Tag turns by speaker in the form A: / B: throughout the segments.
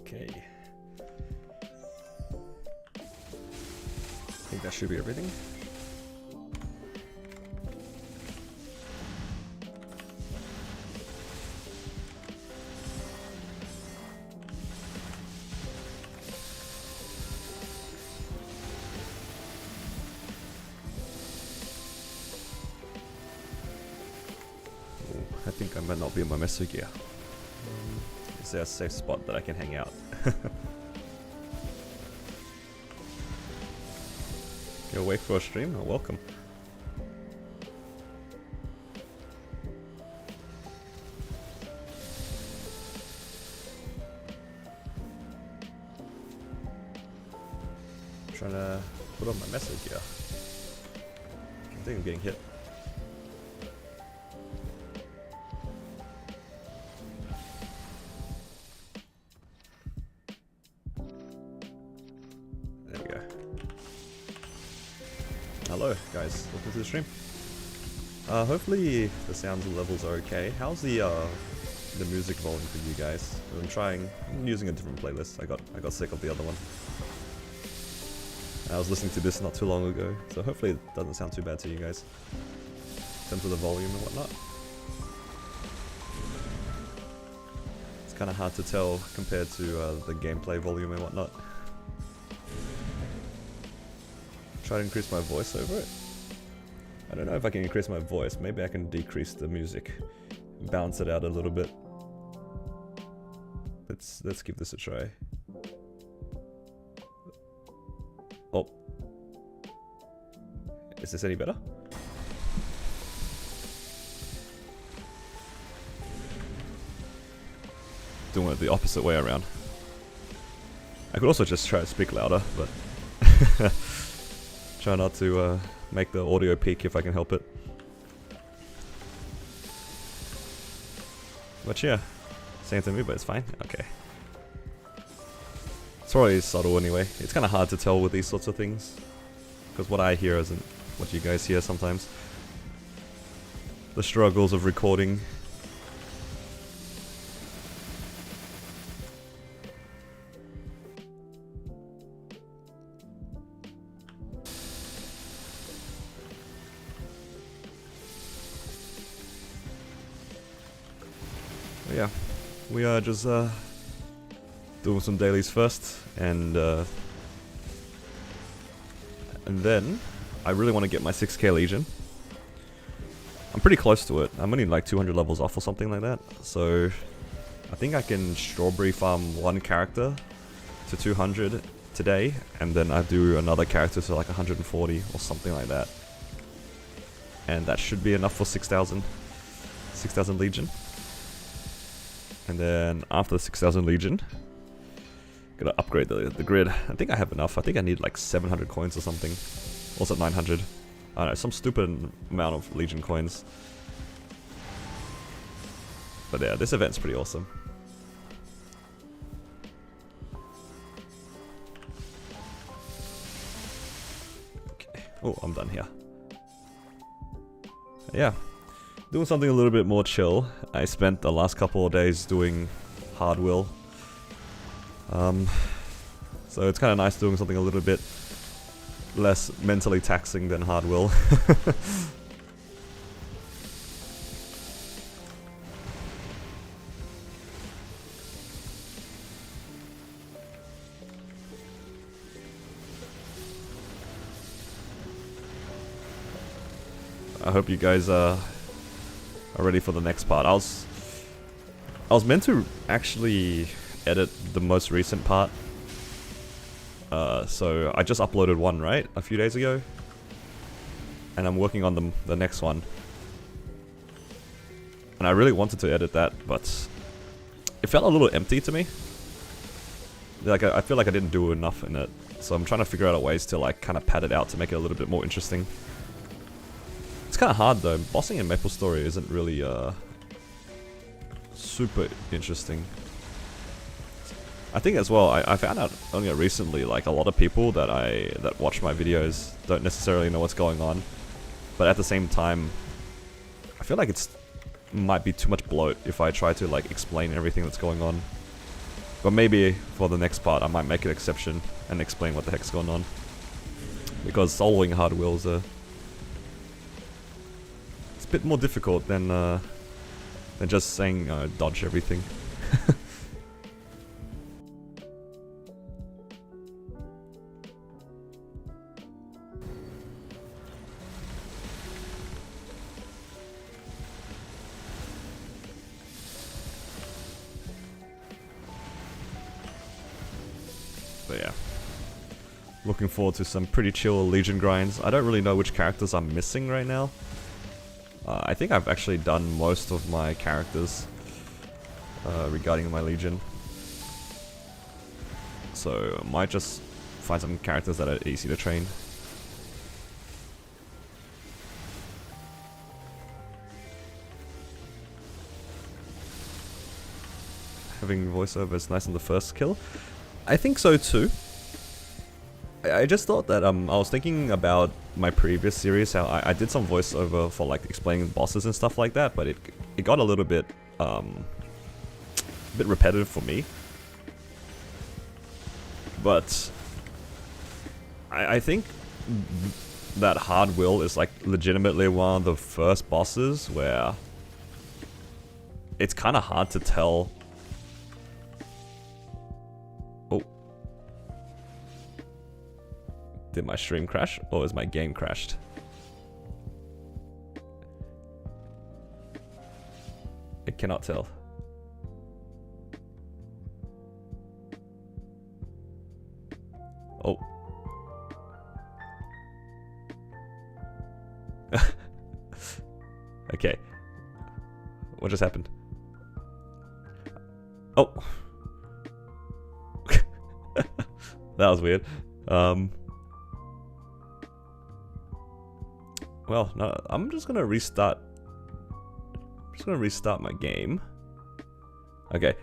A: Okay. I think that should be everything. I think I might not be in my messer gear. Is there a safe spot that I can hang out? You're awake for a stream? Oh, welcome. I'm trying to put on my messer gear. I think I'm getting hit. Hello guys, welcome to the stream. Hopefully the sounds and levels are okay. How's the music volume for you guys? I'm using a different playlist. I got sick of the other one. I was listening to this not too long ago, so hopefully it doesn't sound too bad to you guys in terms of the volume and whatnot. It's kind of hard to tell compared to the gameplay volume and whatnot. Try to increase my voice over it. I don't know if I can increase my voice. Maybe I can decrease the music, balance it out a little bit. Let's give this a try. Oh, is this any better? Doing it the opposite way around. I could also just try to speak louder, but try not to make the audio peak if I can help it. But yeah, same to me, but it's fine. Okay. It's probably subtle anyway. It's kind of hard to tell with these sorts of things, because what I hear isn't what you guys hear sometimes. The struggles of recording. Yeah, we are just doing some dailies first, and then I really want to get my 6k Legion. I'm pretty close to it. I'm only like 200 levels off or something like that, so I think I can strawberry farm one character to 200 today, and then I do another character to like 140 or something like that, and that should be enough for 6,000 Legion. And then after the 6,000 Legion, gotta upgrade the grid. I think I have enough. I think I need like 700 coins or something. Also 900. I don't know, some stupid amount of Legion coins. But yeah, this event's pretty awesome. Okay. Oh, I'm done here. Yeah. Doing something a little bit more chill. I spent the last couple of days doing hard will. So it's kind of nice doing something a little bit less mentally taxing than hard will. I hope you guys are ready for the next part. I was meant to actually edit the most recent part. So I just uploaded one, right? A few days ago. And I'm working on the next one. And I really wanted to edit that, but it felt a little empty to me. Like I feel like I didn't do enough in it. So I'm trying to figure out ways to like kind of pad it out to make it a little bit more interesting. It's kind of hard though. Bossing in MapleStory isn't really super interesting. I think as well, I found out only recently, like a lot of people that watch my videos don't necessarily know what's going on. But at the same time, I feel like might be too much bloat if I try to like explain everything that's going on. But maybe for the next part I might make an exception and explain what the heck's going on. Because soloing hard wills are... it's a bit more difficult than just saying dodge everything. But yeah, looking forward to some pretty chill Legion grinds. I don't really know which characters I'm missing right now. I think I've actually done most of my characters regarding my Legion. So I might just find some characters that are easy to train. Having voiceover is nice on the first kill. I think so too. I just thought that I was thinking about my previous series, how I did some voiceover for like explaining bosses and stuff like that, but it got a little bit repetitive for me. But I think that Hard Will is like legitimately one of the first bosses where it's kind of hard to tell. Did my stream crash, or is my game crashed? I cannot tell. Oh. Okay. What just happened? Oh. That was weird. Well, no, I'm just gonna restart. My game. Okay,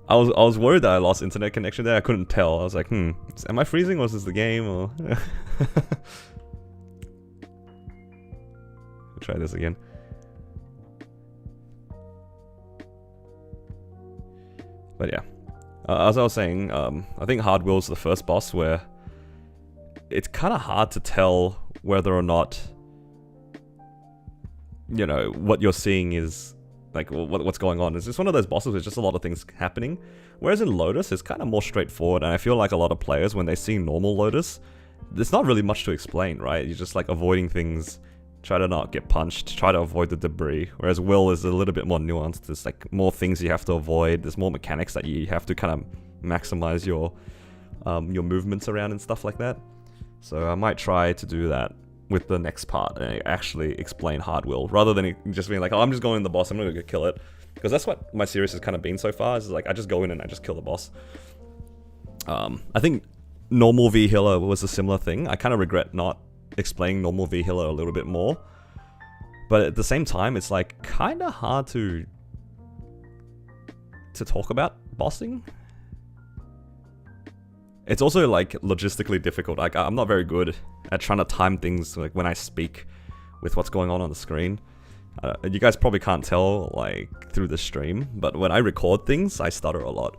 A: I was worried that I lost internet connection there. I couldn't tell. I was like, am I freezing or is this the game? Or try this again. But yeah, as I was saying, I think Hard Will's the first boss where it's kind of hard to tell whether or not, you know, what you're seeing is like what's going on. It's just one of those bosses with just a lot of things happening. Whereas in Lotus, it's kind of more straightforward, and I feel like a lot of players, when they see normal Lotus, there's not really much to explain, right? You're just like avoiding things, try to not get punched, try to avoid the debris. Whereas Will is a little bit more nuanced. There's like more things you have to avoid. There's more mechanics that you have to kind of maximize your movements around and stuff like that. So I might try to do that with the next part and actually explain Hard Will, rather than just being like, oh, I'm just going in the boss, I'm gonna go kill it. Because that's what my series has kind of been so far, is like I just go in and I just kill the boss. I think normal V healer was a similar thing. I kind of regret not explaining normal V healer a little bit more, but at the same time it's like kind of hard to talk about bossing. It's also like logistically difficult. Like I'm not very good at trying to time things like when I speak with what's going on the screen. You guys probably can't tell like through the stream, but when I record things, I stutter a lot.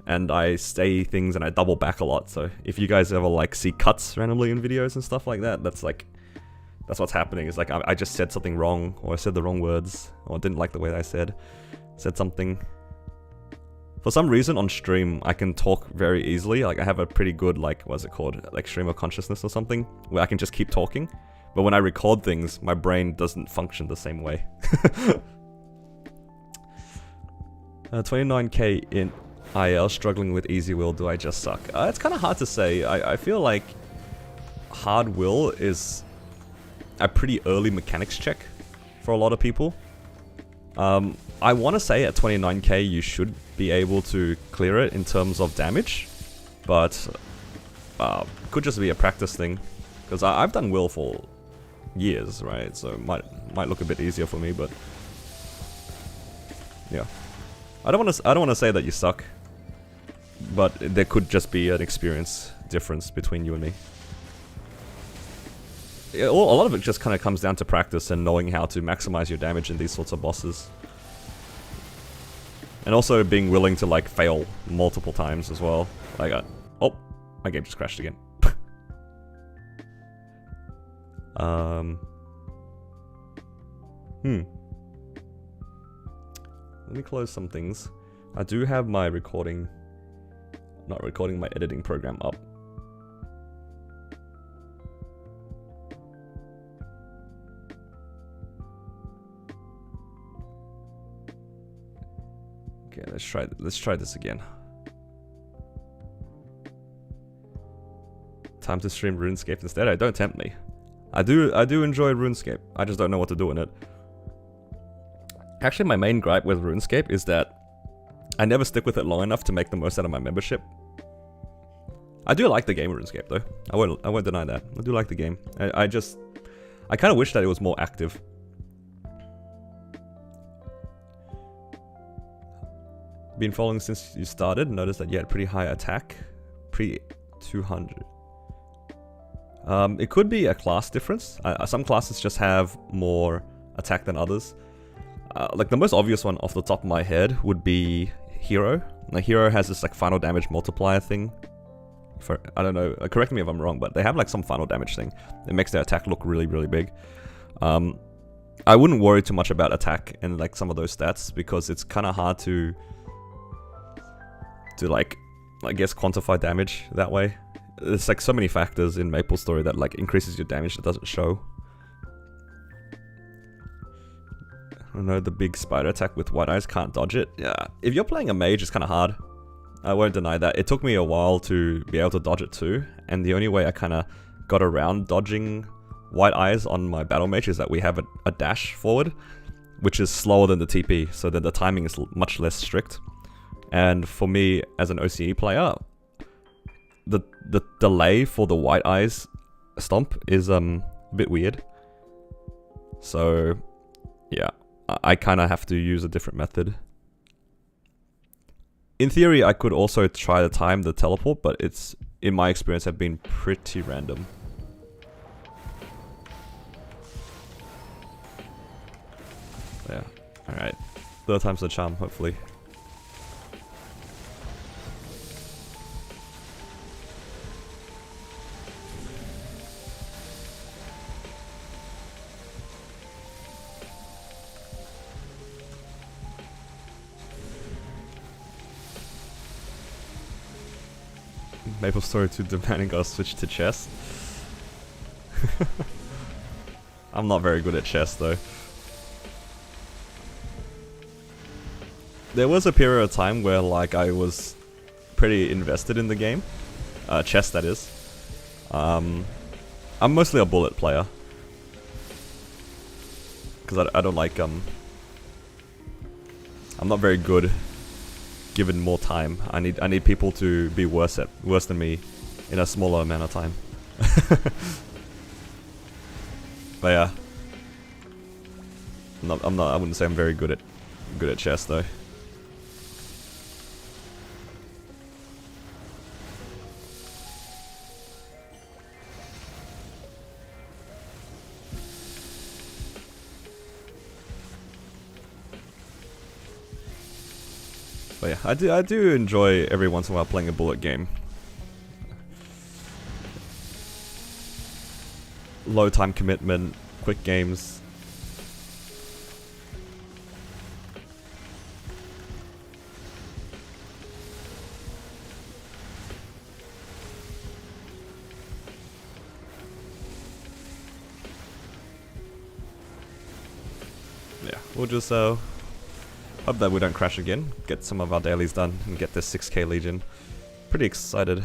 A: And I say things and I double back a lot. So if you guys ever like see cuts randomly in videos and stuff like that, that's what's happening. It's like I just said something wrong, or I said the wrong words, or didn't like the way I said something. For some reason on stream, I can talk very easily. Like I have a pretty good, like, what's it called? Like stream of consciousness or something, where I can just keep talking. But when I record things, my brain doesn't function the same way. 29k in IL, struggling with easy will, do I just suck? It's kind of hard to say. I feel like Hard Will is a pretty early mechanics check for a lot of people. I want to say at 29k you should be able to clear it in terms of damage, but could just be a practice thing, because I've done Will for years, right? So it might look a bit easier for me, but yeah, I don't want to say that you suck, but there could just be an experience difference between you and me. A lot of it just kind of comes down to practice and knowing how to maximize your damage in these sorts of bosses. And also being willing to like fail multiple times as well. Like, oh, my game just crashed again. Let me close some things. I do have my recording, not recording, my editing program up. Okay, let's try this again. Time to stream RuneScape instead. Don't tempt me. I do enjoy RuneScape. I just don't know what to do in it. Actually, my main gripe with RuneScape is that I never stick with it long enough to make the most out of my membership. I do like the game RuneScape though. I won't deny that. I do like the game. I kind of wish that it was more active. Been following since you started. Noticed that you had pretty high attack. Pre 200. It could be a class difference. Some classes just have more attack than others. Like the most obvious one off the top of my head would be Hero. Now Hero has this like final damage multiplier thing. I don't know, correct me if I'm wrong, but they have like some final damage thing. It makes their attack look really, really big. I wouldn't worry too much about attack and like some of those stats because it's kind of hard to like, I guess, quantify damage that way. There's like so many factors in MapleStory that like increases your damage that doesn't show. I don't know, the big spider attack with white eyes, can't dodge it. Yeah, if you're playing a mage, it's kind of hard. I won't deny that. It took me a while to be able to dodge it too, and the only way I kind of got around dodging white eyes on my battle mage is that we have a dash forward, which is slower than the TP, so that the timing is much less strict. And for me, as an OCE player, the delay for the white eyes stomp is a bit weird. So yeah, I kind of have to use a different method. In theory, I could also try to time the teleport, but it's, in my experience, have been pretty random. Yeah, alright. Third time's the charm, hopefully. MapleStory 2 demanding gotta switch to chess. I'm not very good at chess though. There was a period of time where like I was pretty invested in the game. Chess, that is. I'm mostly a bullet player. Because I don't like, I'm not very good given more time. I need people to be worse than me in a smaller amount of time. But yeah, I wouldn't say I'm very good at chess though. But yeah, I do enjoy every once in a while playing a bullet game. Low time commitment, quick games. Yeah, we'll just hope that we don't crash again, get some of our dailies done, and get this 6k Legion. Pretty excited.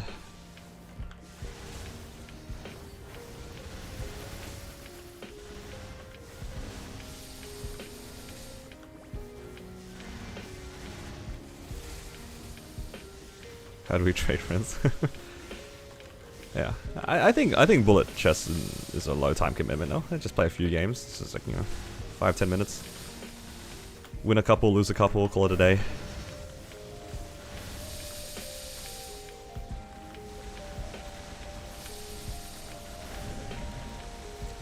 A: How do we trade friends? Yeah, I think bullet chess is a low time commitment. No, I just play a few games. It's just like, you know, 5-10 minutes. Win a couple, lose a couple, call it a day.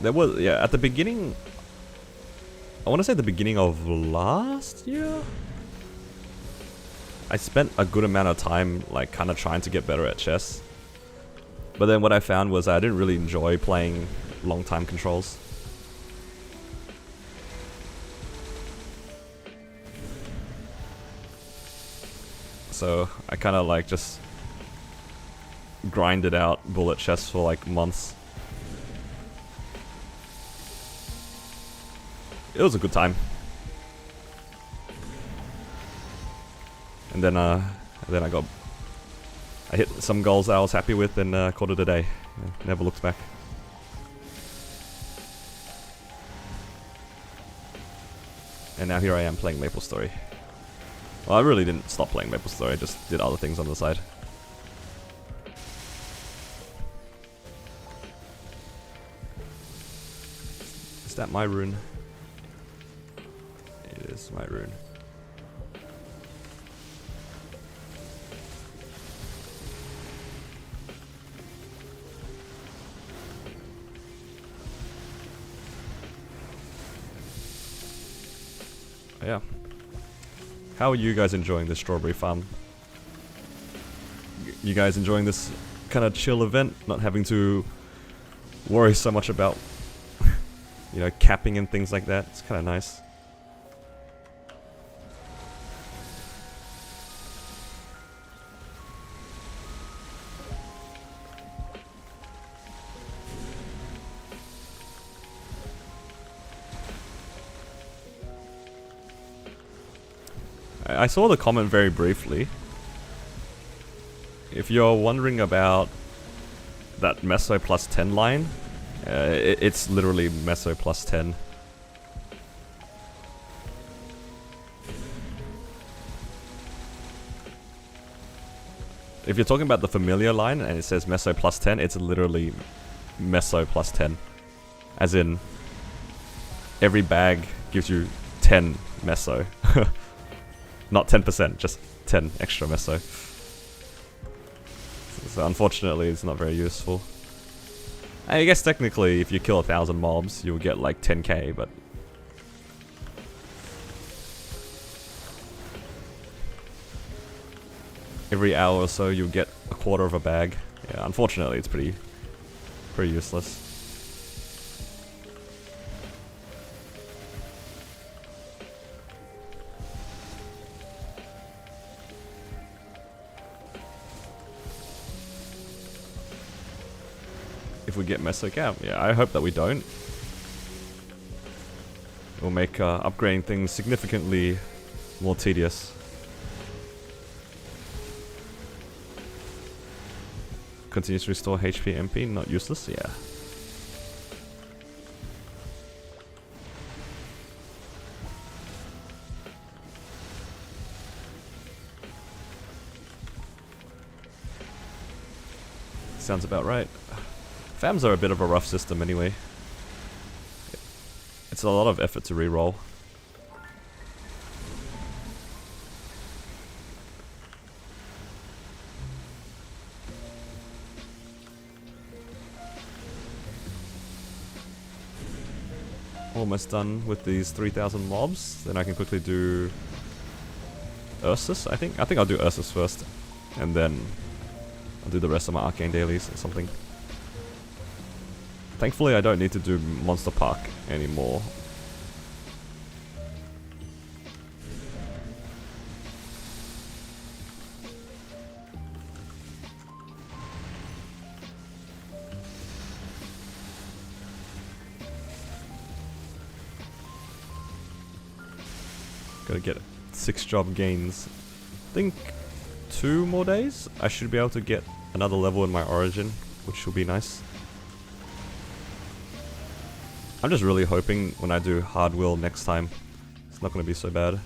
A: There was, yeah, at the beginning, I want to say the beginning of last year? I spent a good amount of time like kind of trying to get better at chess. But then what I found was I didn't really enjoy playing long time controls. So I kind of like just grinded out bullet chess for like months. It was a good time. And then I hit some goals that I was happy with and called it a day. Never looked back. And now here I am playing MapleStory. Well, I really didn't stop playing MapleStory, I just did other things on the side. Is that my rune? It is my rune. Yeah. How are you guys enjoying this strawberry farm? You guys enjoying this kind of chill event? Not having to worry so much about, you know, capping and things like that? It's kind of nice. I saw the comment very briefly. If you're wondering about that Meso plus 10 line, it's literally Meso plus 10. If you're talking about the familiar line and it says Meso plus 10, it's literally Meso plus 10. As in, every bag gives you 10 Meso. Not 10%, just 10 extra Meso. So unfortunately, it's not very useful. I guess technically, if you kill 1,000 mobs, you'll get like 10k, but... every hour or so, you'll get a quarter of a bag. Yeah, unfortunately, it's pretty useless. If we get Meso Cap, yeah, I hope that we don't. It'll make upgrading things significantly more tedious. Continues to restore HP MP, not useless, yeah. Sounds about right. FAMs are a bit of a rough system anyway. It's a lot of effort to reroll. Almost done with these 3,000 mobs. Then I can quickly do Ursus, I think. I think I'll do Ursus first. And then I'll do the rest of my arcane dailies or something. Thankfully, I don't need to do Monster Park anymore. Gotta get 6 job gains. I think 2 more days, I should be able to get another level in my origin, which will be nice. I'm just really hoping when I do hard will next time, it's not going to be so bad.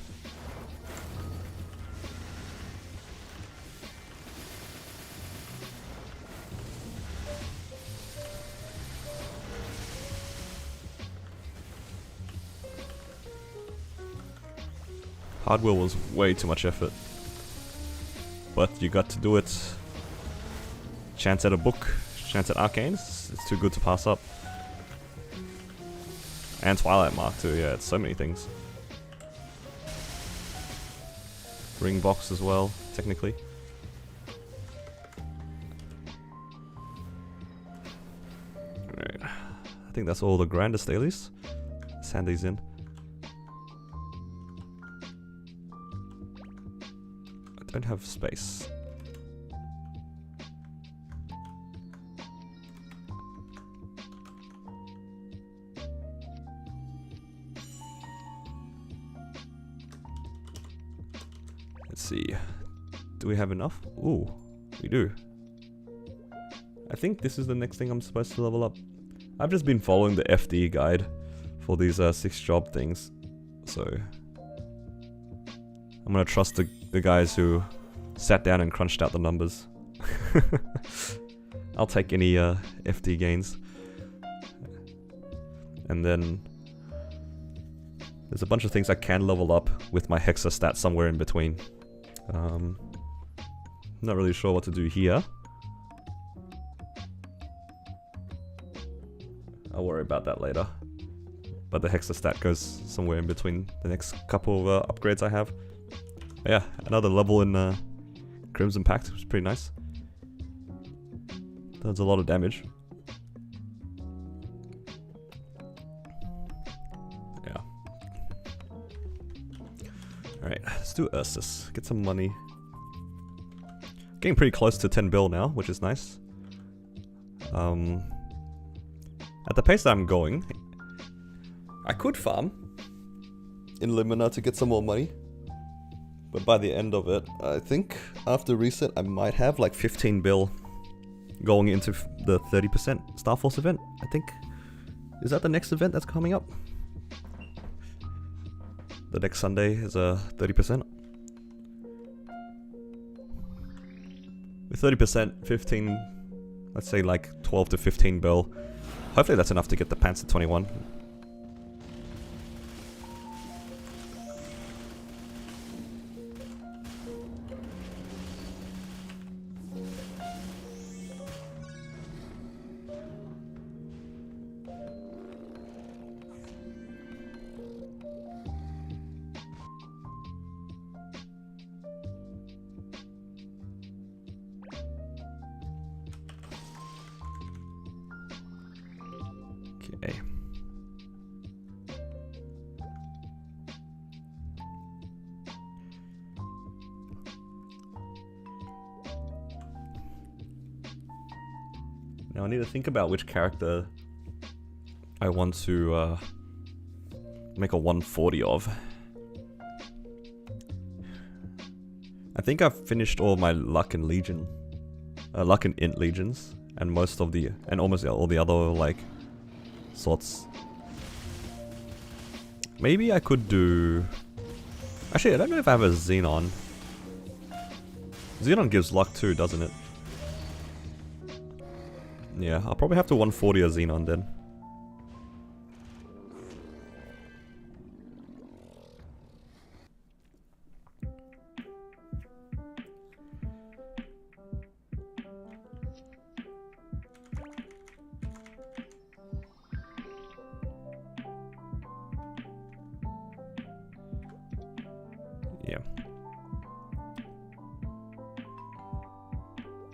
A: Hard will was way too much effort. But you got to do it. Chance at a book, chance at arcanes, it's too good to pass up. And Twilight Mark too, yeah, it's so many things. ring box as well, technically. Alright, I think that's all the grandest dailies. Let's hand these in. I don't have space. Let's see. Do we have enough? Ooh, we do. I think this is the next thing I'm supposed to level up. I've just been following the FD guide for these 6 job things. So I'm gonna trust the guys who sat down and crunched out the numbers. I'll take any FD gains. And then there's a bunch of things I can level up with my Hexa stat somewhere in between. Not really sure what to do here. I'll worry about that later. But the Hexa stat goes somewhere in between the next couple of upgrades I have. But yeah, another level in Crimson Pact, which is pretty nice. Does a lot of damage. Yeah. Alright, let's do Ursus. Get some money. Getting pretty close to 10 bill now, which is nice. At the pace that I'm going, I could farm in Limina to get some more money. But by the end of it, I think after reset I might have like 15 bill going into the 30% Starforce event, I think. Is that the next event that's coming up? The next Sunday is 30%. With 30%, 15, let's say like 12 to 15 bill. Hopefully that's enough to get the pants at 21. Okay. Now I need to think about which character I want to make a 140 of. I think I've finished all my Luck and Legion, Luck and Int Legions, and most of the, and almost all the other like sorts. Maybe I could do... Actually, I don't know if I have a Xenon. Xenon gives luck too, doesn't it? Yeah, I'll probably have to 140 a Xenon then. Yeah.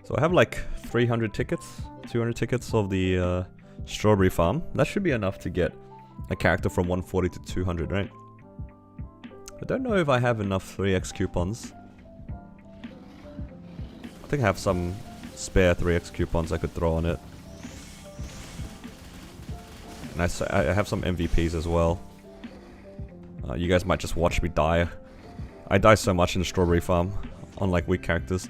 A: So I have like 300 tickets, 200 tickets of the strawberry farm. That should be enough to get a character from 140 to 200, right? I don't know if I have enough 3x coupons. I think I have some spare 3x coupons I could throw on it. And I have some MVPs as well. You guys might just watch me die. I die so much in the strawberry farm on like weak characters.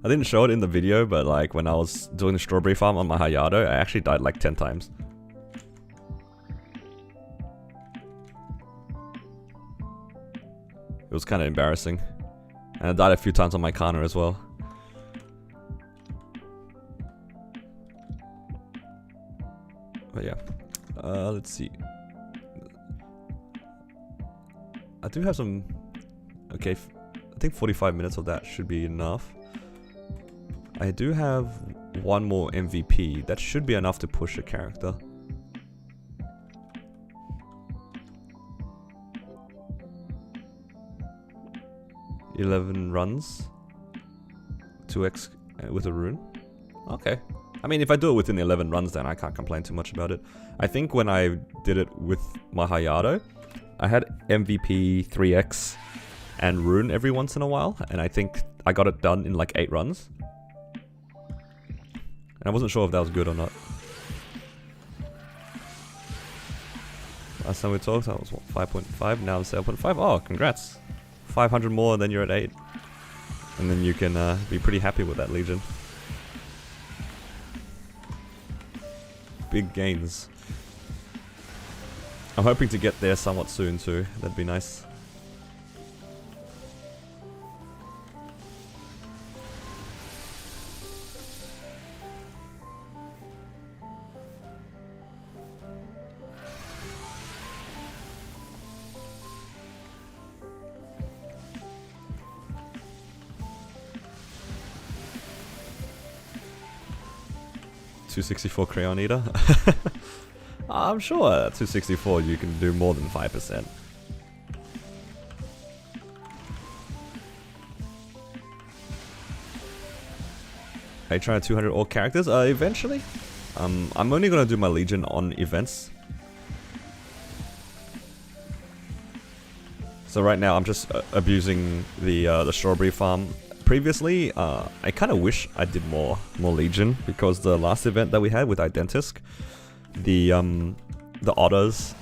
A: I didn't show it in the video, but like when I was doing the strawberry farm on my Hayato, I actually died like 10 times. It was kind of embarrassing. And I died a few times on my Kana as well. But yeah, let's see. I do have some... Okay, I think 45 minutes of that should be enough. I do have one more MVP. That should be enough to push a character. 11 runs. 2x with a rune. Okay. I mean, if I do it within the 11 runs, then I can't complain too much about it. I think when I did it with my Hayato, I had MVP 3x and rune every once in a while, and I think I got it done in like 8 runs. And I wasn't sure if that was good or not. Last time we talked, that was what, 5.5, now I'm 7.5. Oh, congrats. 500 more than you're at 8. And then you can be pretty happy with that Legion. Big gains. I'm hoping to get there somewhat soon too. That'd be nice. $264 Crayon Eater? I'm sure at 264 you can do more than 5%. Are you trying 200 all characters? Eventually. I'm only gonna do my Legion on events. So right now I'm just abusing the strawberry farm. Previously, I kind of wish I did more Legion, because the last event that we had with Identisk, the otters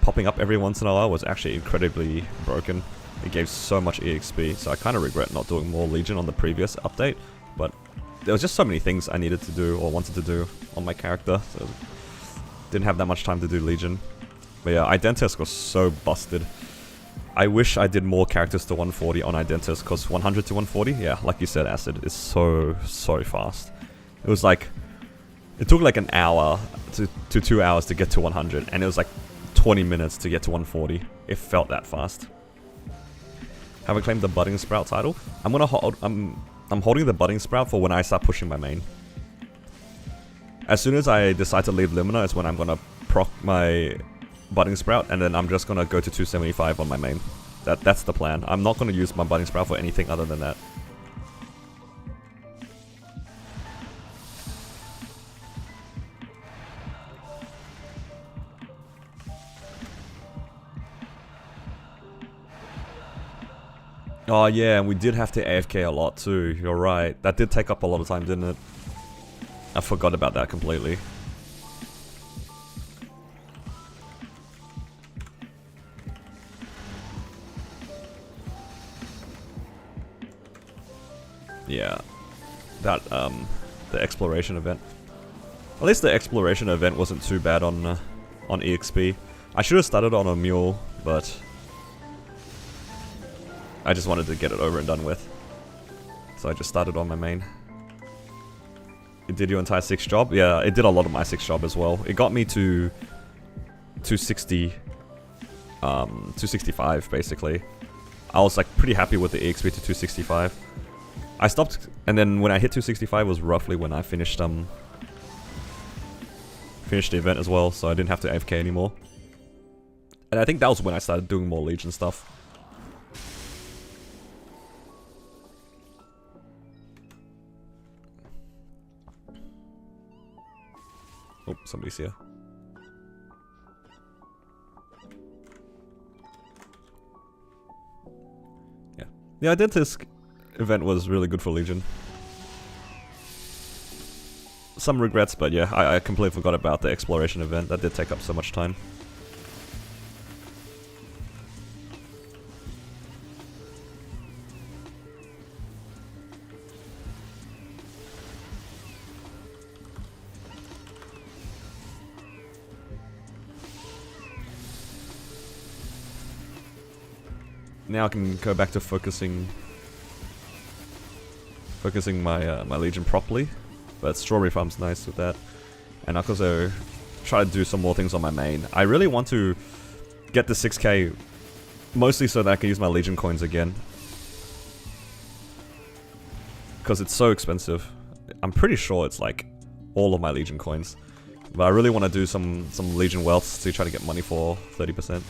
A: popping up every once in a while was actually incredibly broken. It gave so much EXP, so I kind of regret not doing more Legion on the previous update, but there was just so many things I needed to do or wanted to do on my character, so didn't have that much time to do Legion. But yeah, Identisk was so busted. I wish I did more characters to 140 on Identis, because 100 to 140, yeah, like you said, Acid, is so fast. It was like, it took like an hour to 2 hours to get to 100, and it was like 20 minutes to get to 140. It felt that fast. Have I claimed the Budding Sprout title? I'm holding the Budding Sprout for when I start pushing my main. As soon as I decide to leave Limina is when I'm gonna proc my Budding Sprout, and then I'm just gonna go to 275 on my main. That's the plan. I'm not gonna use my Budding Sprout for anything other than that. Oh yeah, and we did have to AFK a lot too, you're right. That did take up a lot of time, didn't it? I forgot about that completely. Yeah, that the exploration event. At least the exploration event wasn't too bad on EXP. I should have started on a mule, but I just wanted to get it over and done with, so I just started on my main. It did your entire 6 job? Yeah, it did a lot of my 6 job as well. It got me to 260, 265 basically. I was like pretty happy with the EXP to 265. I stopped, and then when I hit 265 was roughly when I finished the event as well, so I didn't have to AFK anymore. And I think that was when I started doing more Legion stuff. Oh, somebody's here. Yeah. The Identisk event was really good for Legion. Some regrets, but yeah, I completely forgot about the exploration event. That did take up so much time. Now I can go back to focusing my my Legion properly, but Strawberry Farm's nice with that, and I can also try to do some more things on my main. I really want to get the 6k, mostly so that I can use my Legion coins again, because it's so expensive. I'm pretty sure it's like all of my Legion coins, but I really want to do some Legion wealth to try to get money for 30%.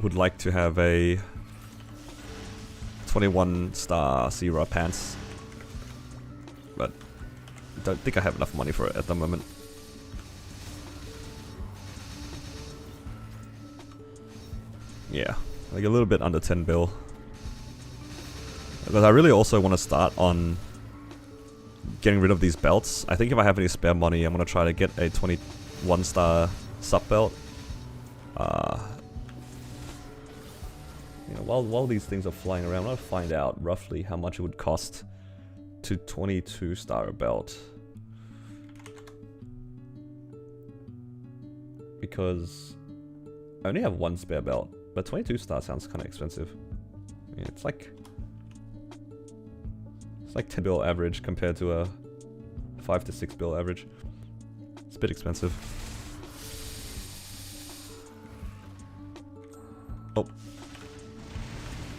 A: would like to have a 21 star Sierra pants, but don't think I have enough money for it at the moment. Yeah, like a little bit under 10 bill. Because I really also want to start on getting rid of these belts. I think if I have any spare money, I'm going to try to get a 21 star sub belt. You know, while these things are flying around, I want to find out roughly how much it would cost to 22 star a belt. Because I only have one spare belt, but 22 star sounds kind of expensive. I mean, it's like 10 bill average compared to a 5 to 6 bill average. It's a bit expensive. Oh.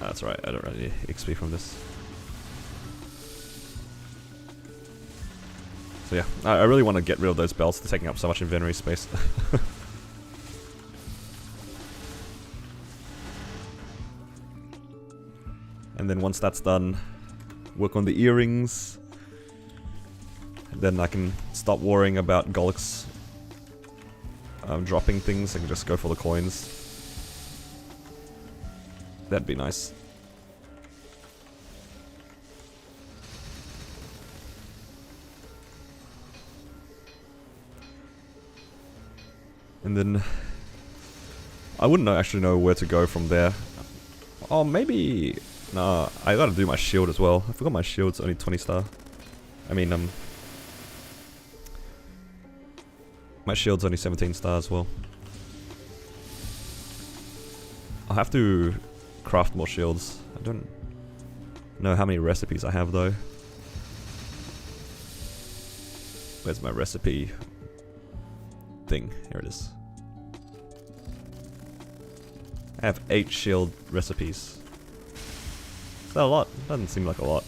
A: That's right, I don't really need XP from this. So yeah, I really want to get rid of those belts. They're taking up so much inventory space. And then once that's done, work on the earrings. And then I can stop worrying about Golix dropping things. I can just go for the coins. That'd be nice. And then I wouldn't actually know where to go from there. Oh, maybe. Nah, I gotta do my shield as well. I forgot my shield's only 20 star. I mean, my shield's only 17 star as well. I'll have to craft more shields. I don't know how many recipes I have though. Where's my recipe thing? Here it is. I have 8 shield recipes. Is that a lot? Doesn't seem like a lot.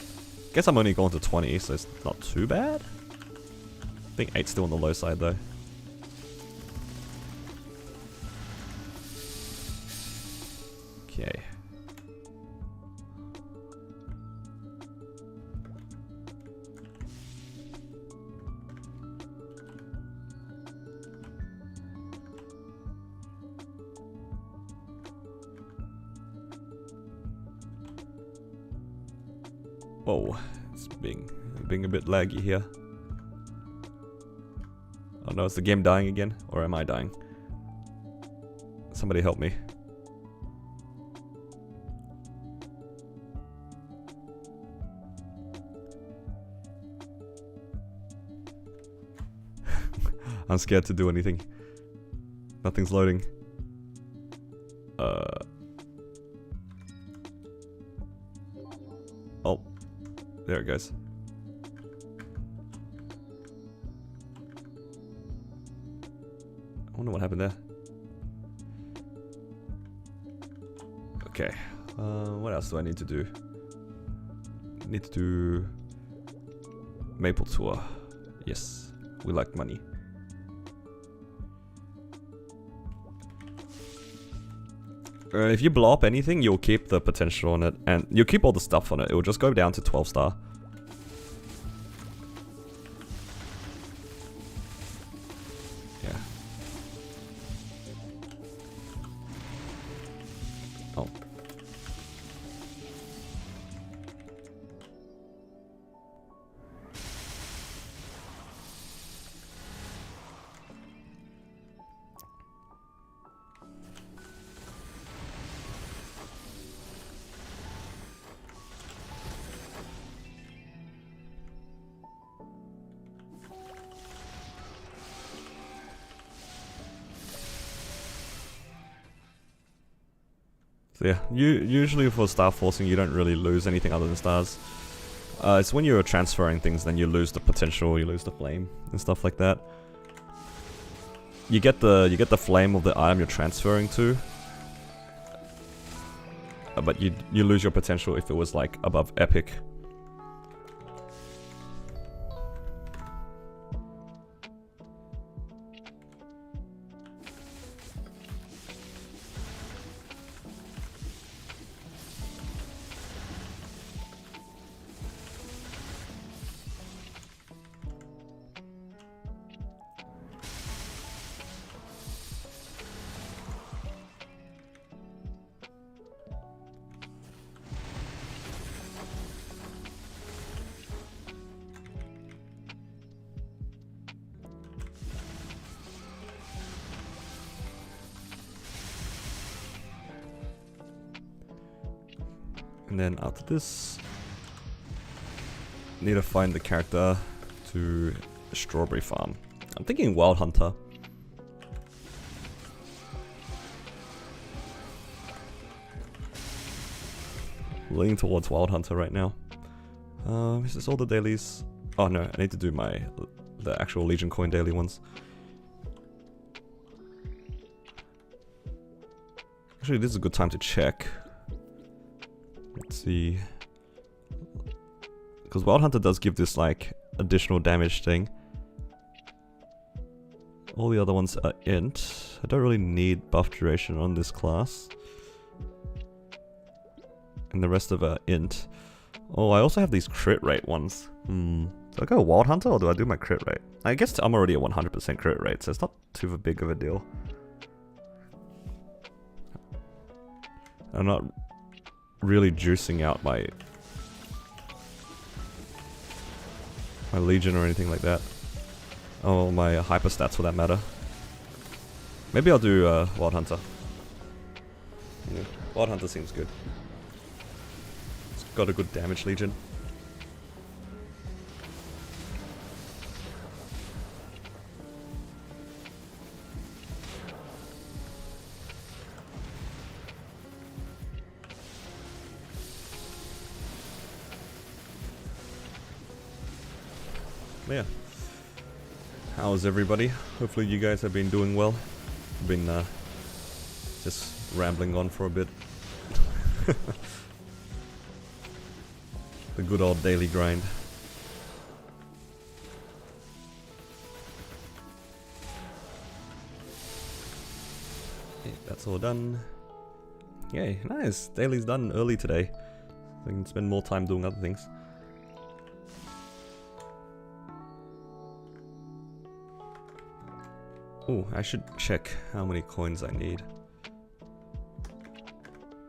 A: Guess I'm only going to 20, so it's not too bad. I think 8's still on the low side though. Okay. Whoa, it's being a bit laggy here. Oh no, is the game dying again? Or am I dying? Somebody help me. I'm scared to do anything. Nothing's loading. Oh. There it goes. I wonder what happened there. Okay. What else do I need to do? Need to do Maple Tour. Yes. We like money. If you blow up anything, you'll keep the potential on it, and you'll keep all the stuff on it. It will just go down to 12 star. Yeah. Oh. So yeah, usually for star forcing you don't really lose anything other than stars. It's when you're transferring things then you lose the potential, you lose the flame and stuff like that. You get the flame of the item you're transferring to, but you lose your potential if it was like above epic. And then after this, need to find the character to Strawberry Farm. I'm thinking Wild Hunter. Leaning towards Wild Hunter right now. Is this all the dailies? Oh no, I need to do the actual Legion coin daily ones. Actually, this is a good time to check. Let's see. Because Wild Hunter does give this like additional damage thing. All the other ones are int. I don't really need buff duration on this class. And the rest of are int. Oh, I also have these crit rate ones. Do I go Wild Hunter or do I do my crit rate? I guess I'm already at 100% crit rate, so it's not too big of a deal. I'm not really juicing out my Legion or anything like that. Oh, my hyper stats for that matter. Maybe I'll do Wild Hunter. Yeah, Wild Hunter seems good. It's got a good damage Legion. Yeah. How's everybody? Hopefully you guys have been doing well. I've been just rambling on for a bit. The good old daily grind. Okay, that's all done. Yay, nice. Daily's done early today. So I can spend more time doing other things. Oh, I should check how many coins I need.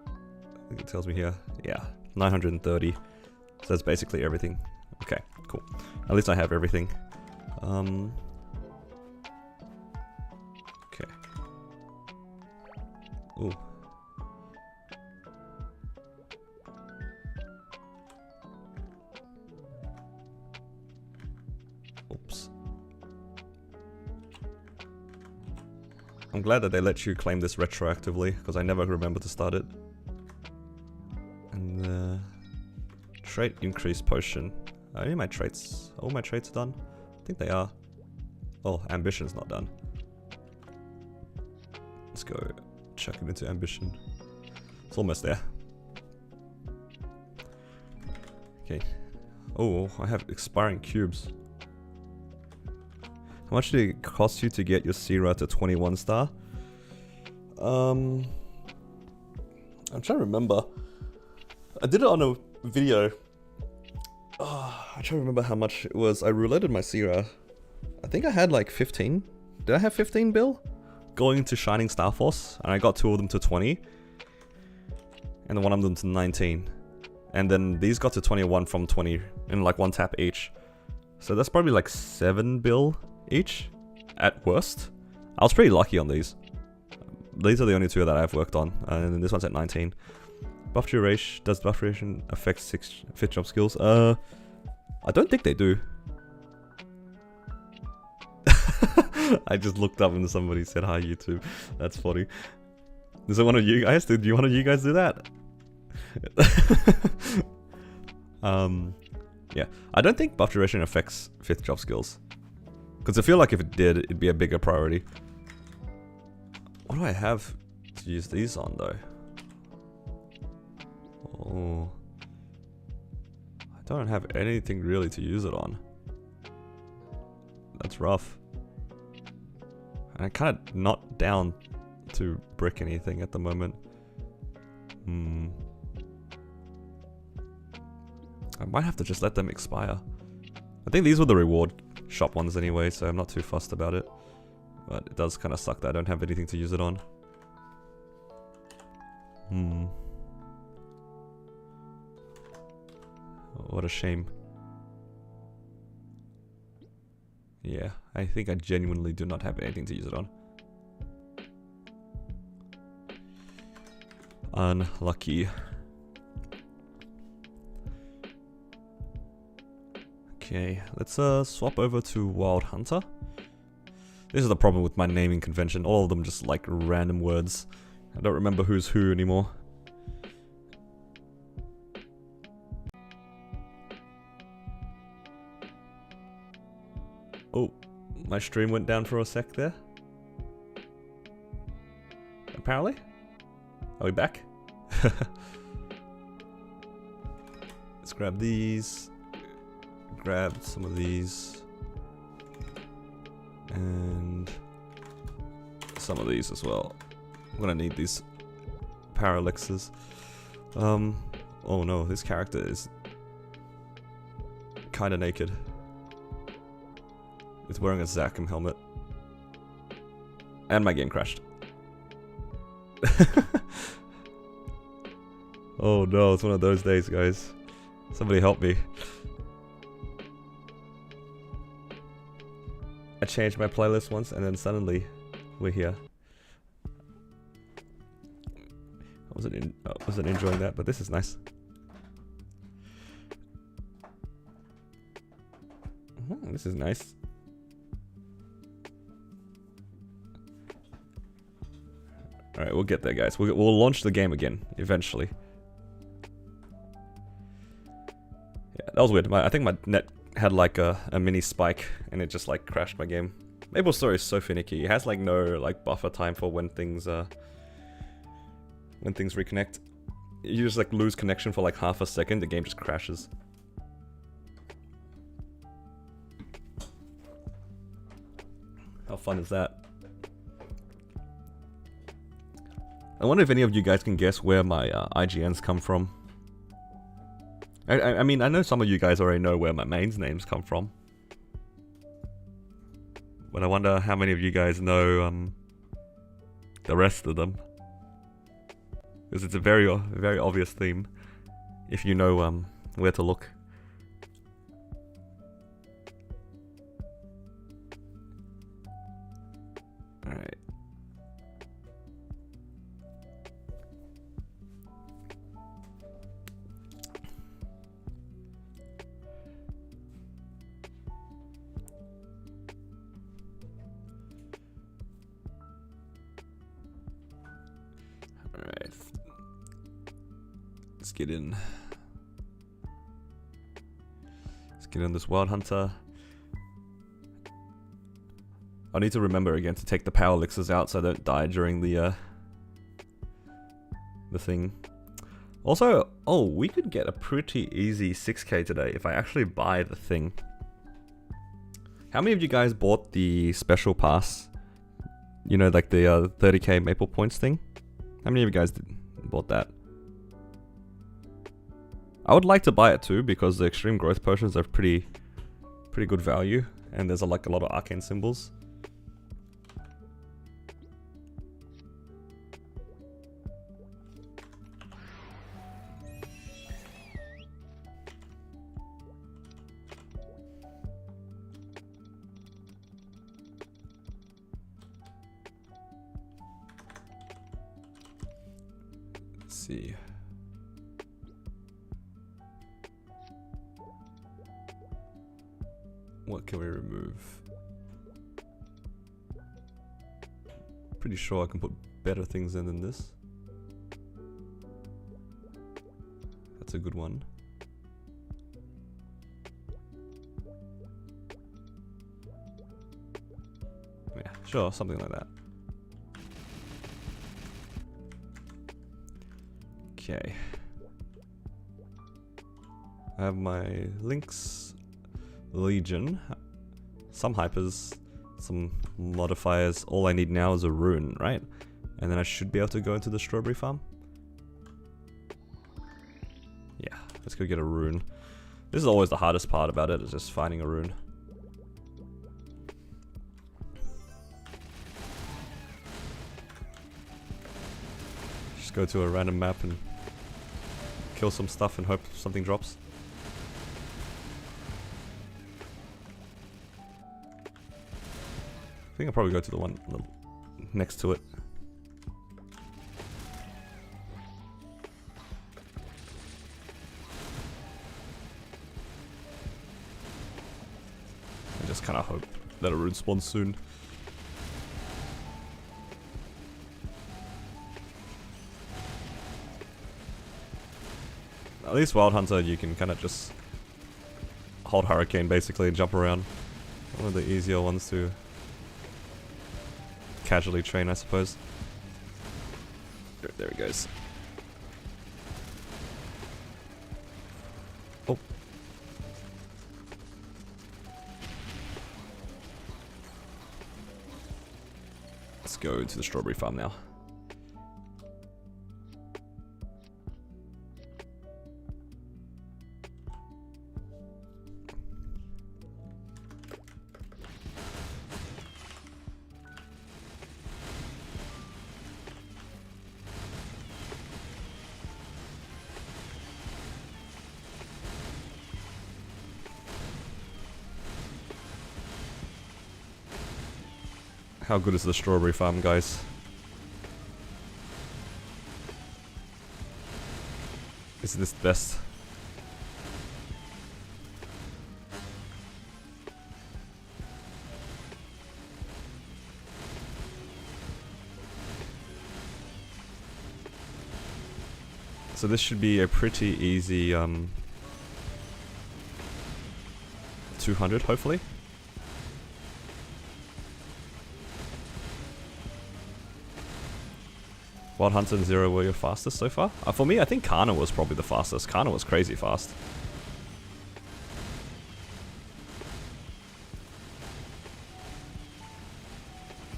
A: I think it tells me here. Yeah, 930. So that's basically everything. Okay, cool. At least I have everything. Okay. Ooh. Oops. I'm glad that they let you claim this retroactively, because I never remember to start it. And trait increase potion. Are my traits? All my traits are done? I think they are. Oh, ambition's not done. Let's go chuck it into ambition. It's almost there. Okay. Oh, I have expiring cubes. How much did it cost you to get your Sierra to 21 star? I'm trying to remember. I did it on a video. I'm trying to remember how much it was. I rouletted my Sierra. I think I had like 15. Did I have 15 bill? Going to Shining Star Force, and I got 2 of them to 20. And then one of them to 19. And then these got to 21 from 20 in like 1 tap each. So that's probably like 7 bill each, at worst. I was pretty lucky on these. These are the only 2 that I've worked on, and then this one's at 19. Buff duration, does buff duration affect 5th job skills? I don't think they do. I just looked up and somebody said hi YouTube. That's funny. Is it one of you guys? Did one of you guys do that? Yeah, I don't think buff duration affects 5th job skills. Because I feel like if it did, it'd be a bigger priority. What do I have to use these on though? Oh, I don't have anything really to use it on. That's rough. And I'm kind of not down to brick anything at the moment. I might have to just let them expire. I think these were the reward shop ones anyway, so I'm not too fussed about it. But it does kind of suck that I don't have anything to use it on. What a shame. Yeah, I think I genuinely do not have anything to use it on. Unlucky. Okay, let's swap over to Wild Hunter. This is the problem with my naming convention. All of them just like random words. I don't remember who's who anymore. Oh, my stream went down for a sec there. Apparently. Are we back? Let's grab these. Grab some of these. And some of these as well. I'm gonna need these power elixirs. Oh no, this character is kinda naked. It's wearing a Zakum helmet. And my game crashed. Oh no, it's one of those days, guys. Somebody help me. I changed my playlist once and then suddenly we're here. I wasn't enjoying that, but this is nice. This is nice. Alright, we'll get there, guys. We'll launch the game again, eventually. Yeah, that was weird. I think my net had like a mini spike, and it just like crashed my game. Maple Story is so finicky. It has like no like buffer time for when things reconnect. You just like lose connection for like half a second, the game just crashes. How fun is that? I wonder if any of you guys can guess where my IGNs come from. I mean, I know some of you guys already know where my mains names come from. But I wonder how many of you guys know the rest of them. Because it's a very obvious theme if you know where to look. Alright. Alright. Let's get in. Let's get in this Wild Hunter. I need to remember again to take the power elixirs out so I don't die during the thing. Also, oh, we could get a pretty easy 6k today if I actually buy the thing. How many of you guys bought the special pass? You know, like the 30k maple points thing? How many of you guys bought that? I would like to buy it too because the extreme growth potions are pretty good value, and there's like a lot of arcane symbols. Let's see. What can we remove? Pretty sure I can put better things in than this. That's a good one. Yeah, sure, something like that. Okay. I have my links. Legion, some hypers, some modifiers. All I need now is a rune, right? And then I should be able to go into the strawberry farm. Yeah, let's go get a rune. This is always the hardest part about it, is just finding a rune. Just go to a random map and kill some stuff and hope something drops. I think I'll probably go to the one next to it. just kind of hope that a rune spawns soon. At least Wild Hunter, you can kind of just hold Hurricane basically and jump around. One of the easier ones to casually train, I suppose. There he goes. Oh. Let's go to the strawberry farm now. How good is the strawberry farm, guys? Is this the best? So this should be a pretty easy 200, hopefully. Wild Hunter and Zero were your fastest so far? For me, I think Kana was probably the fastest. Kana was crazy fast.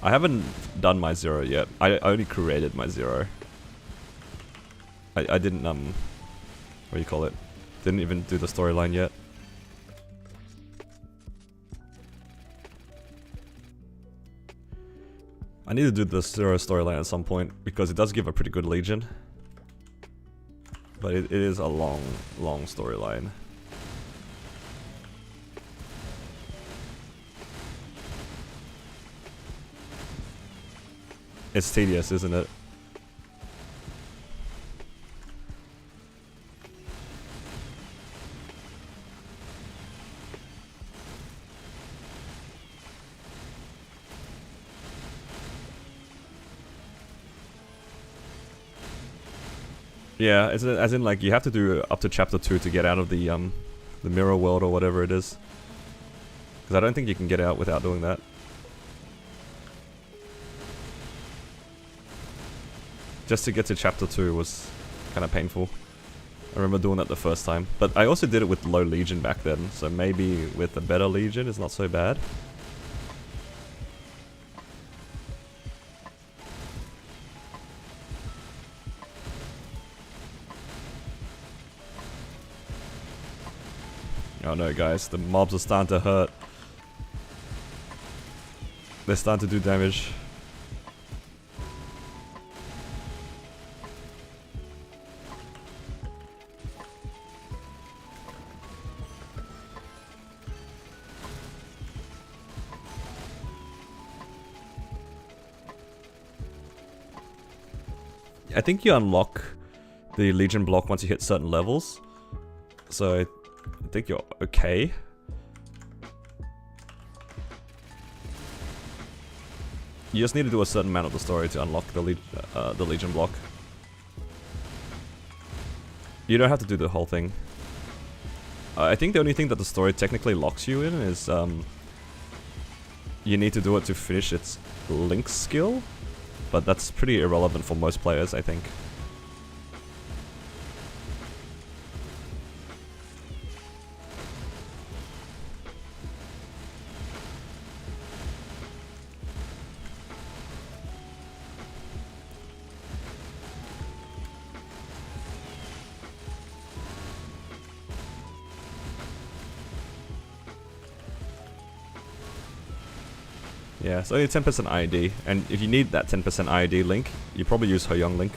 A: I haven't done my Zero yet. I only created my Zero. I didn't, what do you call it? Didn't even do the storyline yet. I need to do the Zero storyline at some point, because it does give a pretty good Legion. But it is a long, long storyline. It's tedious, isn't it? Yeah, as in like you have to do up to chapter 2 to get out of the mirror world or whatever it is. Because I don't think you can get out without doing that. Just to get to chapter 2 was kind of painful. I remember doing that the first time. But I also did it with low Legion back then, so maybe with a better Legion it's not so bad. Oh no guys, the mobs are starting to hurt. They're starting to do damage. I think you unlock the Legion block once you hit certain levels. So I think you're okay. You just need to do a certain amount of the story to unlock the Legion block. You don't have to do the whole thing. I think the only thing that the story technically locks you in is you need to do it to finish its Link skill, but that's pretty irrelevant for most players, I think. Yeah, so only 10% IED, and if you need that 10% IED link, you probably use Hyperion link,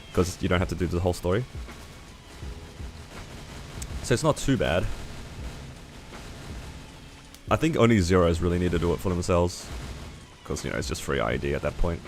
A: because you don't have to do the whole story. So it's not too bad. I think only Zeros really need to do it for themselves, because, you know, it's just free IED at that point.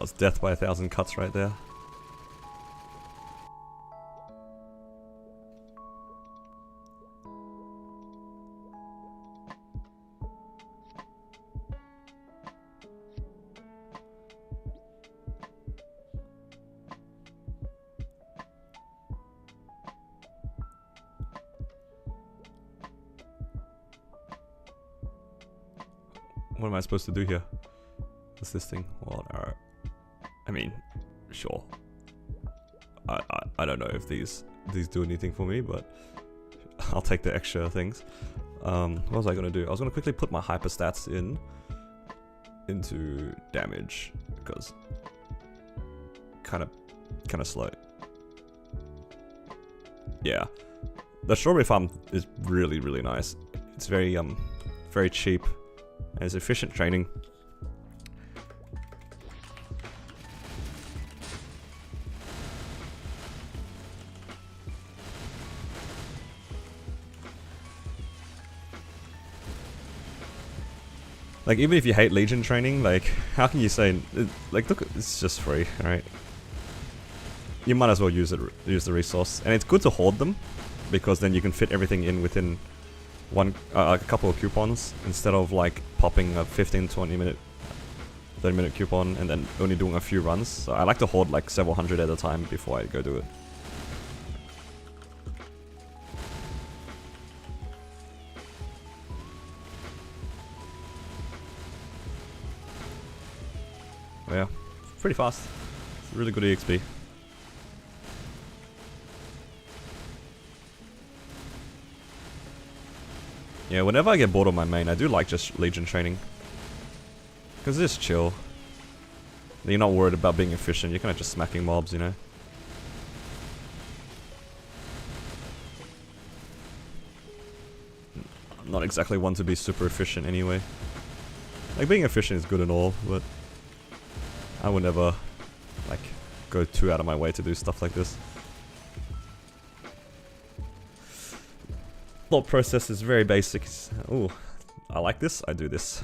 A: was death by 1,000 cuts right there. What am I supposed to do here? What's this thing? Well, I mean, sure. I don't know if these do anything for me, but I'll take the extra things. What was I gonna do? I was gonna quickly put my hyper stats into damage because kind of slow. Yeah, the strawberry farm is really nice. It's very cheap. And it's efficient training. Like, even if you hate Legion training, like, how can you say, like, look, it's just free, right? You might as well use the resource. And it's good to hoard them, because then you can fit everything in within a couple of coupons, instead of like popping a 15, 20 minute, 30 minute coupon and then only doing a few runs. So I like to hoard like several hundred at a time before I go do it. But yeah, pretty fast. It's really good EXP. Yeah, whenever I get bored of my main, I do like just Legion training. Because it's just chill. You're not worried about being efficient, you're kind of just smacking mobs, you know? I'm not exactly one to be super efficient anyway. Like, being efficient is good and all, but I would never, like, go too out of my way to do stuff like this. Thought process is very basic. Ooh, I like this, I do this.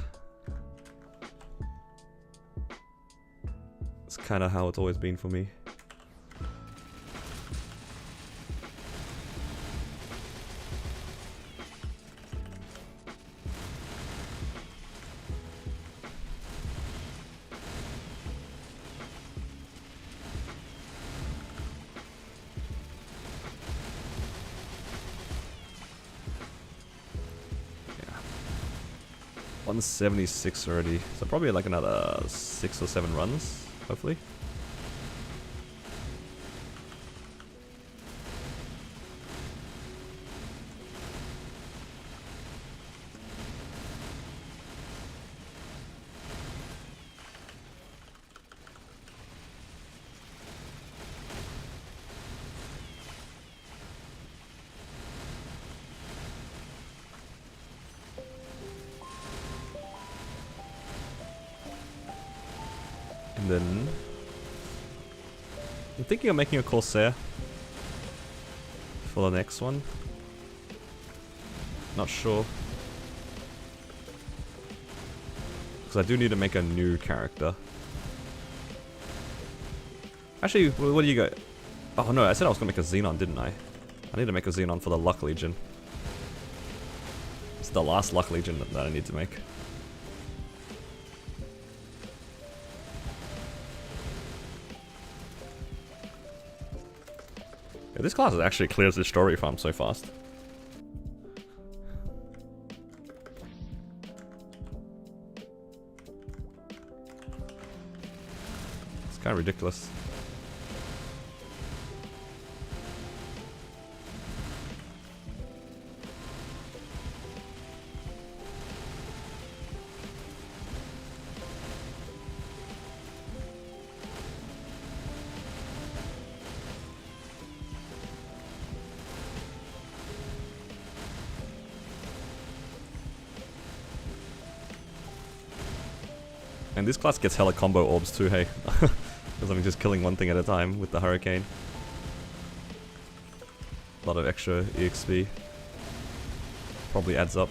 A: It's kind of how it's always been for me. Yeah. 176 already, so probably like another 6 or 7 runs, hopefully. And then I'm thinking of making a Corsair for the next one. Not sure. Because I do need to make a new character. Actually, what do you got? Oh no, I said I was going to make a Xenon, didn't I? I need to make a Xenon for the Luck Legion. It's the last Luck Legion that I need to make. Yeah, this class actually clears this strawberry farm so fast. It's kind of ridiculous. And this class gets hella combo orbs too, hey? Because I'm just killing one thing at a time with the Hurricane. A lot of extra EXP. Probably adds up.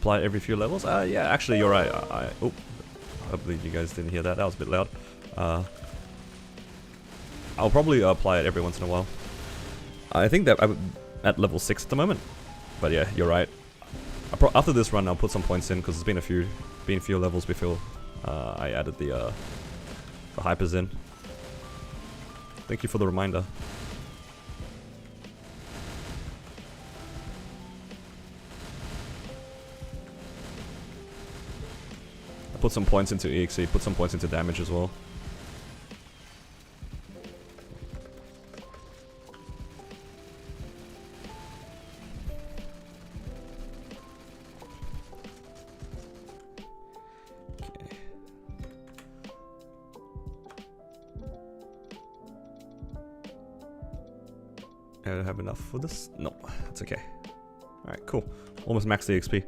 A: Apply it every few levels? Yeah, actually you're right. Oh, hopefully you guys didn't hear that. That was a bit loud. I'll probably apply it every once in a while. I think that I'm at level 6 at the moment. But yeah, you're right. After this run, I'll put some points in because it's been a few levels before I added the hypers in. Thank you for the reminder. I put some points into EXE, put some points into damage as well. I don't have enough for this? No, it's okay. Alright, cool. Almost max the XP.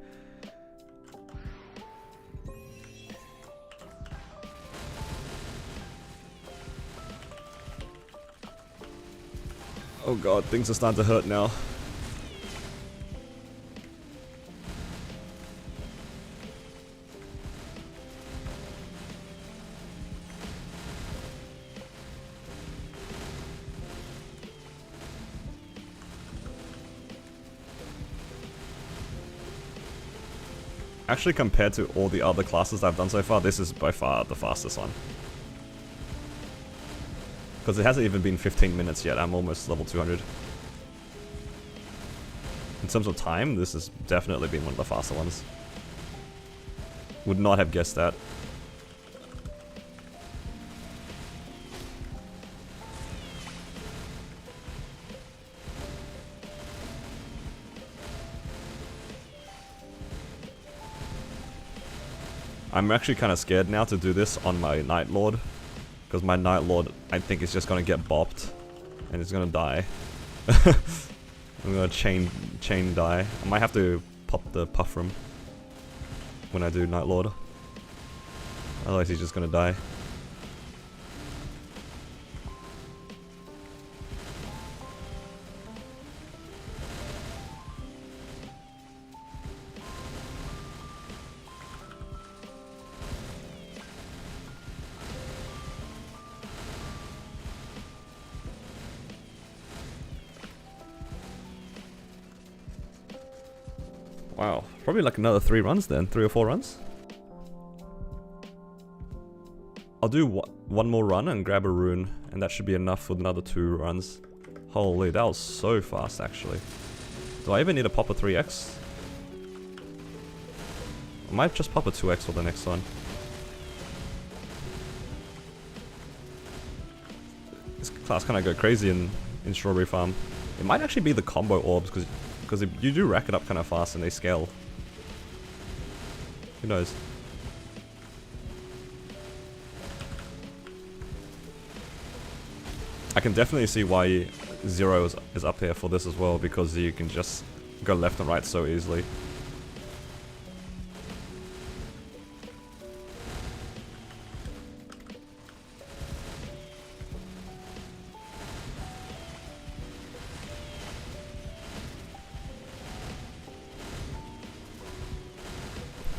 A: Oh god, things are starting to hurt now. Actually, compared to all the other classes I've done so far, this is by far the fastest one. Because it hasn't even been 15 minutes yet, I'm almost level 200. In terms of time, this has definitely been one of the faster ones. Would not have guessed that. I'm actually kind of scared now to do this on my Night Lord. Because my Night Lord, I think, is just going to get bopped. And it's going to die. I'm going to chain die. I might have to pop the puff room when I do Night Lord. Otherwise he's just going to die. Wow, probably like another 3 runs then, 3 or 4 runs. I'll do one more run and grab a rune, and that should be enough for another 2 runs. Holy, that was so fast actually. Do I even need to pop a 3x? I might just pop a 2x for the next one. This class kind of go crazy in Strawberry Farm. It might actually be the combo orbs, because you do rack it up kind of fast and they scale. Who knows? I can definitely see why 0 is up here for this as well, because you can just go left and right so easily.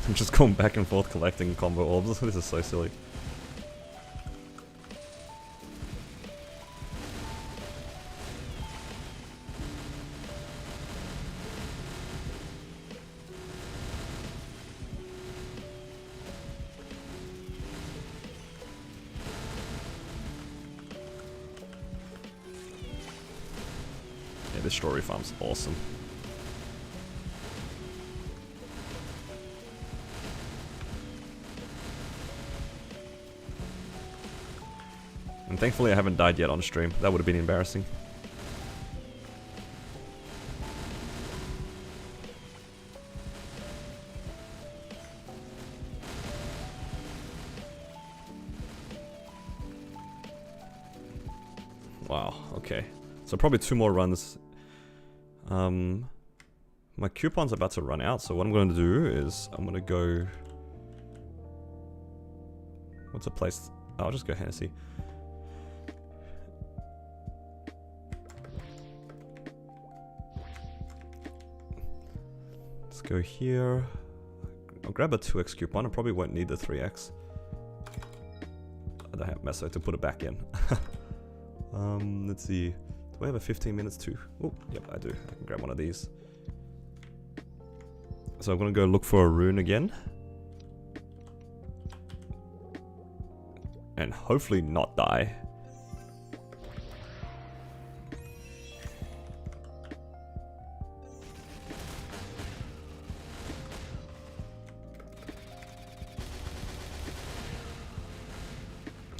A: I'm just going back and forth collecting combo orbs. This is so silly. Yeah, this Strawberry Farm's awesome. And thankfully I haven't died yet on stream. That would have been embarrassing. Wow, okay. So probably 2 more runs. My coupon's about to run out, so what I'm going to do is I'm going to go... What's a place? I'll just go Hennessy. Let's go here. I'll grab a 2x coupon. I probably won't need the 3x. I don't have Meso to put it back in. Let's see. Do I have a 15 minutes too? Oh, yep, I do. I can grab one of these. So I'm gonna go look for a rune again. And hopefully not die.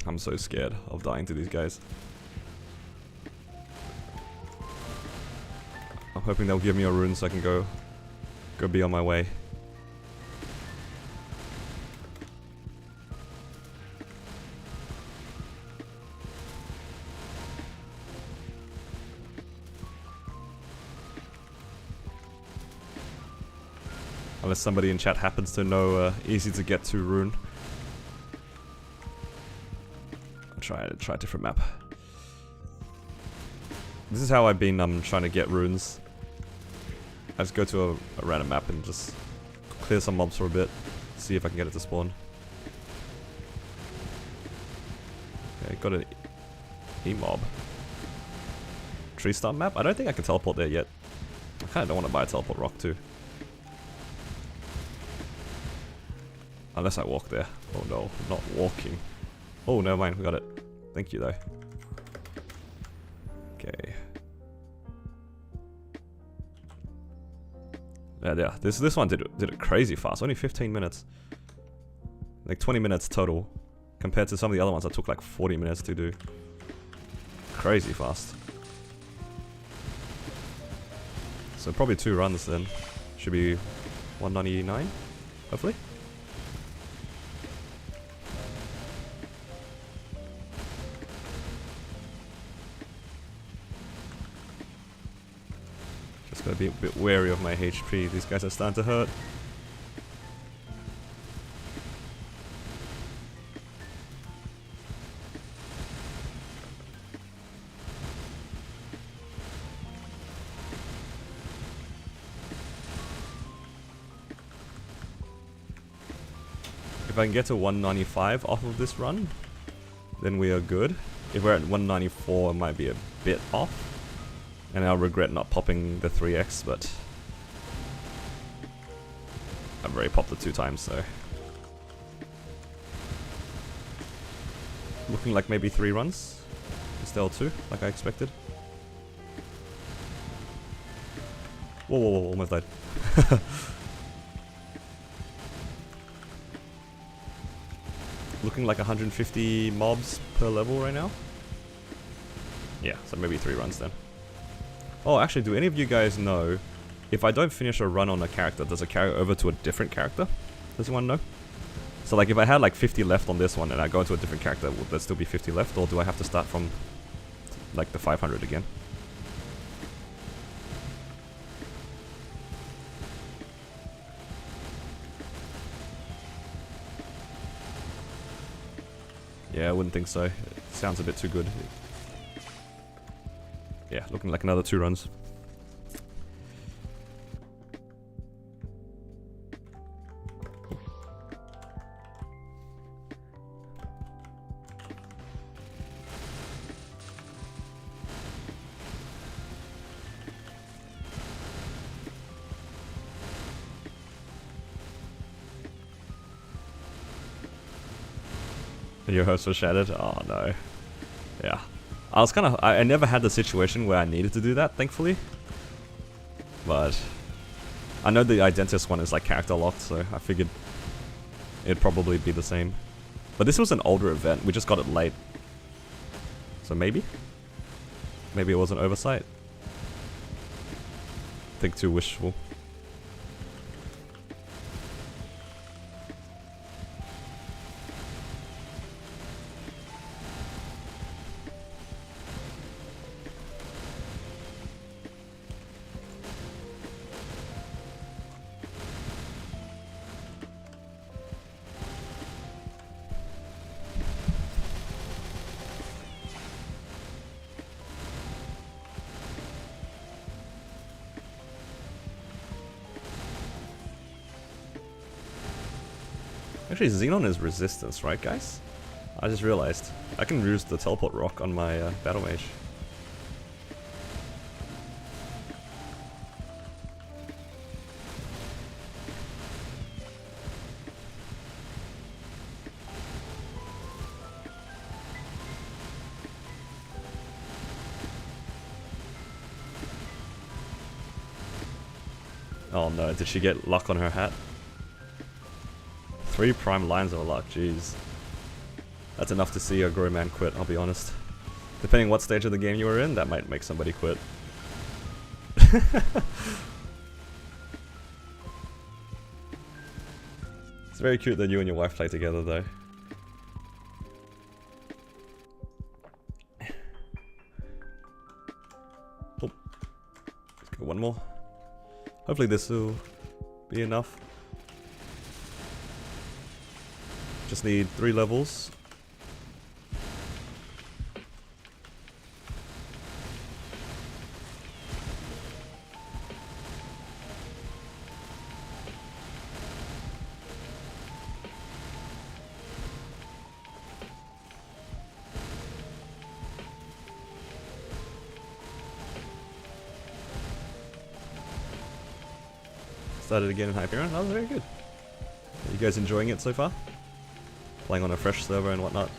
A: I'm so scared of dying to these guys. I'm hoping they'll give me a rune so I can go be on my way. Unless somebody in chat happens to know easy to get to rune. I'll try a different map. This is how I've been trying to get runes. I just go to a random map and just clear some mobs for a bit. See if I can get it to spawn. Okay, got an E-mob. Tree stump map? I don't think I can teleport there yet. I kinda don't want to buy a teleport rock too. Unless I walk there. Oh no, I'm not walking. Oh, never mind, we got it. Thank you though. Okay. Yeah, this one did it crazy fast. Only 15 minutes. Like 20 minutes total. Compared to some of the other ones that took like 40 minutes to do. Crazy fast. So probably 2 runs then. Should be 199, hopefully. Gotta be a bit wary of my HP. These guys are starting to hurt. If I can get to 195 off of this run, then we are good. If we're at 194, it might be a bit off. And I'll regret not popping the 3x, but I've already popped it 2 times, so. Looking like maybe 3 runs instead of 2, like I expected. Whoa, whoa, whoa, almost died. Looking like 150 mobs per level right now. Yeah, so maybe 3 runs then. Oh, actually, do any of you guys know, if I don't finish a run on a character, does it carry over to a different character? Does anyone know? So like if I had like 50 left on this one and I go into a different character, would there still be 50 left, or do I have to start from like the 500 again? Yeah, I wouldn't think so. It sounds a bit too good. Yeah, looking like another 2 runs. Your hopes were shattered? Oh no. Yeah. I was kind of... I never had the situation where I needed to do that, thankfully. But... I know the Identis one is like character locked, so I figured it'd probably be the same. But this was an older event, we just got it late. So maybe? Maybe it was an oversight? Think too wishful. Actually, Xenon is resistance, right, guys? I just realized. I can use the teleport rock on my battle mage. Oh no, did she get luck on her hat? 3 prime lines of luck, jeez. That's enough to see a grown man quit, I'll be honest. Depending what stage of the game you were in, that might make somebody quit. It's very cute that you and your wife play together though. Oh. Let's go one more. Hopefully this will be enough. Just need 3 levels. Started again in Hyperion. That was very good. Are you guys enjoying it so far? Playing on a fresh server and whatnot.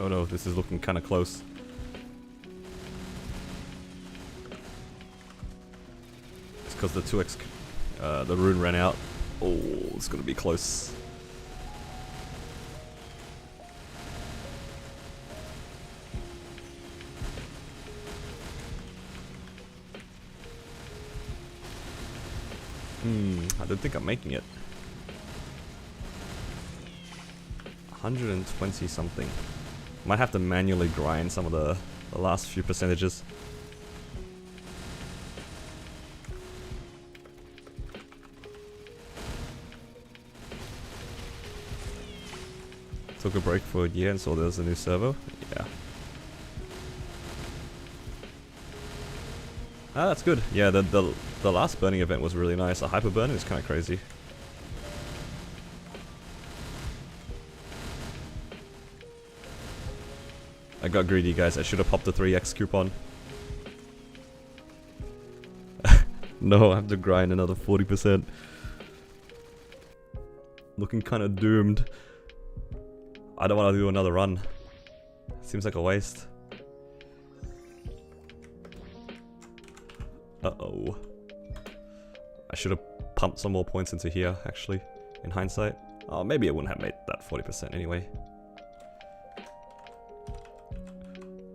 A: Oh no, this is looking kind of close. It's because the 2x, the rune ran out. Oh, it's gonna be close. I don't think I'm making it. 120 something. Might have to manually grind some of the last few percentages. Took a break for a year and saw there's a new server. Yeah. Ah, that's good. Yeah, the last burning event was really nice. The hyper burn is kind of crazy. I got greedy, guys. I should have popped the 3x coupon. No, I have to grind another 40%. Looking kind of doomed. I don't want to do another run. Seems like a waste. Uh-oh. I should have pumped some more points into here, actually, in hindsight. Oh, maybe I wouldn't have made that 40% anyway.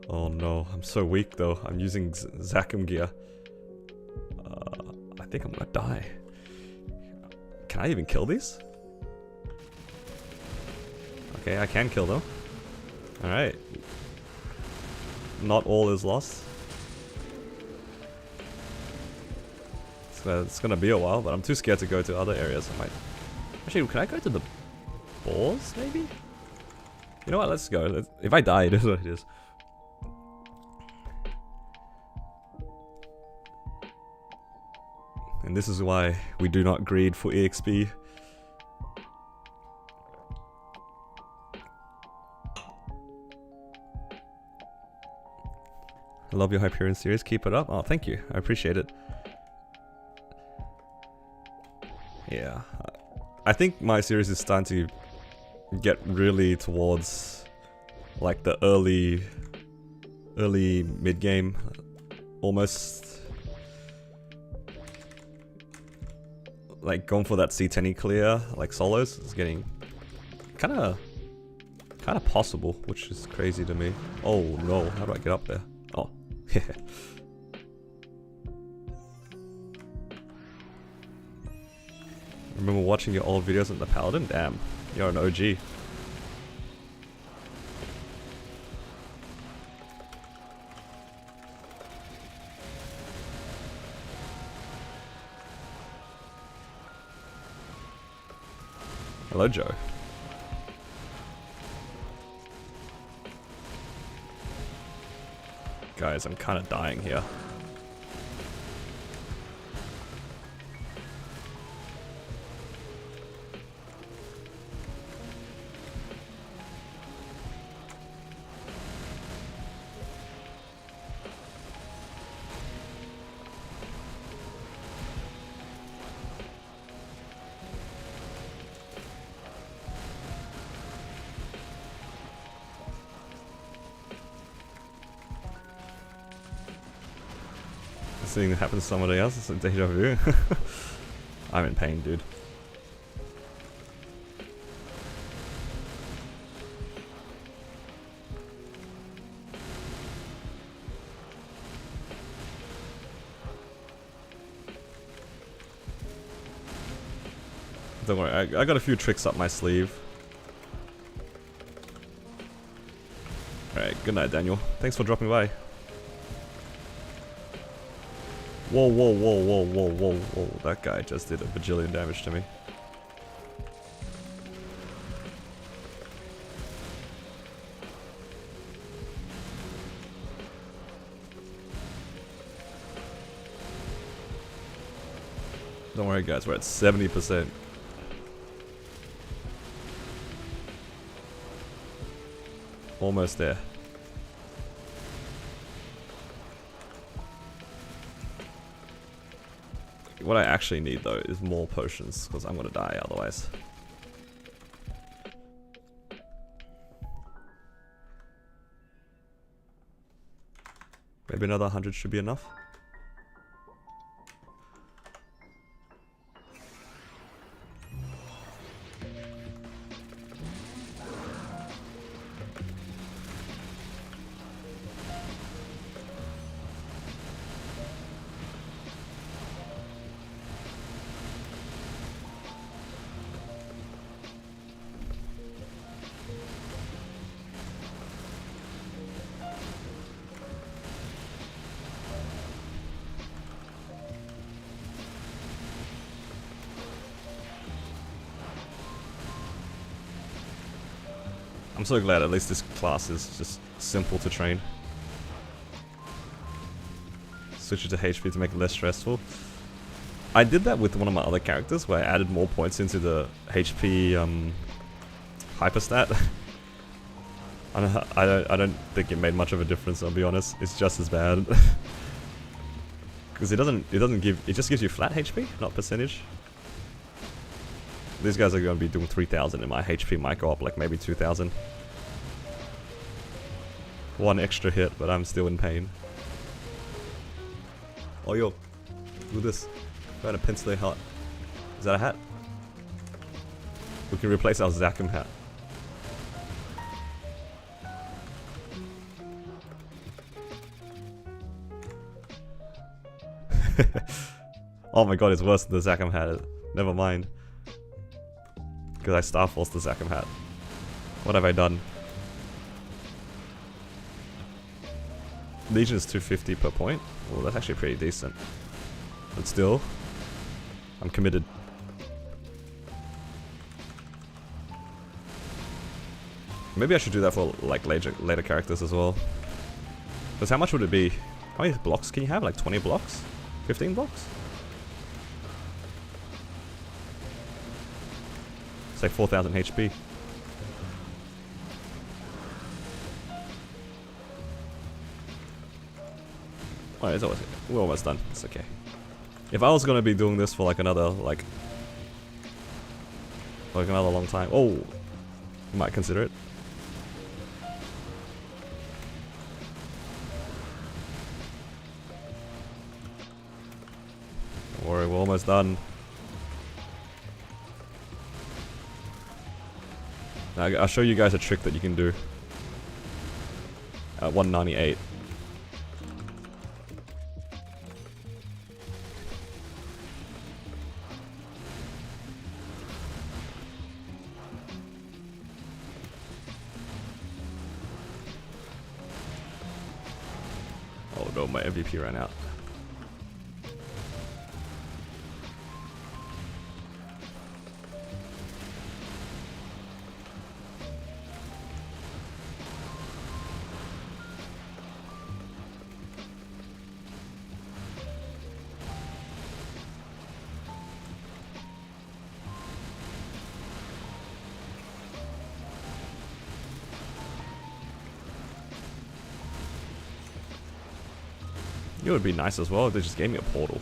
A: Oh no, I'm so weak though. I'm using Zakum gear. I think I'm gonna die. Can I even kill these? Okay, I can kill them. Alright. Not all is lost. It's gonna be a while, but I'm too scared to go to other areas. I might... Actually, can I go to the boars, maybe? You know what, let's go. If I die, it is what it is. And this is why we do not greed for EXP. I love your Hyperion series, keep it up. Oh, thank you, I appreciate it. Yeah, I think my series is starting to get really towards like the early mid-game, almost. Like going for that C10 clear, like solos, is getting kind of possible, which is crazy to me. Oh no, how do I get up there? Oh, yeah. Remember watching your old videos on the Paladin? Damn, you're an OG. Hello, Joe. Guys, I'm kind of dying here. This thing happens to somebody else, it's a deja vu. I'm in pain, dude. Don't worry, I got a few tricks up my sleeve. Alright, good night, Daniel. Thanks for dropping by. Whoa, whoa, whoa, whoa, whoa, whoa, whoa. That guy just did a bajillion damage to me. Don't worry, guys, we're at 70%. Almost there. What I actually need though is more potions, because I'm gonna die otherwise. Maybe another 100 should be enough. I'm so glad at least this class is just simple to train. Switch it to HP to make it less stressful. I did that with one of my other characters where I added more points into the HP hyperstat. I don't think it made much of a difference, I'll be honest. It's just as bad. Because it just gives you flat HP, not percentage. These guys are going to be doing 3,000 and my HP might go up like maybe 2,000. One extra hit, but I'm still in pain. Oh yo, look at this. Got a pencil hat. Is that a hat? We can replace our Zakum hat. Oh my god, it's worse than the Zakum hat. Never mind. Because I Star Forced the Zakum hat. What have I done? Legion is 250 per point. Well, that's actually pretty decent. But still, I'm committed. Maybe I should do that for like later characters as well. Because how much would it be? How many blocks can you have? Like 20 blocks? 15 blocks? It's like 4,000 HP. Alright, we're almost done. It's okay. If I was gonna be doing this for like another another long time, oh, I might consider it. Don't worry, we're almost done. Now, I'll show you guys a trick that you can do at 198. no, my MVP ran out. It would be nice as well if they just gave me a portal.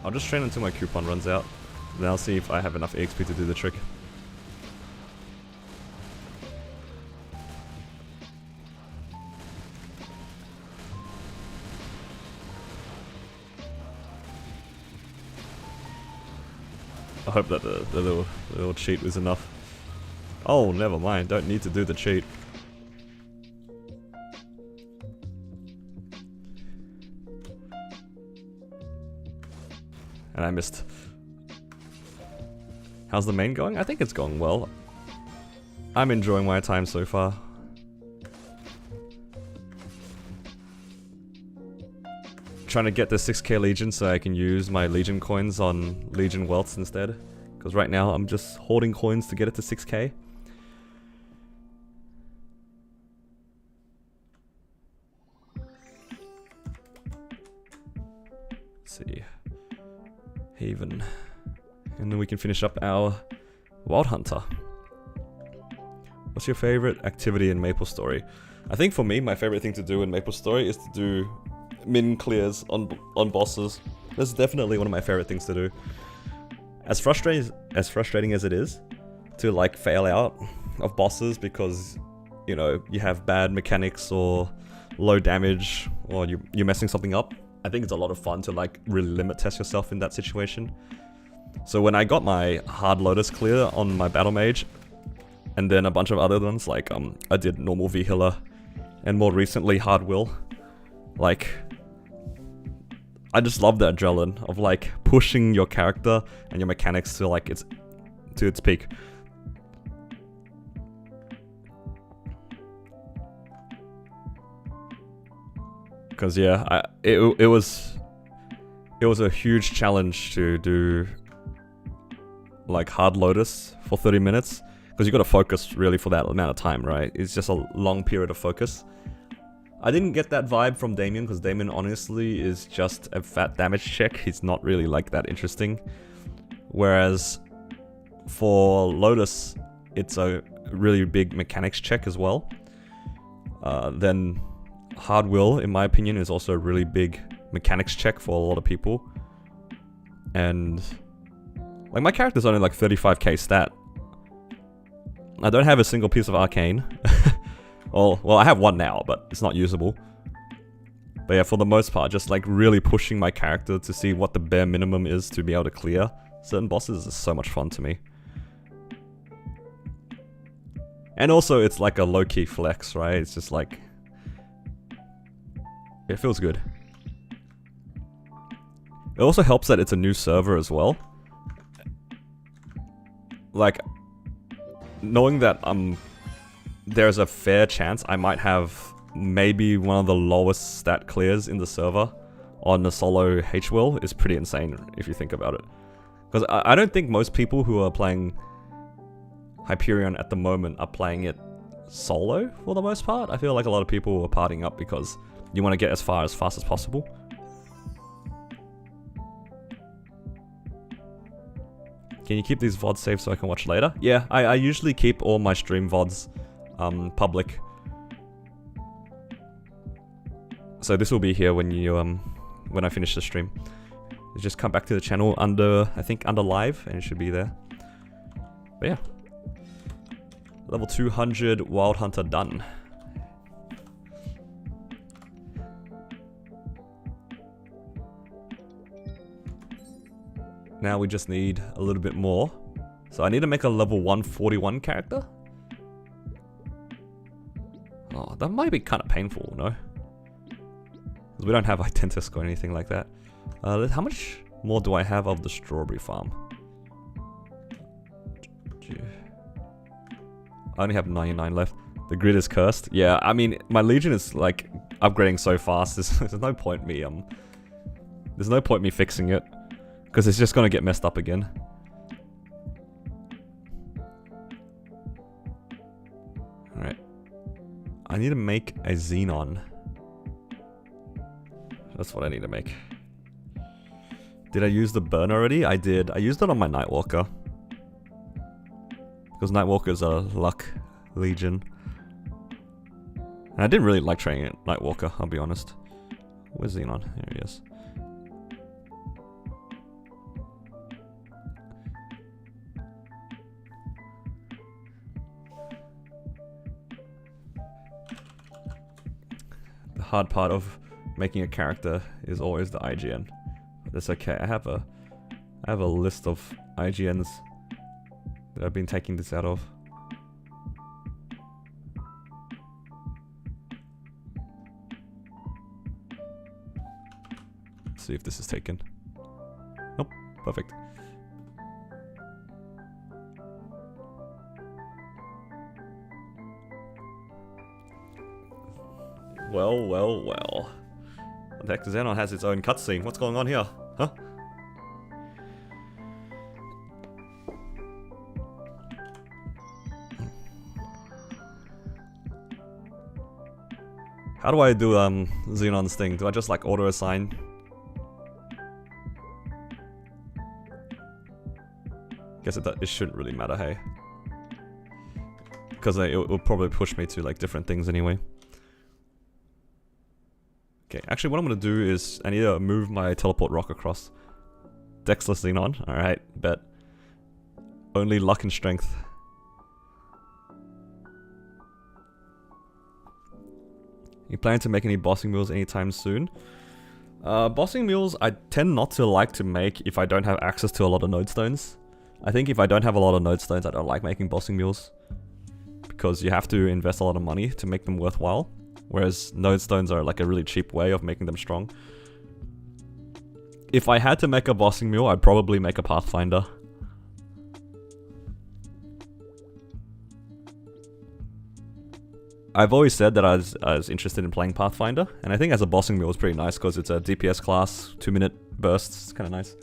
A: I'll just train until my coupon runs out, then I'll see if I have enough EXP to do the trick. I hope that the little cheat was enough. Oh, never mind, don't need to do the cheat. And I missed. How's the main going? I think it's going well. I'm enjoying my time so far. Trying to get the 6k Legion so I can use my Legion coins on Legion Welts instead. Because right now I'm just hoarding coins to get it to 6k. Let's see. Haven. And then we can finish up our Wild Hunter. What's your favorite activity in MapleStory? I think for me, my favorite thing to do in MapleStory is to do min clears on bosses. That's definitely one of my favorite things to do. As frustrating as it is to like fail out of bosses because, you know, you have bad mechanics or low damage or you're messing something up. I think it's a lot of fun to like really limit test yourself in that situation. So when I got my Hard Lotus clear on my Battle Mage, and then a bunch of other ones like I did normal V Healer, and more recently Hard Will, like I just love the adrenaline of like pushing your character and your mechanics to like its peak. Because yeah, it was a huge challenge to do like Hard Lotus for 30 minutes because you got to focus really for that amount of time, right? It's just a long period of focus. I didn't get that vibe from Damien because Damien honestly is just a fat damage check. He's not really like that interesting. Whereas for Lotus, it's a really big mechanics check as well. Then Hard Will, in my opinion, is also a really big mechanics check for a lot of people. And like my character's only like 35k stat. I don't have a single piece of arcane. Well, I have one now, but it's not usable. But yeah, for the most part, just like really pushing my character to see what the bare minimum is to be able to clear certain bosses is so much fun to me. And also, it's like a low-key flex, right? It's just like... it feels good. It also helps that it's a new server as well. Like, knowing that there's a fair chance I might have maybe one of the lowest stat clears in the server on the solo H-Will is pretty insane if you think about it. Because I don't think most people who are playing Hyperion at the moment are playing it solo for the most part. I feel like a lot of people are partying up because you want to get as far as fast as possible. Can you keep these VODs saved so I can watch later? Yeah, I usually keep all my stream VODs public. So this will be here when you when I finish the stream. You just come back to the channel under, I think under live, and it should be there. But yeah. Level 200 Wild Hunter done. Now we just need a little bit more. So I need to make a level 141 character. Oh, that might be kind of painful, no? Because we don't have Identisk or anything like that. How much more do I have of the strawberry farm? I only have 99 left. The grid is cursed. Yeah, I mean, my Legion is like upgrading so fast. There's no point me there's no point me fixing it, because it's just gonna get messed up again. All right, I need to make a Xenon. That's what I need to make. Did I use the burn already? I did. I used it on my Nightwalker. Because Nightwalker's a luck legion. And I didn't really like training Nightwalker, I'll be honest. Where's Xenon? Here he is. The hard part of making a character is always the IGN. That's okay. I have a list of IGNs that I've been taking this out of. Let's see if this is taken. Nope. Perfect. Well, well, well. The heck, Xenon has its own cutscene. What's going on here? Huh? How do I do Xenon's thing? Do I just like auto assign? Guess it shouldn't really matter, hey? Because it will probably push me to like different things anyway. Okay, actually what I'm gonna do is I need to move my teleport rock across. Dexless Xenon, alright, bet. Only luck and strength. You plan to make any bossing mules anytime soon? Bossing mules I tend not to like to make if I don't have access to a lot of node stones. I think if I don't have a lot of node stones, I don't like making bossing mules. Because you have to invest a lot of money to make them worthwhile. Whereas node stones are like a really cheap way of making them strong. If I had to make a bossing mule, I'd probably make a Pathfinder. I've always said that I was interested in playing Pathfinder, and I think as a bossing mule it's pretty nice because it's a DPS class, 2-minute bursts, it's kind of nice.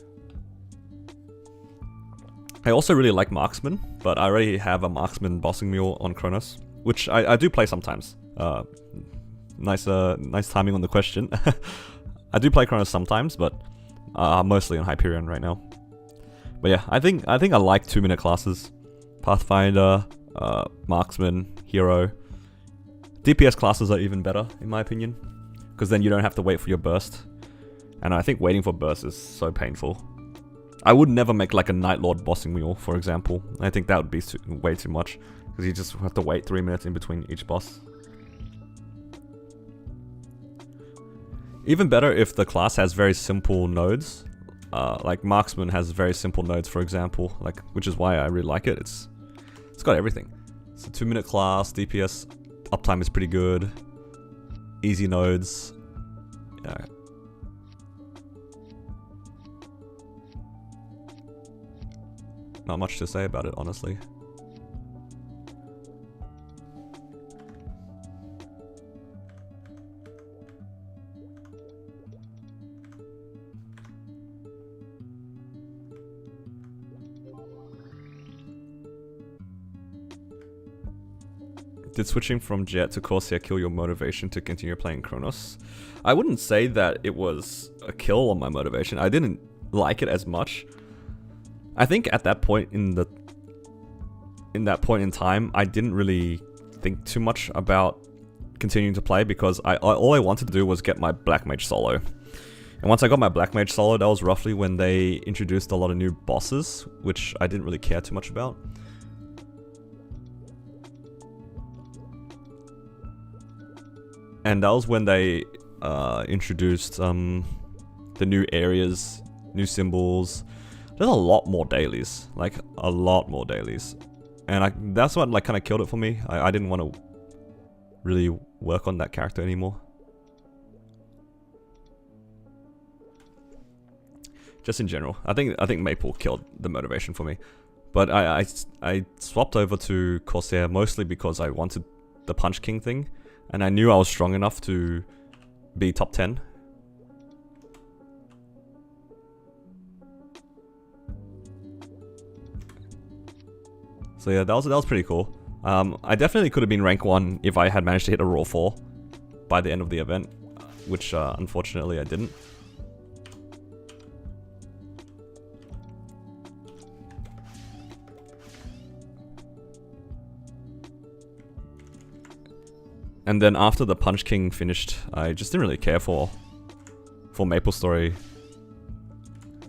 A: I also really like Marksman, but I already have a Marksman bossing mule on Kronos, which I do play sometimes. Nice timing on the question. I do play Kronos sometimes, but mostly on Hyperion right now. But yeah, I think I like 2-minute classes. Pathfinder, Marksman, Hero. DPS classes are even better, in my opinion, because then you don't have to wait for your burst. And I think waiting for burst is so painful. I would never make like a Night Lord bossing mule, for example. I think that would be way too much, because you just have to wait 3 minutes in between each boss. Even better if the class has very simple nodes. Like Marksman has very simple nodes, for example, like, which is why I really like it. It's got everything. It's a 2-minute class, DPS uptime is pretty good, easy nodes. Yeah. Not much to say about it, honestly. Did switching from Jet to Corsair kill your motivation to continue playing Kronos? I wouldn't say that it was a kill on my motivation. I didn't like it as much. I think at that point in time, I didn't really think too much about continuing to play because all I wanted to do was get my Black Mage solo. And once I got my Black Mage solo, that was roughly when they introduced a lot of new bosses, which I didn't really care too much about. And that was when they introduced the new areas, new symbols. There's a lot more dailies, like a lot more dailies. And that's what like kind of killed it for me. I didn't want to really work on that character anymore. Just in general, I think Maple killed the motivation for me. But I swapped over to Corsair mostly because I wanted the Punch King thing, and I knew I was strong enough to be top 10. So yeah, that was pretty cool. I definitely could have been rank 1 if I had managed to hit a raw 4 by the end of the event, which unfortunately I didn't. And then after the Punch King finished, I just didn't really care for Maple Story.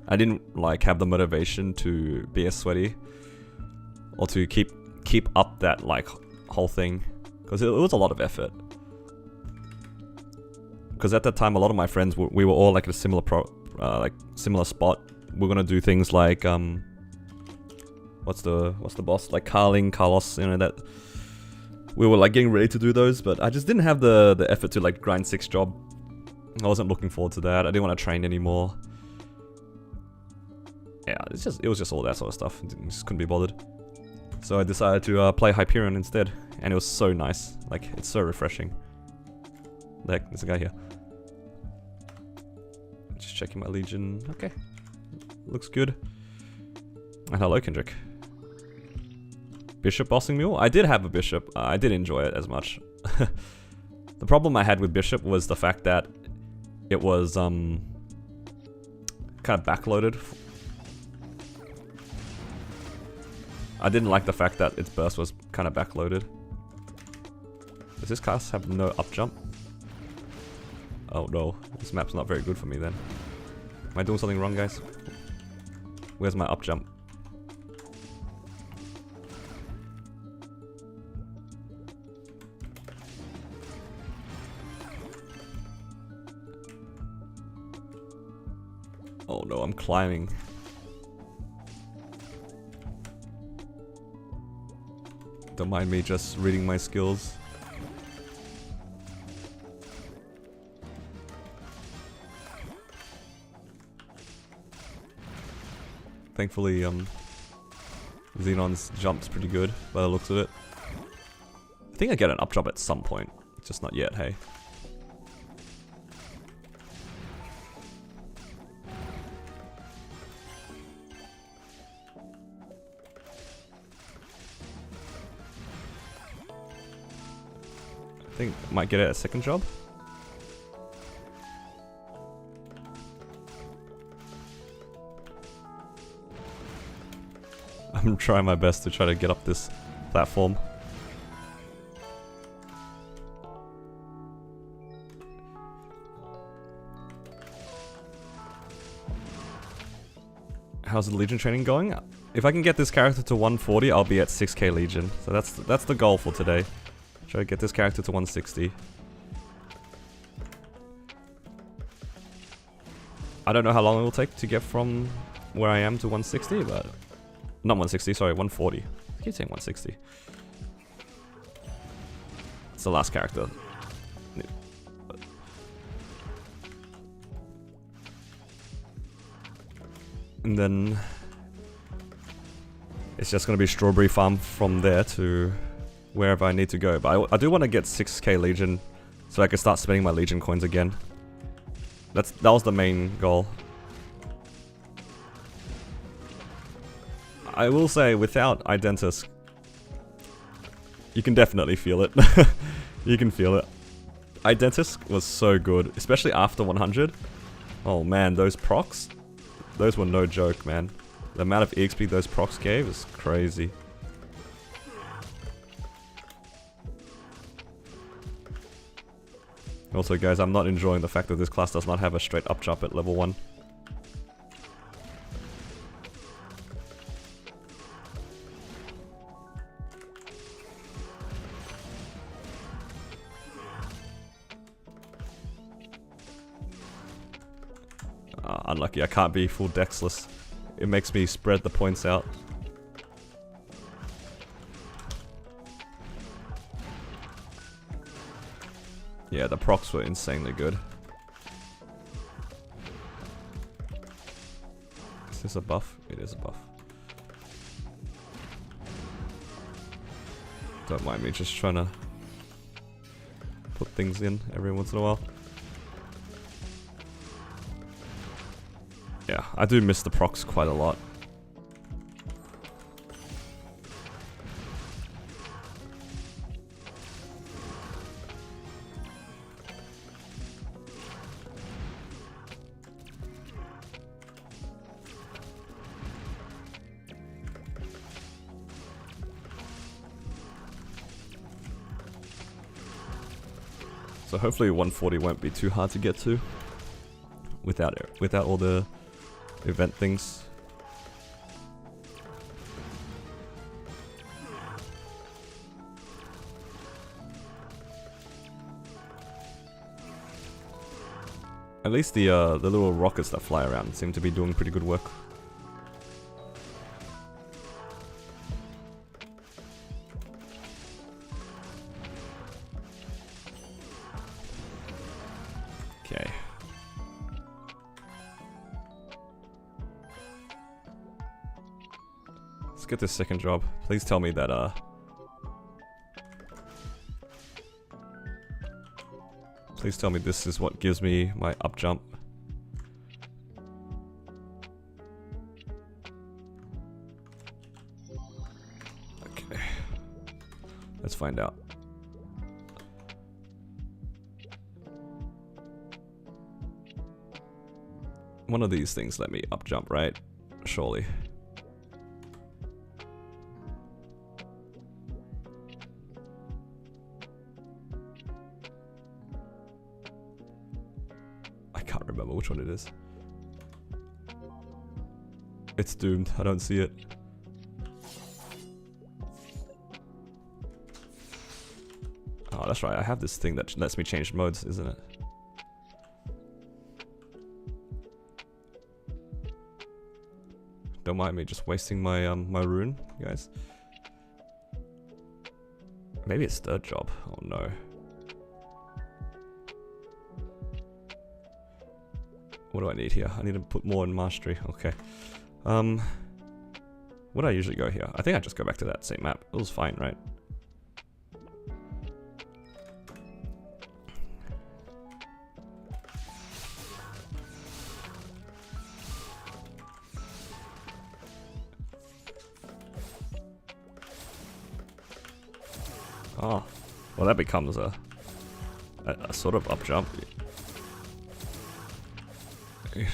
A: I didn't like have the motivation to be as sweaty or to keep up that like whole thing, because it was a lot of effort. Because at that time, a lot of my friends we were all like at a similar similar spot. We're gonna do things like what's the boss, like Carling, Carlos, you know, that. We were like getting ready to do those, but I just didn't have the effort to like grind 6 job. I wasn't looking forward to that. I didn't want to train anymore. Yeah, it was just all that sort of stuff. Just couldn't be bothered. So I decided to play Hyperion instead, and it was so nice. Like, it's so refreshing. The heck, there's a guy here. Just checking my Legion. Okay, looks good. And hello, Kendrick. Bishop bossing mule? I did have a bishop. I did enjoy it as much. The problem I had with bishop was the fact that it was kind of backloaded. I didn't like the fact that its burst was kind of backloaded. Does this class have no up jump? Oh no, this map's not very good for me then. Am I doing something wrong, guys? Where's my up jump? Oh no, I'm climbing. Don't mind me just reading my skills. Thankfully, Xenon's jump's pretty good by the looks of it. I think I get an up jump at some point, just not yet, hey. I think I might get it a second job. I'm trying my best to try to get up this platform. How's the Legion training going? If I can get this character to 140, I'll be at 6k Legion. So that's the goal for today. Try to get this character to 160. I don't know how long it will take to get from where I am to 160, but... Not 160, sorry, 140. I keep saying 160. It's the last character. And then... It's just gonna be Strawberry Farm from there to... wherever I need to go. But I do want to get 6k Legion so I can start spending my Legion coins again. That was the main goal. I will say, without Identus, you can definitely feel it. You can feel it. Identus was so good, especially after 100. Oh man, those procs, those were no joke, man. The amount of EXP those procs gave is crazy. Also guys, I'm not enjoying the fact that this class does not have a straight up jump at level 1. unlucky. I can't be full dexless. It makes me spread the points out. Yeah, the procs were insanely good. Is this a buff? It is a buff. Don't mind me just trying to put things in every once in a while. Yeah, I do miss the procs quite a lot. So hopefully 140 won't be too hard to get to without all the event things. At least the little rockets that fly around seem to be doing pretty good work. Okay. Let's get this second job. Please tell me that please tell me this is what gives me my up jump. Okay. Let's find out. One of these things let me up jump, right? Surely. I can't remember which one it is. It's doomed. I don't see it. Oh, that's right. I have this thing that lets me change modes, isn't it? Don't mind me just wasting my my rune, guys. Maybe it's third job. Oh no. What do I need here? I need to put more in mastery. Okay. What do I usually go here? I think I just go back to that same map. It was fine, right? Oh, well that becomes a sort of up jump. Can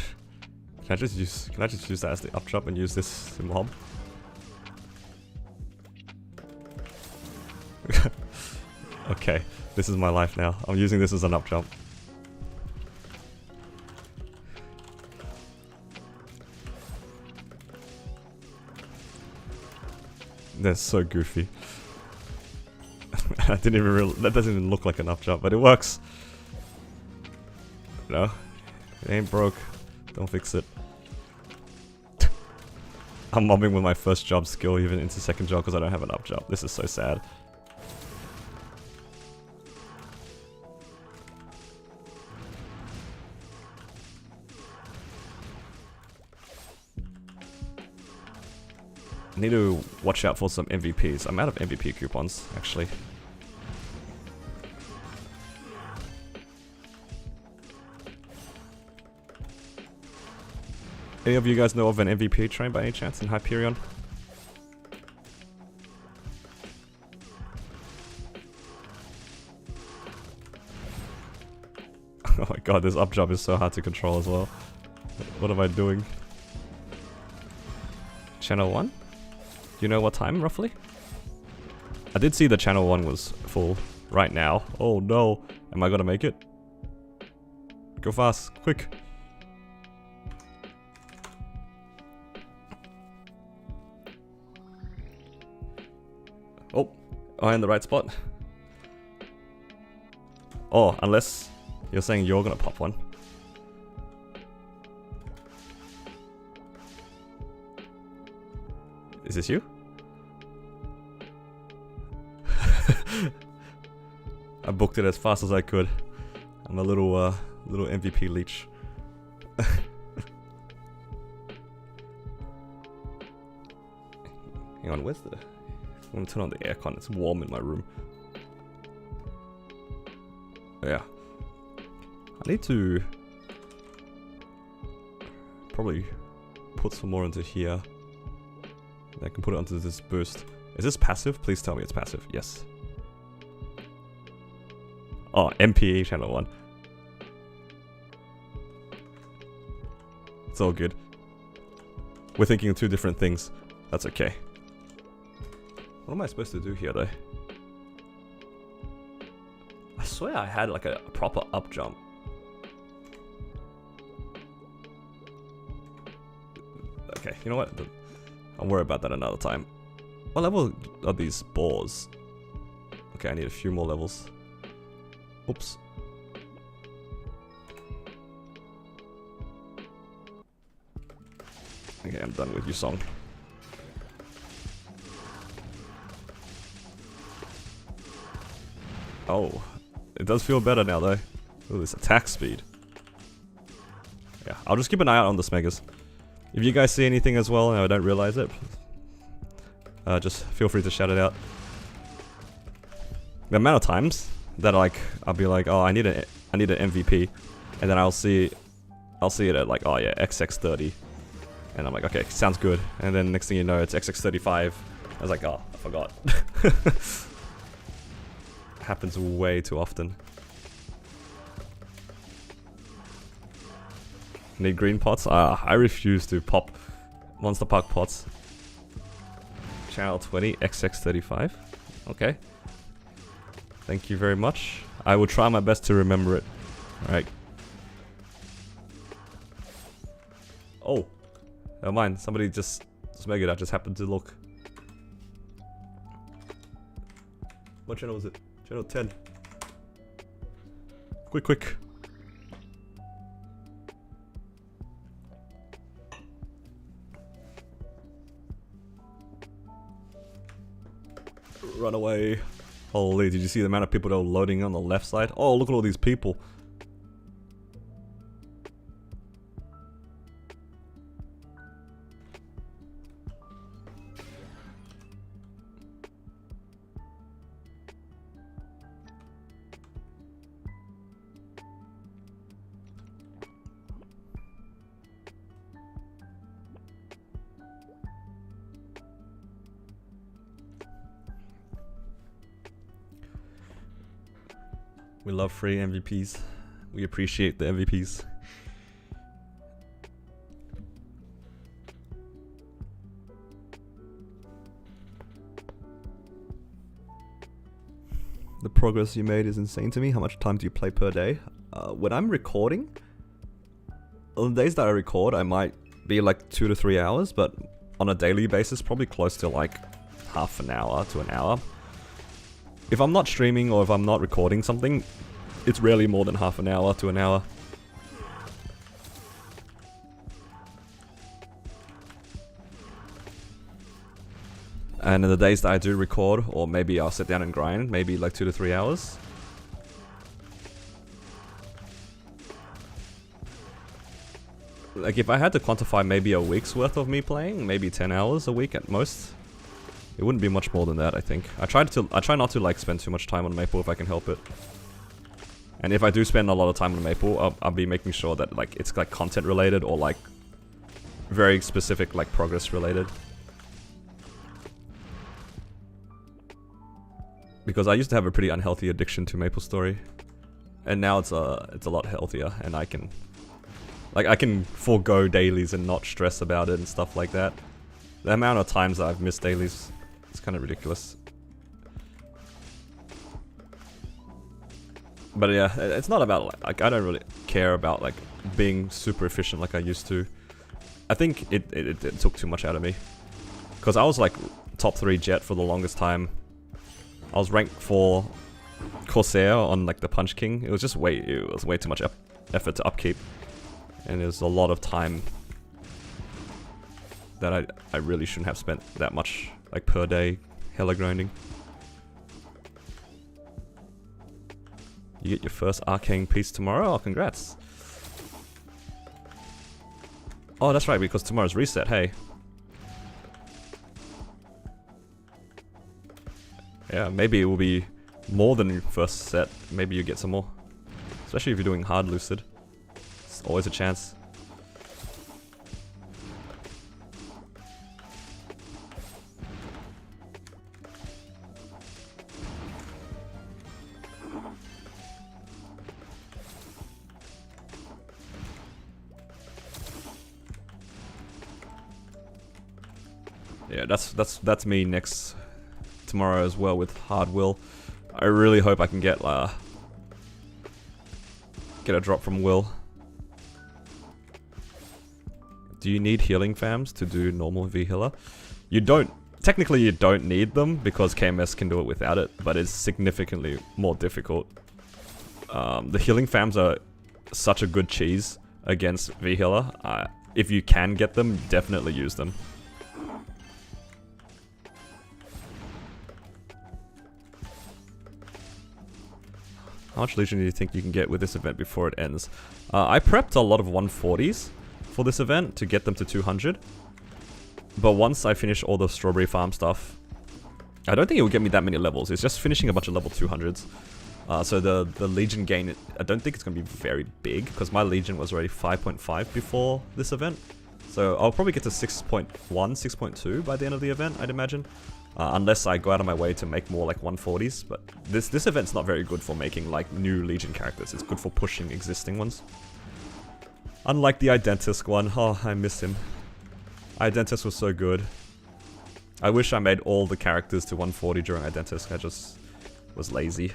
A: I just use that as the up jump and use this to mob? Okay, this is my life now. I'm using this as an up jump. That's so goofy. I didn't even realize, that doesn't even look like an up jump, but it works. No, it ain't broke. Don't fix it. I'm mobbing with my first job skill even into second job because I don't have an up jump. This is so sad. I need to watch out for some MVPs. I'm out of MVP coupons, actually. Any of you guys know of an MVP train by any chance in Hyperion? Oh my god, this up jump is so hard to control as well. What am I doing? Channel 1? Do you know what time, roughly? I did see the channel 1 was full right now. Oh no. Am I gonna make it? Go fast, quick. Oh, am I in the right spot? Oh, unless you're saying you're gonna pop one. Is this you? I booked it as fast as I could. I'm a little MVP leech. Hang on, where's the... I'm gonna turn on the aircon, it's warm in my room. Yeah. I need to... probably put some more into here. I can put it onto this boost. Is this passive? Please tell me it's passive. Yes. Oh, MPE channel 1. It's all good. We're thinking of two different things. That's okay. What am I supposed to do here though? I swear I had like a proper up jump. Okay, you know what? I'll worry about that another time. What level are these boars? Okay, I need a few more levels. Oops. Okay, I'm done with you, song. Oh, it does feel better now though. Ooh, this attack speed. Yeah, I'll just keep an eye out on the Smeggers. If you guys see anything as well and I don't realize it, just feel free to shout it out. The amount of times that I'll be like, oh, I need an MVP, and then I'll see it at like, oh yeah, XX30, and I'm like, okay, sounds good, and then next thing you know, it's XX35. I was like, oh, I forgot. Happens way too often. Need green pots? I refuse to pop Monster Park pots. Channel 20, XX35. Okay. Thank you very much. I will try my best to remember it. Alright. Oh. Never mind. Somebody just make it. I just happened to look. What channel was it? Channel 10. Quick, quick. Run away. Holy, did you see the amount of people that were loading on the left side? Oh, look at all these people. We love free MVPs. We appreciate the MVPs. The progress you made is insane to me. How much time do you play per day? When I'm recording, on the days that I record, I might be like 2 to 3 hours, but on a daily basis, probably close to like half an hour to an hour. If I'm not streaming or if I'm not recording something, it's rarely more than half an hour to an hour. And in the days that I do record, or maybe I'll sit down and grind, maybe like 2 to 3 hours. Like if I had to quantify maybe a week's worth of me playing, maybe 10 hours a week at most. It wouldn't be much more than that, I think. I try not to like spend too much time on Maple if I can help it. And if I do spend a lot of time on Maple, I'll be making sure that like it's like content related or like very specific like progress related. Because I used to have a pretty unhealthy addiction to MapleStory, and now it's a lot healthier, and I can forego dailies and not stress about it and stuff like that. The amount of times that I've missed dailies, it's kind of ridiculous. But yeah, it's not about like I don't really care about like being super efficient like I used to. I think it took too much out of me, because I was like top 3 jet for the longest time. I was ranked 4 Corsair on like the Punch King. It was way too much effort to upkeep, and it was a lot of time. that I really shouldn't have spent that much, like, per day hella grinding. You get your first arcane piece tomorrow? Oh, congrats. Oh, that's right, because tomorrow's reset, hey. Yeah, maybe it will be more than your first set. Maybe you get some more. Especially if you're doing hard lucid. It's always a chance. Yeah, that's me next tomorrow as well with hard will. I really hope I can get a drop from will. Do you need healing fams to do normal V healer? You don't. Technically, you don't need them because KMS can do it without it, but it's significantly more difficult. The healing fams are such a good cheese against V healer. If you can get them, definitely use them. How much Legion do you think you can get with this event before it ends? I prepped a lot of 140s for this event to get them to 200. But once I finish all the strawberry farm stuff, I don't think it will get me that many levels. It's just finishing a bunch of level 200s. So the Legion gain, I don't think it's going to be very big, because my Legion was already 5.5 before this event. So I'll probably get to 6.1, 6.2 by the end of the event, I'd imagine. Unless I go out of my way to make more like 140s, but this event's not very good for making like new Legion characters. It's good for pushing existing ones. Unlike the Identisk one. Oh, I miss him. Identisk was so good. I wish I made all the characters to 140 during Identisk. I just was lazy.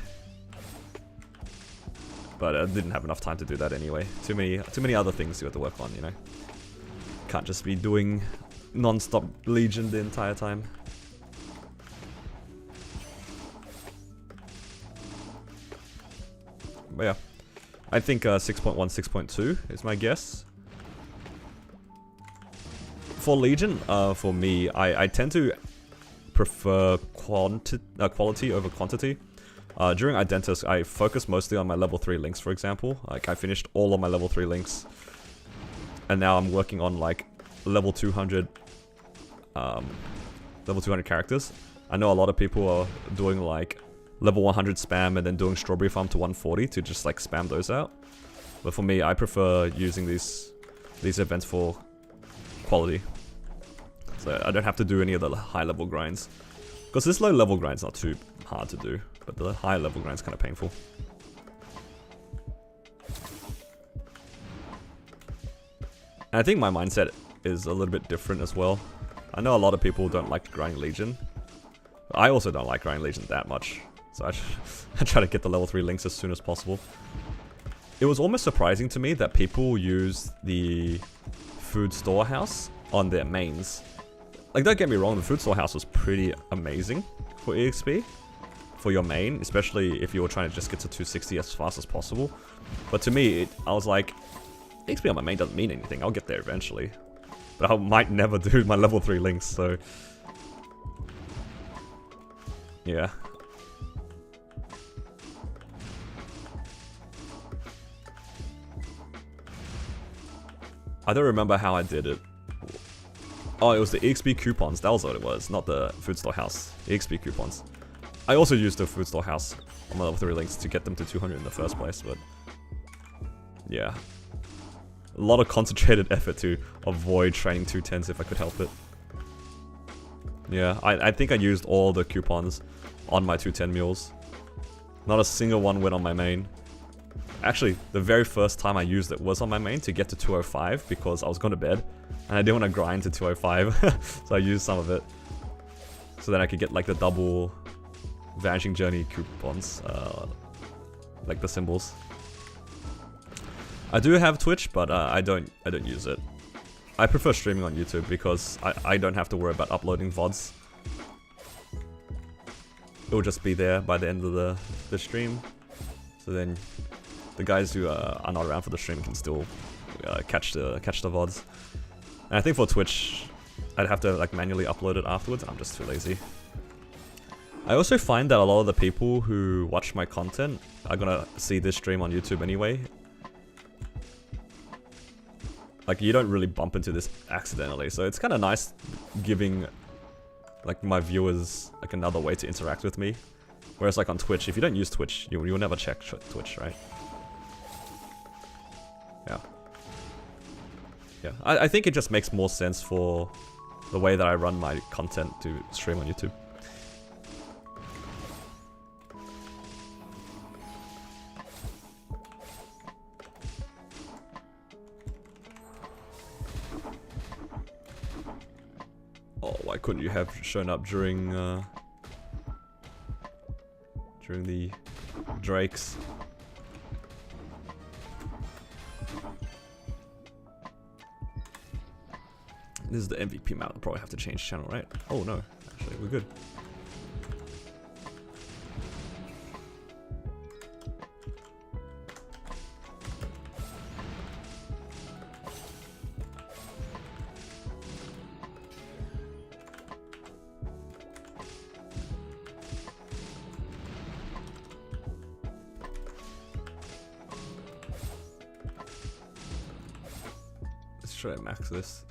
A: But I didn't have enough time to do that anyway. Too many other things you have to work on, you know. Can't just be doing non-stop Legion the entire time. But yeah, I think 6.1, 6.2 is my guess. For Legion, for me, I tend to prefer quality over quantity. During Identisk, I focus mostly on my level 3 links, for example. Like, I finished all of my level 3 links. And now I'm working on, like, level 200 characters. I know a lot of people are doing, like, level 100 spam and then doing strawberry farm to 140 to just like spam those out. But for me, I prefer using these events for quality. So I don't have to do any of the high level grinds. Because this low level grind's not too hard to do, but the high level grind's kind of painful. And I think my mindset is a little bit different as well. I know a lot of people don't like grinding Legion. I also don't like grinding Legion that much. So I try to get the level 3 links as soon as possible. It was almost surprising to me that people use the food storehouse on their mains. Like, don't get me wrong, the food storehouse was pretty amazing for EXP. For your main, especially if you were trying to just get to 260 as fast as possible. But to me, I was like, EXP on my main doesn't mean anything, I'll get there eventually. But I might never do my level 3 links, so... yeah. I don't remember how I did it. Oh, it was the EXP coupons, that was what it was, not the food store house. EXP coupons. I also used the food store house on my level 3 links to get them to 200 in the first place, but... yeah. A lot of concentrated effort to avoid training 210s if I could help it. Yeah, I think I used all the coupons on my 210 mules. Not a single one went on my main. Actually, the very first time I used it was on my main to get to 205 because I was going to bed and I didn't want to grind to 205, so I used some of it. So then I could get like the double Vanishing Journey coupons, like the symbols. I do have Twitch, but I don't use it. I prefer streaming on YouTube because I don't have to worry about uploading VODs. It will just be there by the end of the stream. So then the guys who are not around for the stream can still catch the VODs. And I think for Twitch, I'd have to like manually upload it afterwards. I'm just too lazy. I also find that a lot of the people who watch my content are gonna see this stream on YouTube anyway. Like, you don't really bump into this accidentally, so it's kind of nice giving like my viewers like another way to interact with me. Whereas like on Twitch, if you don't use Twitch, you'll never check Twitch, right? Yeah. Yeah, I think it just makes more sense for the way that I run my content to stream on YouTube. Oh, why couldn't you have shown up during the Drakes? This is the MVP map. I'll probably have to change channel, right? Oh no, actually we're good. Let's try to max this.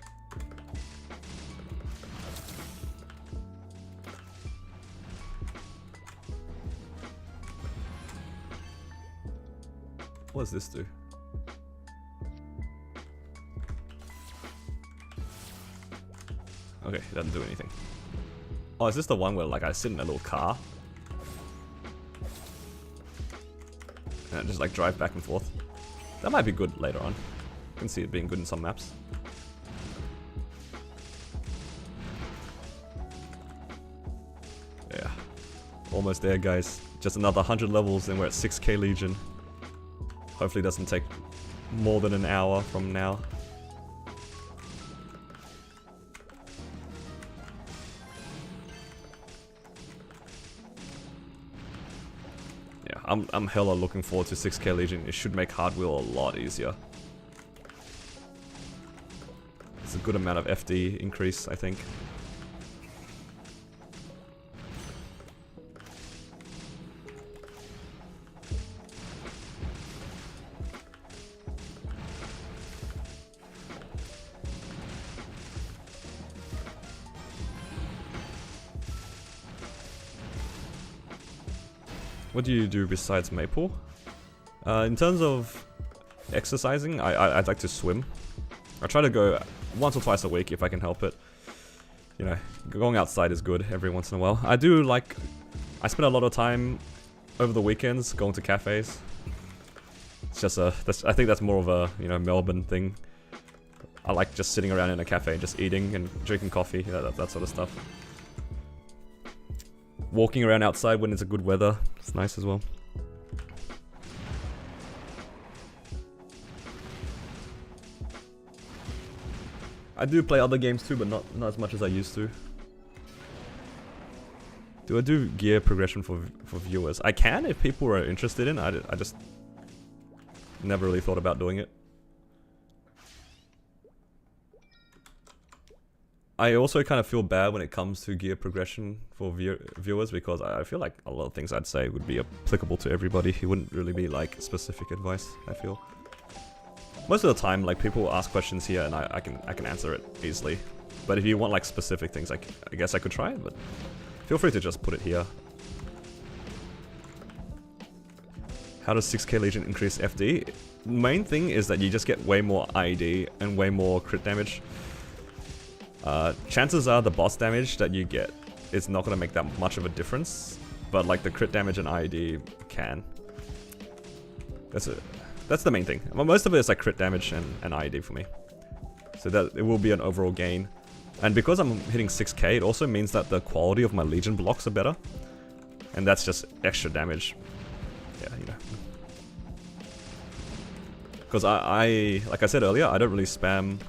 A: What does this do? Okay, it doesn't do anything. Oh, is this the one where like I sit in a little car? And I just like drive back and forth? That might be good later on. I can see it being good in some maps. Yeah. Almost there, guys. Just another 100 levels and we're at 6k Legion. Hopefully it doesn't take more than an hour from now. Yeah, I'm hella looking forward to 6k Legion. It should make Hardwheel a lot easier. It's a good amount of FD increase, I think. What do you do besides Maple? In terms of exercising, I'd like to swim. I try to go once or twice a week if I can help it. You know, going outside is good every once in a while. I spend a lot of time over the weekends going to cafes. It's just I think that's more of a, you know, Melbourne thing. I like just sitting around in a cafe, just eating and drinking coffee, that sort of stuff. Walking around outside when it's a good weather, it's nice as well. I do play other games too, but not as much as I used to. Do I do gear progression for viewers? I can if people are interested in. I just never really thought about doing it. I also kind of feel bad when it comes to gear progression for viewers because I feel like a lot of things I'd say would be applicable to everybody. It wouldn't really be like specific advice, I feel. Most of the time, like, people ask questions here and I can answer it easily. But if you want like specific things, I guess I could try it, but feel free to just put it here. How does 6k Legion increase FD? The main thing is that you just get way more IED and way more crit damage. Chances are the boss damage that you get is not going to make that much of a difference, but like the crit damage and IED can. That's the main thing. Well, most of it is like crit damage and IED for me. So that it will be an overall gain. And because I'm hitting 6k, it also means that the quality of my Legion blocks are better. And that's just extra damage. Yeah, you know. Because like I said earlier, I don't really spam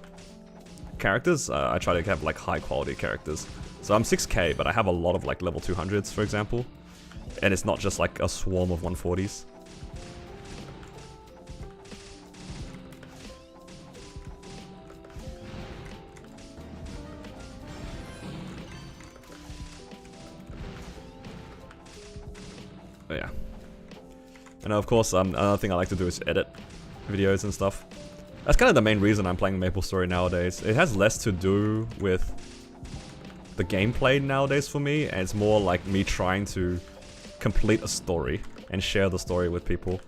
A: characters. I try to have like high quality characters. So I'm 6k, but I have a lot of like level 200s, for example. And it's not just like a swarm of 140s. And of course, another thing I like to do is edit videos and stuff. That's kind of the main reason I'm playing MapleStory nowadays. It has less to do with the gameplay nowadays for me, and it's more like me trying to complete a story and share the story with people.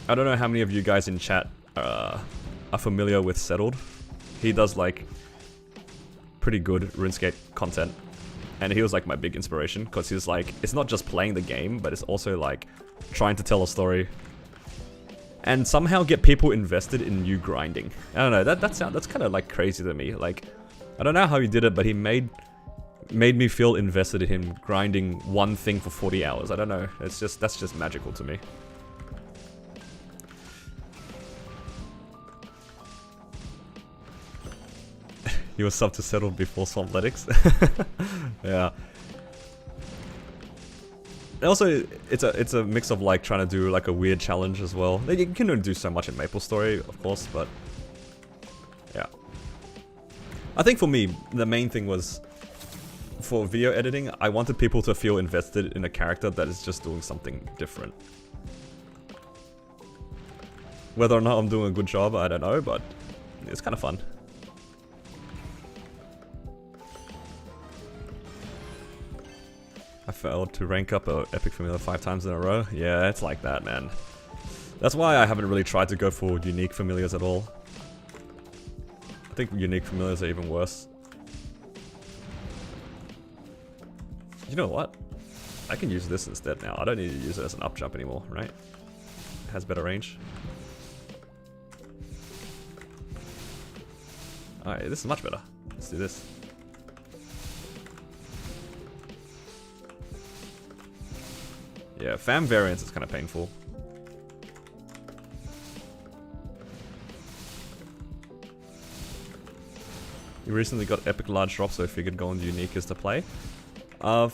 A: I don't know how many of you guys in chat are familiar with Settled. He does like pretty good RuneScape content, and he was like my big inspiration because he's like, it's not just playing the game, but it's also like trying to tell a story and somehow get people invested in you grinding. I don't know, that's kind of like crazy to me. Like, I don't know how he did it, but he made me feel invested in him grinding one thing for 40 hours. I don't know, that's just magical to me. You were sub to Settle before Swampletics. Yeah. And also, it's a mix of like trying to do like a weird challenge as well. You can only do so much in MapleStory, of course, but yeah. I think for me, the main thing was, for video editing, I wanted people to feel invested in a character that is just doing something different. Whether or not I'm doing a good job, I don't know, but it's kind of fun. I failed to rank up a epic familiar 5 times in a row. Yeah, it's like that, man. That's why I haven't really tried to go for unique familiars at all. I think unique familiars are even worse. You know what? I can use this instead now. I don't need to use it as an up jump anymore, right? It has better range. Alright, this is much better. Let's do this. Yeah, fam variance is kind of painful. You recently got epic large drop, so I figured going unique is to play. I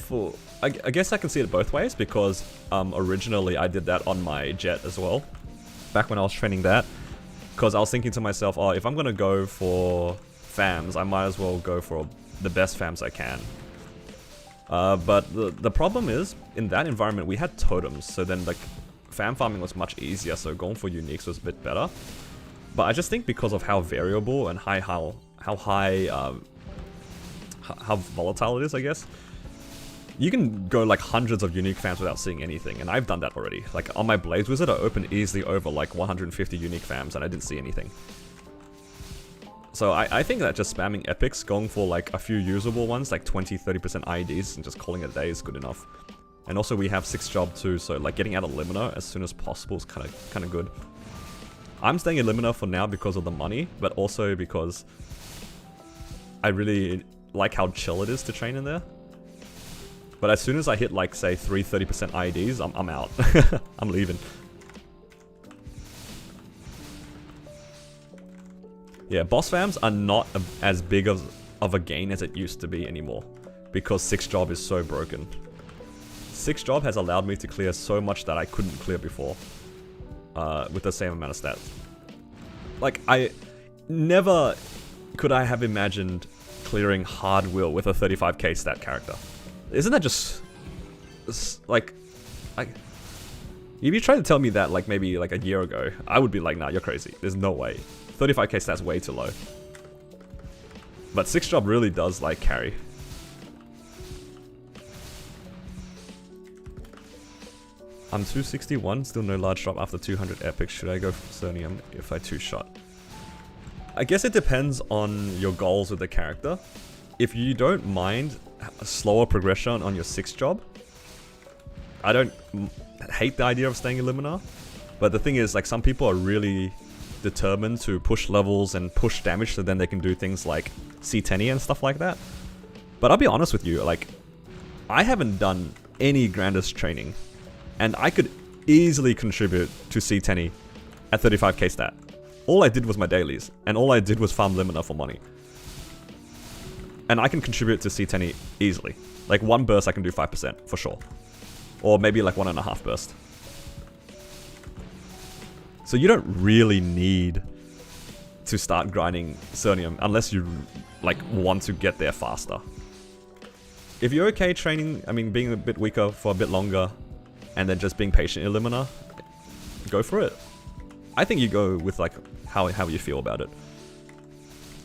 A: guess I can see it both ways, because originally I did that on my jet as well, back when I was training that. Because I was thinking to myself, oh, if I'm gonna go for fams, I might as well go for the best fams I can. But the problem is, in that environment we had totems, so then like fam farming was much easier, so going for uniques was a bit better. But I just think because of how variable and how volatile it is, I guess, you can go like hundreds of unique fams without seeing anything, and I've done that already. Like on my Blaze Wizard, I opened easily over like 150 unique fams and I didn't see anything. So I think that just spamming epics, going for like a few usable ones, like 20-30% IEDs, and just calling it a day is good enough. And also we have 6 job too, so like getting out of Limiter as soon as possible is kind of good. I'm staying in Limiter for now because of the money, but also because I really like how chill it is to train in there. But as soon as I hit like say 30% IEDs, I'm out. I'm leaving. Yeah, boss fams are not as big of a gain as it used to be anymore, because 6 job is so broken. 6 job has allowed me to clear so much that I couldn't clear before, with the same amount of stats. Like, I never could I have imagined clearing Hard Will with a 35k stat character. Isn't that just like if you tried to tell me that like maybe like a year ago, I would be like, nah, you're crazy. There's no way. 35k stats way too low. But 6 job really does like carry. I'm 261, still no large drop after 200 epics. Should I go for Cernium if I 2-shot? I guess it depends on your goals with the character. If you don't mind a slower progression on your 6 job, I don't hate the idea of staying in Liminar. But the thing is, like, some people are really determined to push levels and push damage so then they can do things like C10 and stuff like that. But I'll be honest with you, like, I haven't done any Grandest training, and I could easily contribute to C10 at 35k stat. All I did was my dailies, and all I did was farm Limiter for money. And I can contribute to C10 easily. Like, 1 burst I can do 5% for sure. Or maybe like 1.5 burst. So you don't really need to start grinding Cernium unless you like want to get there faster. if you're okay training, I mean, being a bit weaker for a bit longer, and then just being patient in Illumina, go for it. I think you go with like how you feel about it.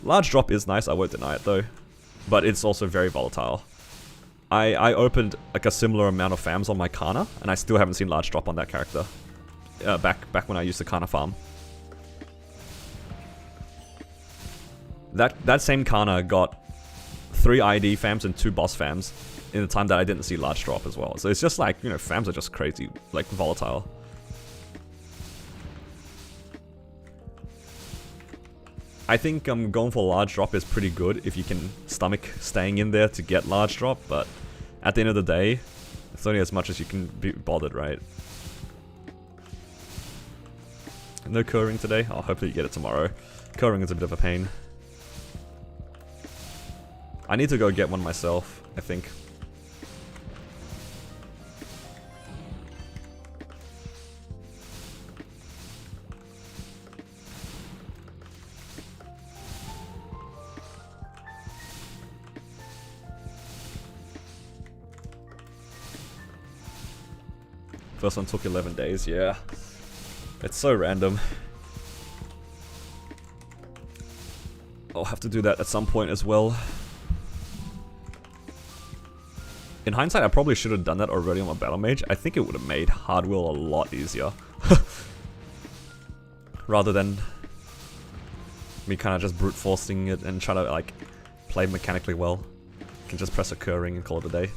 A: Large drop is nice, I won't deny it though, but it's also very volatile. I opened like a similar amount of fams on my Kana, and I still haven't seen large drop on that character. Back when I used the Kana farm. That same Kana got 3 ID fams and 2 boss fams in the time that I didn't see large drop as well. So it's just like, you know, fams are just crazy, like volatile. I think going for large drop is pretty good if you can stomach staying in there to get large drop, but at the end of the day, it's only as much as you can be bothered, right? No curring today? Oh, hopefully you get it tomorrow. Curring is a bit of a pain. I need to go get one myself, I think. First one took 11 days, yeah. It's so random. I'll have to do that at some point as well. In hindsight, I probably should have done that already on my Battle Mage. I think it would have made Hardwheel a lot easier. Rather than me kind of just brute forcing it and trying to like play mechanically well. I can just press a curring and call it a day.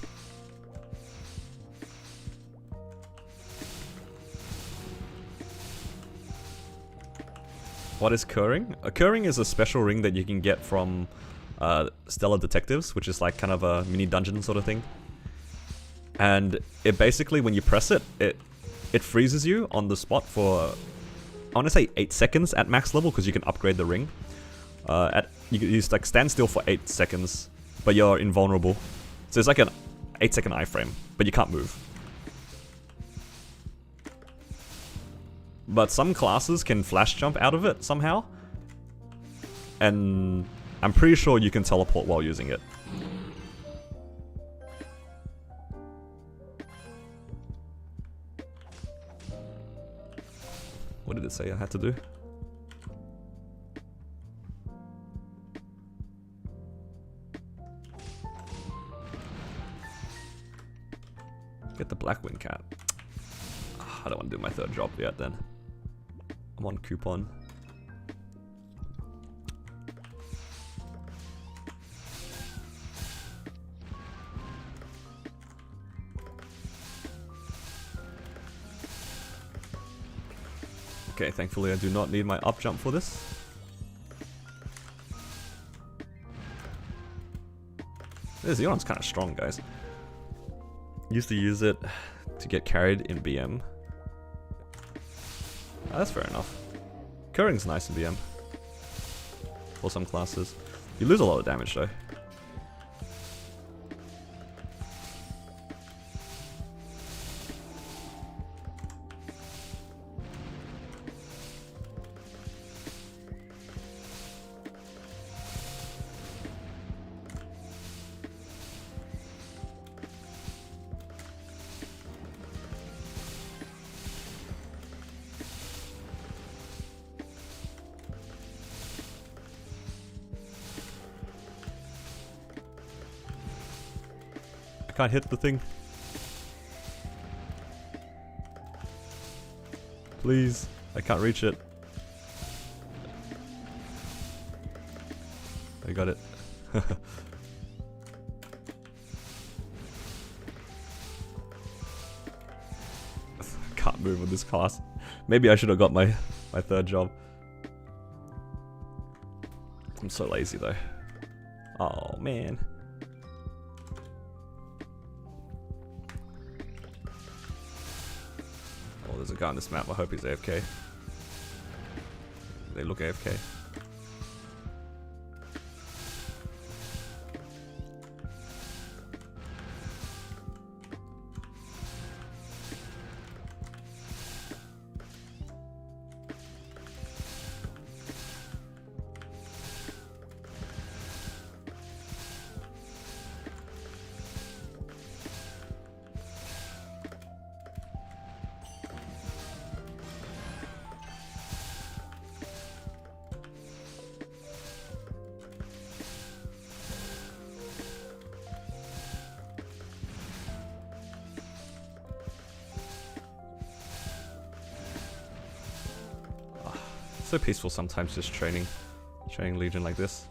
A: What is curring? A curring is a special ring that you can get from Stellar Detectives, which is like kind of a mini dungeon sort of thing. And it basically, when you press it, it freezes you on the spot for, I want to say 8 seconds at max level, because you can upgrade the ring. You can use like stand still for 8 seconds, but you're invulnerable. So it's like an 8-second iframe, but you can't move. But some classes can flash jump out of it somehow. And I'm pretty sure you can teleport while using it. What did it say I had to do? Get the Blackwing cat. I don't want to do my 3rd job yet then. I'm on coupon. Okay, thankfully I do not need my up jump for this. This Xenon's kind of strong, guys. Used to use it to get carried in BM. Oh, that's fair enough. Curring's nice in BM. For some classes. You lose a lot of damage though. Can't hit the thing. Please, I can't reach it. I got it. Can't move with this class. Maybe I should have got my 3rd job. I'm so lazy though. Oh man. There's a guy on this map, I hope he's AFK. They look AFK. So peaceful sometimes just training Legion like this.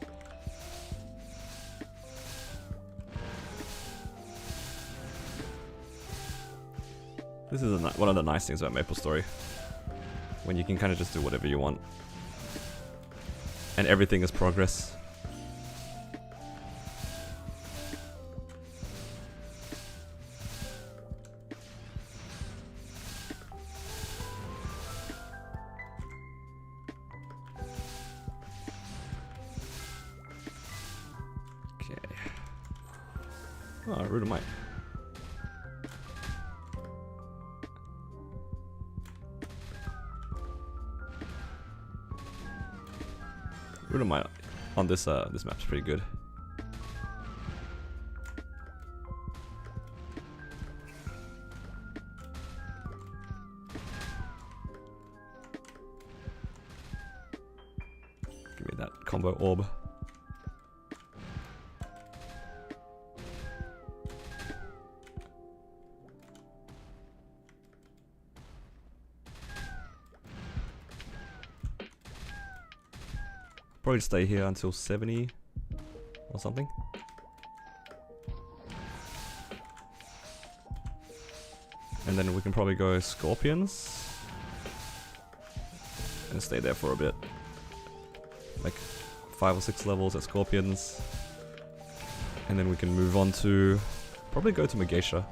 A: This is one of the nice things about MapleStory, when you can kind of just do whatever you want, and everything is progress. Okay. Oh, Rudamite. Rudamite on this map's pretty good. Give me that combo orb. Probably stay here until 70 or something. And then we can probably go Scorpions and stay there for a bit. Like 5 or 6 levels at Scorpions. And then we can move on to probably go to Megatia.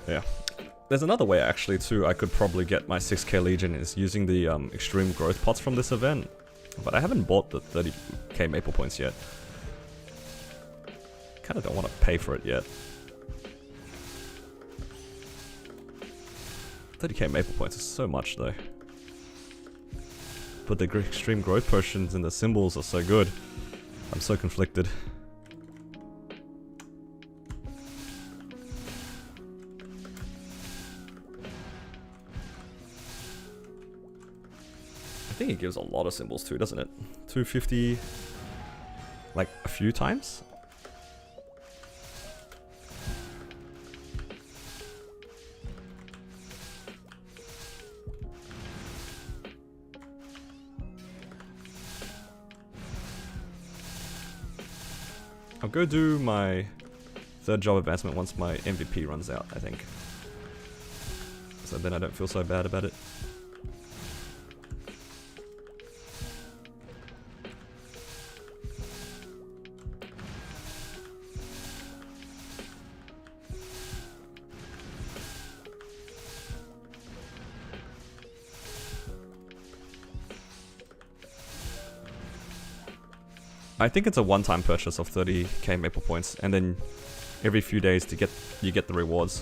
A: Yeah. There's another way actually too I could probably get my 6k Legion is using the extreme growth pots from this event. But I haven't bought the 30k maple points yet. Kinda don't want to pay for it yet. 30k maple points is so much though. But the extreme growth potions and the symbols are so good. I'm so conflicted. I think it gives a lot of symbols too, doesn't it? 250, like a few times? I'll go do my 3rd job advancement once my MVP runs out, I think. So then I don't feel so bad about it. I think it's a one-time purchase of 30k maple points, and then every few days you get the rewards.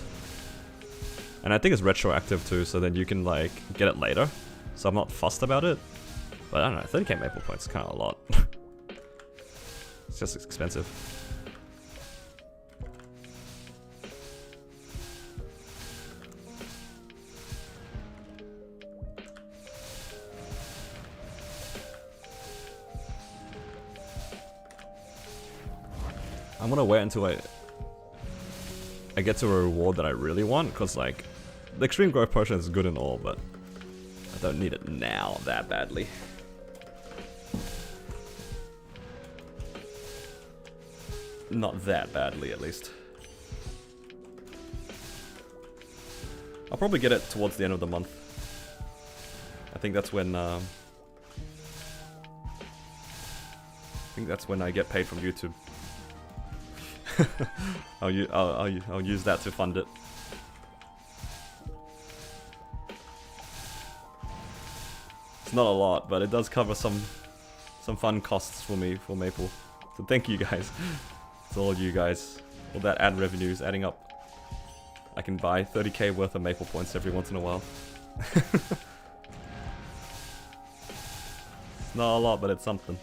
A: And I think it's retroactive too, so then you can like get it later. So I'm not fussed about it. But I don't know, 30k maple points is kind of a lot. It's just expensive. I'm gonna wait until I get to a reward that I really want, because like the extreme growth potion is good and all, but I don't need it now that badly. Not that badly, at least. I'll probably get it towards the end of the month. I think that's when I get paid from YouTube. I'll use that to fund it. It's not a lot, but it does cover some fun costs for me for Maple. So thank you guys. It's all you guys. All that ad revenue is adding up. I can buy 30k worth of Maple points every once in a while. It's not a lot, but it's something.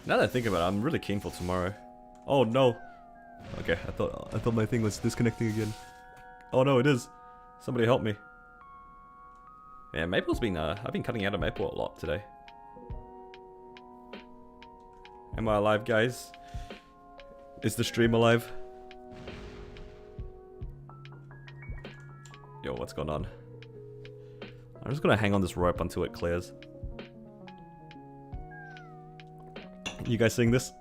A: Now that I think about it, I'm really keen for tomorrow. Oh no. Okay, I thought my thing was disconnecting again. Oh no, it is. Somebody help me. Yeah, Maple's been I've been cutting out of Maple a lot today. Am I alive, guys? Is the stream alive? Yo, what's going on? I'm just gonna hang on this rope until it clears. You guys seeing this?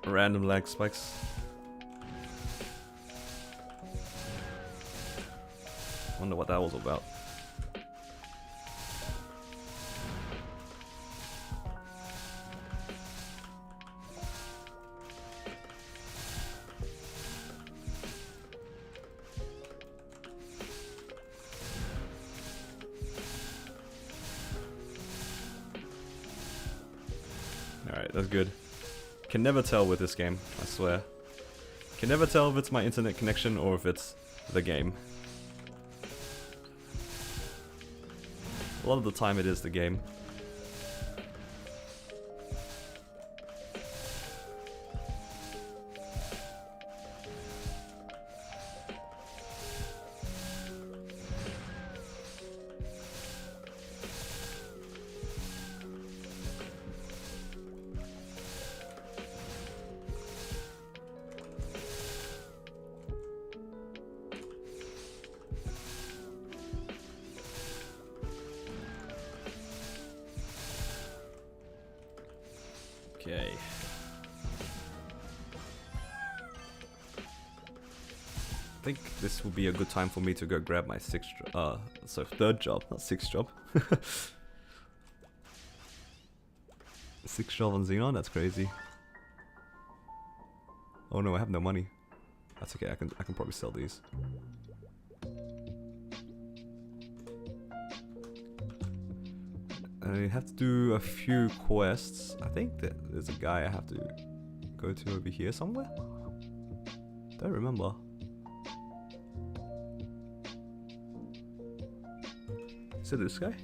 A: Random lag spikes. Wonder what that was about. Alright, that's good. Can never tell with this game, I swear. Can never tell if it's my internet connection or if it's the game. A lot of the time it is the game. Okay. I think this will be a good time for me to go grab my third job, not sixth job. Sixth job on Xenon, that's crazy. Oh no, I have no money. That's okay, I can probably sell these. I have to do a few quests. I think that there's a guy I have to go to over here somewhere. Don't remember. Is it this guy?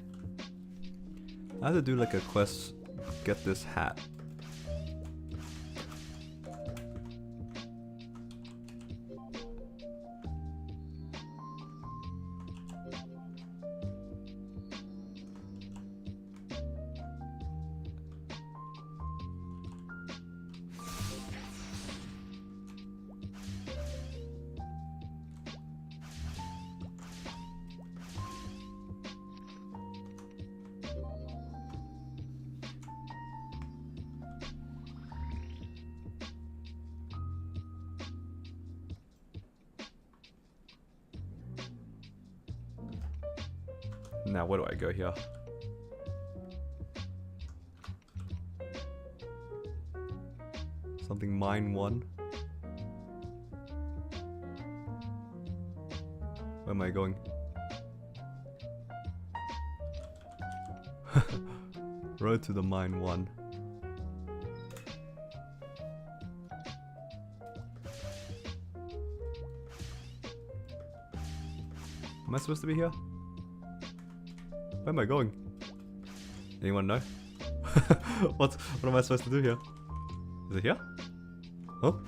A: I have to do like a quest, get this hat. Now where do I go here? Something mine 1. Where am I going? Road to the mine 1. Am I supposed to be here? Where am I going? Anyone know? What am I supposed to do here? Is it here? Oh?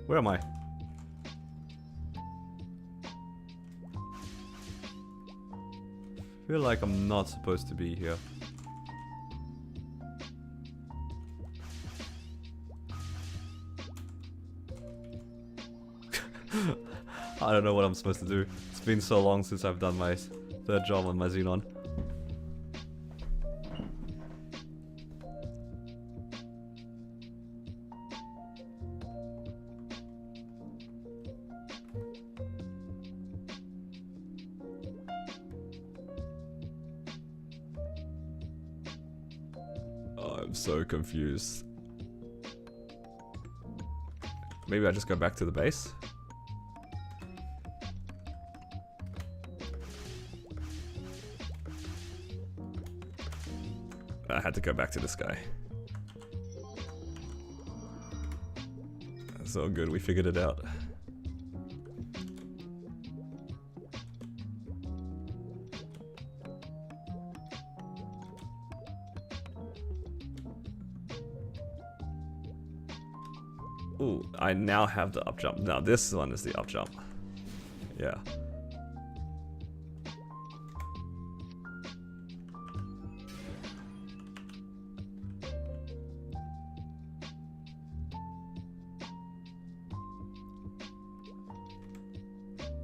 A: Where am I? I feel like I'm not supposed to be here. I don't know what I'm supposed to do. It's been so long since I've done my third job on my Xenon. Oh, I'm so confused. Maybe I just go back to the base? I had to go back to this guy. That's all good, we figured it out. Ooh, I now have the up jump. Now this one is the up jump. Yeah.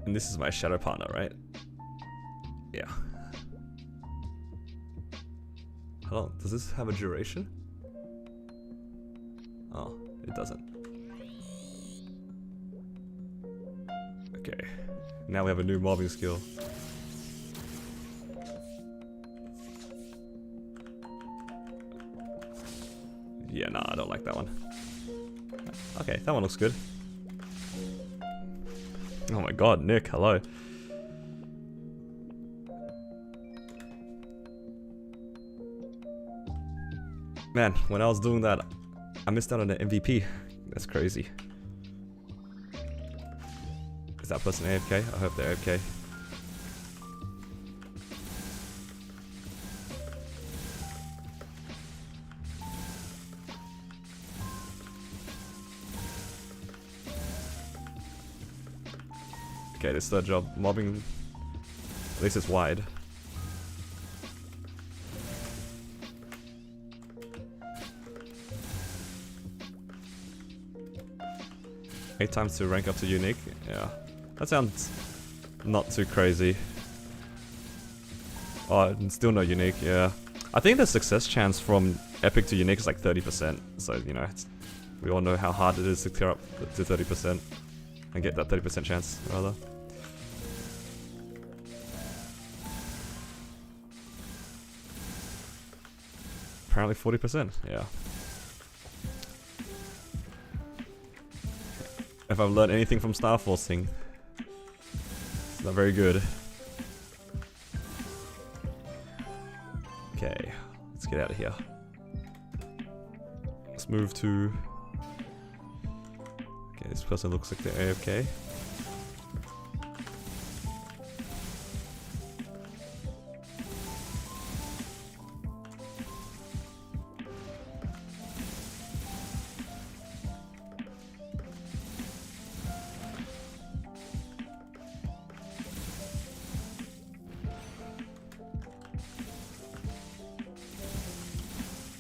A: And this is my shadow partner, right? Yeah. Hold on, does this have a duration? Oh, it doesn't. Okay, now we have a new mobbing skill. Yeah, nah, I don't like that one. Okay, that one looks good. Oh my god, Nick, hello. Man, when I was doing that, I missed out on the MVP. That's crazy. Is that person AFK? I hope they're AFK. Okay, this third job, mobbing, at least it's wide. Eight times to rank up to unique, yeah. That sounds not too crazy. Oh, and still no unique, yeah. I think the success chance from epic to unique is like 30%, so you know, we all know how hard it is to clear up to 30% and get that 30% chance, rather. Apparently 40%, yeah. If I've learned anything from Star Forcing, it's not very good. Okay, let's get out of here. Let's move to... Okay, this person looks like they're AFK.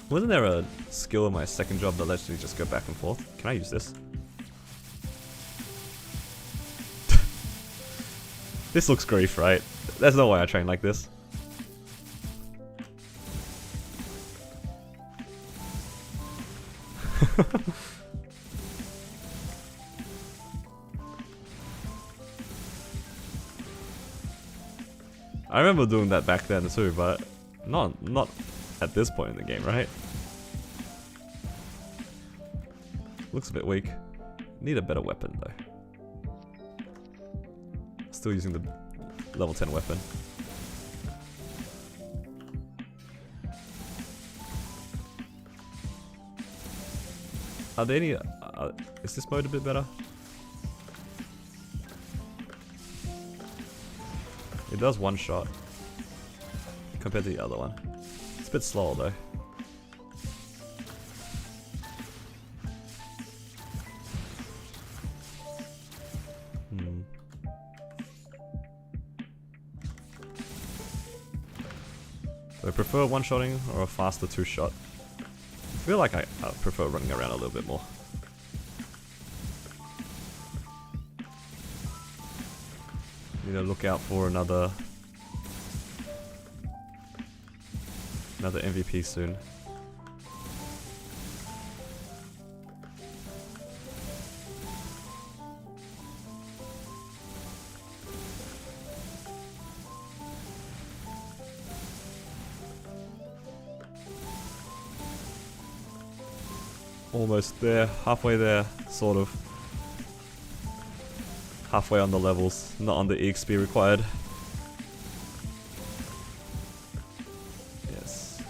A: Wasn't there a skill in my second job that lets me just go back and forth? Can I use this? This looks grief, right? There's no way I train like this. I remember doing that back then too, but not at this point in the game, right? Looks a bit weak. Need a better weapon though. Still using the level 10 weapon. Are there any... is this mode a bit better? It does one shot compared to the other one. It's a bit slower though. Do I prefer one-shotting or a faster two-shot? I feel like I prefer running around a little bit more. Need to look out for another MVP soon. Almost there, halfway there, sort of. Halfway on the levels, not on the EXP required. Yes.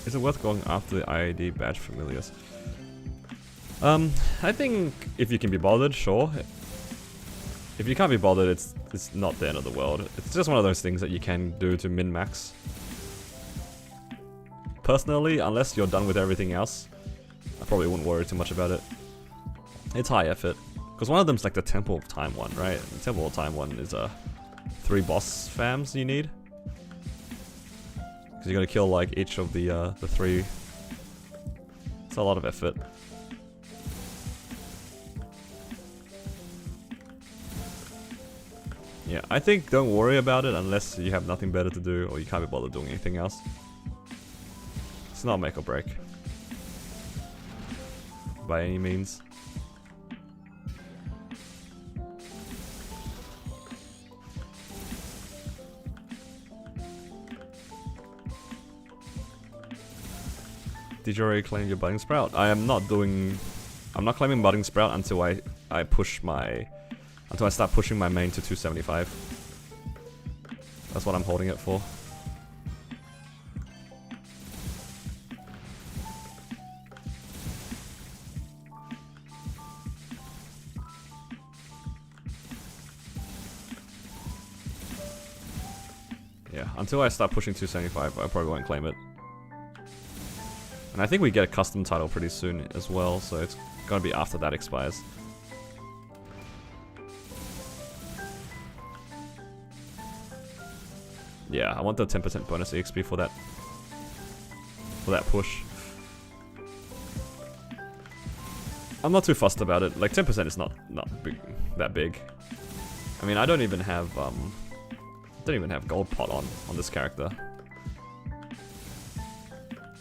A: Is it worth going after the IAD badge familiars? I think if you can be bothered, sure. If you can't be bothered, it's not the end of the world. It's just one of those things that you can do to min-max. Personally, unless you're done with everything else, I probably wouldn't worry too much about it. It's high effort. Because one of them's like the Temple of Time one, right? The Temple of Time one is 3 boss fams you need. Because you gotta kill like each of the 3. It's a lot of effort. Yeah, I think don't worry about it unless you have nothing better to do or you can't be bothered doing anything else. It's not make or break. By any means. Did you already claim your budding sprout? I'm not claiming budding sprout until I start pushing my main to 275. That's what I'm holding it for. Yeah, until I start pushing 275, I probably won't claim it. And I think we get a custom title pretty soon as well, so it's gonna be after that expires. Yeah, I want the 10% bonus EXP for that push. I'm not too fussed about it. Like 10% is not that big. I mean, I don't even have gold pot on this character.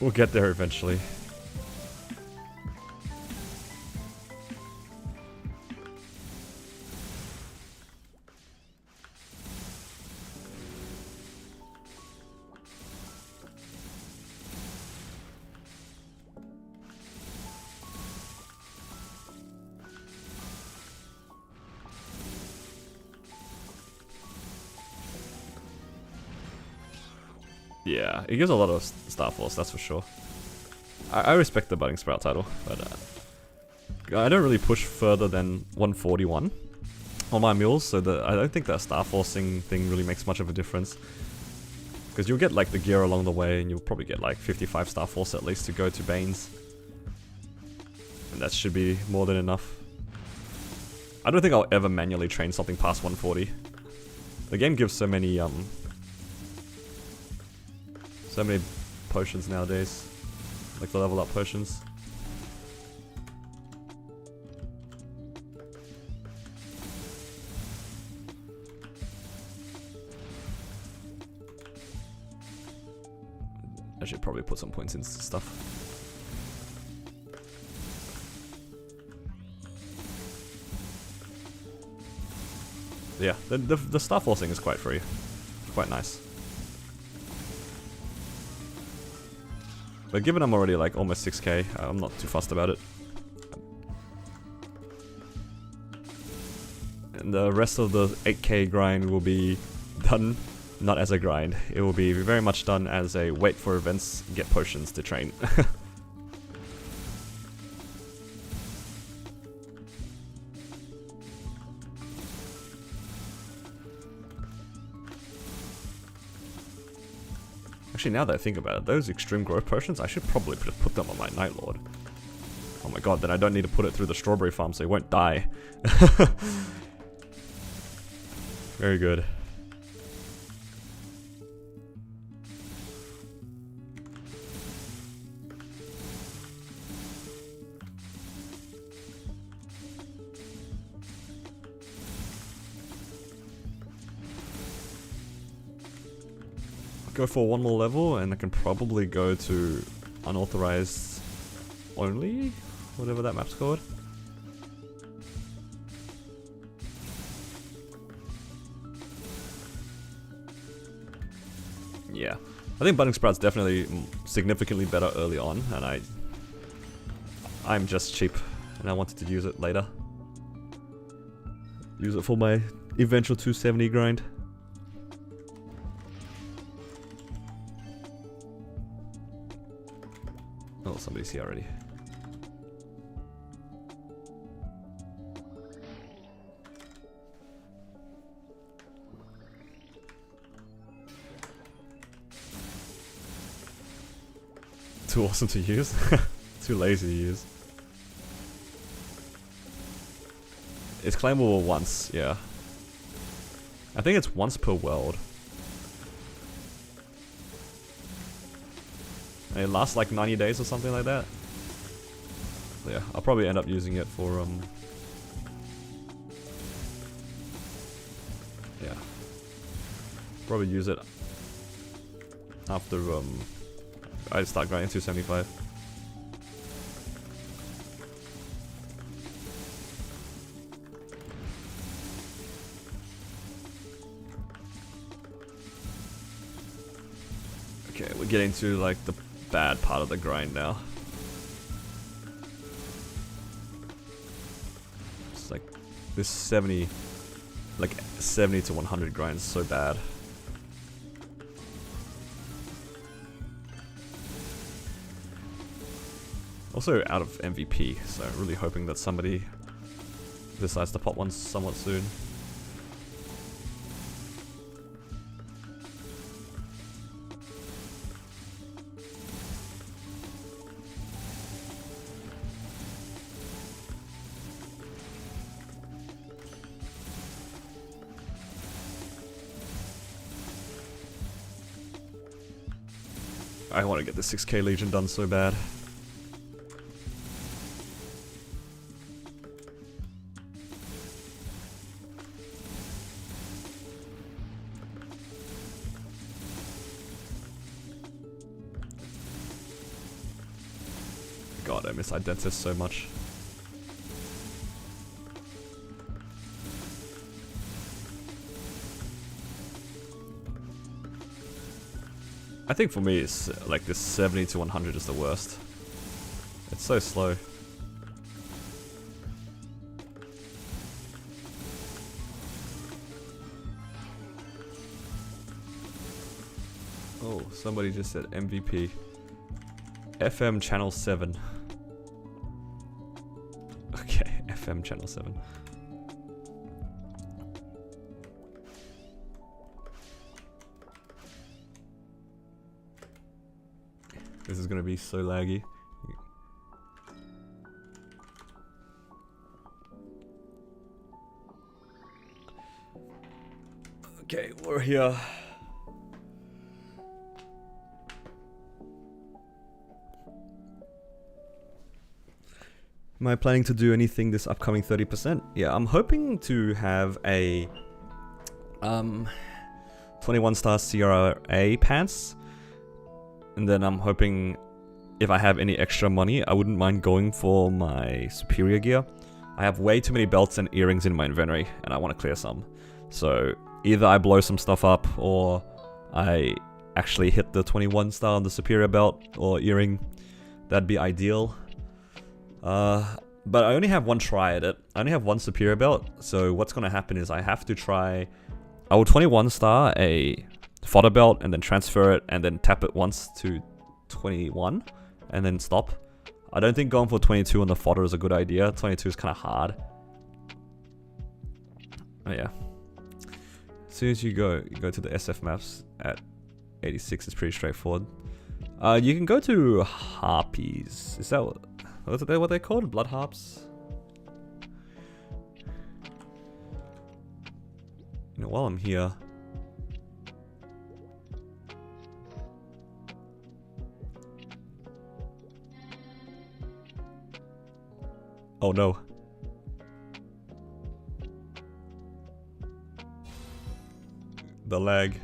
A: We'll get there eventually. Yeah, it gives a lot of Star Force, that's for sure. I respect the Budding Sprout title, but I don't really push further than 141 on my mules, so I don't think that Star Forcing thing really makes much of a difference. Because you'll get like the gear along the way, and you'll probably get like 55 Star Force at least to go to Banes. And that should be more than enough. I don't think I'll ever manually train something past 140. The game gives so many potions nowadays, like the level up potions. I should probably put some points into stuff. Yeah, the Star Forcing is quite free, quite nice. But given I'm already like almost 6k, I'm not too fussed about it. And the rest of the 8k grind will be done not as a grind. It will be very much done as a wait for events, get potions to train. Actually, now that I think about it, those extreme growth potions, I should probably put them on my Night Lord. Oh my god, then I don't need to put it through the strawberry farm so he won't die. Very good. Go for one more level and I can probably go to unauthorized only, whatever that map's called. Yeah, I think Budding Sprout's definitely significantly better early on, and I'm just cheap and I wanted to use it later. Use it for my eventual 270 grind. he's here already. Too awesome to use? Too lazy to use. It's claimable once, yeah. I think it's once per world. And it lasts like 90 days or something like that. So yeah, I'll probably end up using it for yeah. Probably use it after I start grinding 275. Okay, we're getting to like the bad part of the grind now. It's like this 70 to 100 grind is so bad. Also out of MVP, so really hoping that somebody decides to pop one somewhat soon. I want to get the 6k Legion done so bad. God, I miss Identis so much. I think for me, it's like this 70 to 100 is the worst. It's so slow. Oh, somebody just said MVP. FM channel 7. Okay, FM channel 7. This is gonna be so laggy. Okay, we're here. Am I planning to do anything this upcoming 30%? Yeah, I'm hoping to have a 21 star CRA pants. And then I'm hoping if I have any extra money, I wouldn't mind going for my superior gear. I have way too many belts and earrings in my inventory, and I want to clear some. So either I blow some stuff up, or I actually hit the 21 star on the superior belt or earring. That'd be ideal. But I only have one try at it. I only have one superior belt, so what's going to happen is I have to try... I will 21 star a fodder belt and then transfer it and then tap it once to 21 and then stop. I don't think going for 22 on the fodder is a good idea. 22 is kind of hard. Oh yeah. As soon as you go to the SF maps at 86, it's pretty straightforward. You can go to Harpies. Is that what they're called? Blood Harps? You know, while I'm here... Oh no. The lag.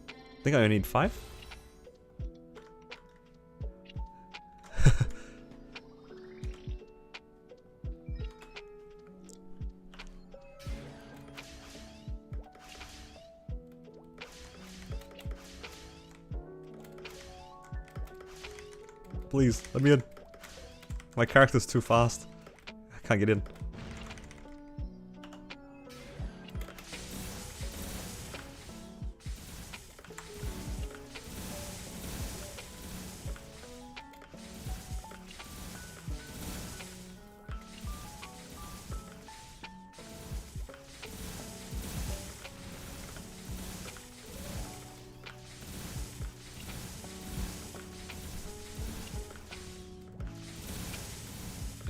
A: I think I only need 5. Please, let me in. My character's too fast. I can't get in.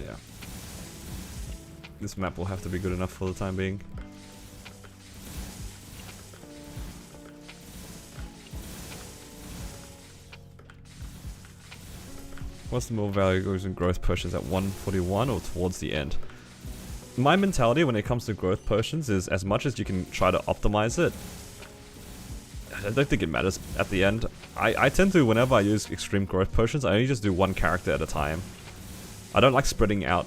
A: Yeah. This map will have to be good enough for the time being. What's the more value goes in growth potions at 141 or towards the end? My mentality when it comes to growth potions is as much as you can try to optimize it, I don't think it matters at the end. I tend to, whenever I use extreme growth potions, I only just do one character at a time. I don't like spreading out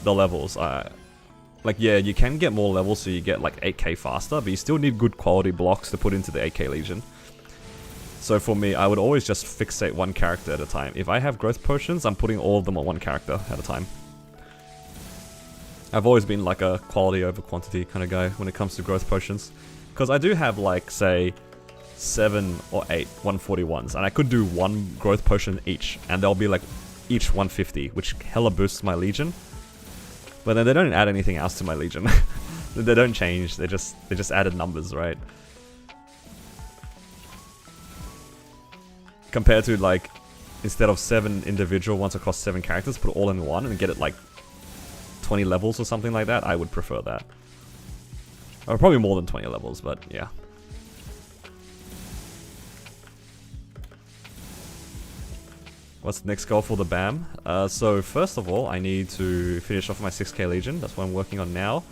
A: the levels. Like, yeah, you can get more levels so you get like 8k faster, but you still need good quality blocks to put into the 8k Legion. So for me, I would always just fixate one character at a time. If I have growth potions, I'm putting all of them on one character at a time. I've always been like a quality over quantity kind of guy when it comes to growth potions. Because I do have like, say, 7 or 8 141s, and I could do one growth potion each, and they'll be like each 150, which hella boosts my Legion. But then they don't add anything else to my Legion. They don't change, they just added numbers, right? Compared to like, instead of 7 individual ones across 7 characters, put it all in one and get it like 20 levels or something like that, I would prefer that. Or probably more than 20 levels, but yeah. What's the next goal for the BAM? So first of all, I need to finish off my 6k Legion. That's what I'm working on now.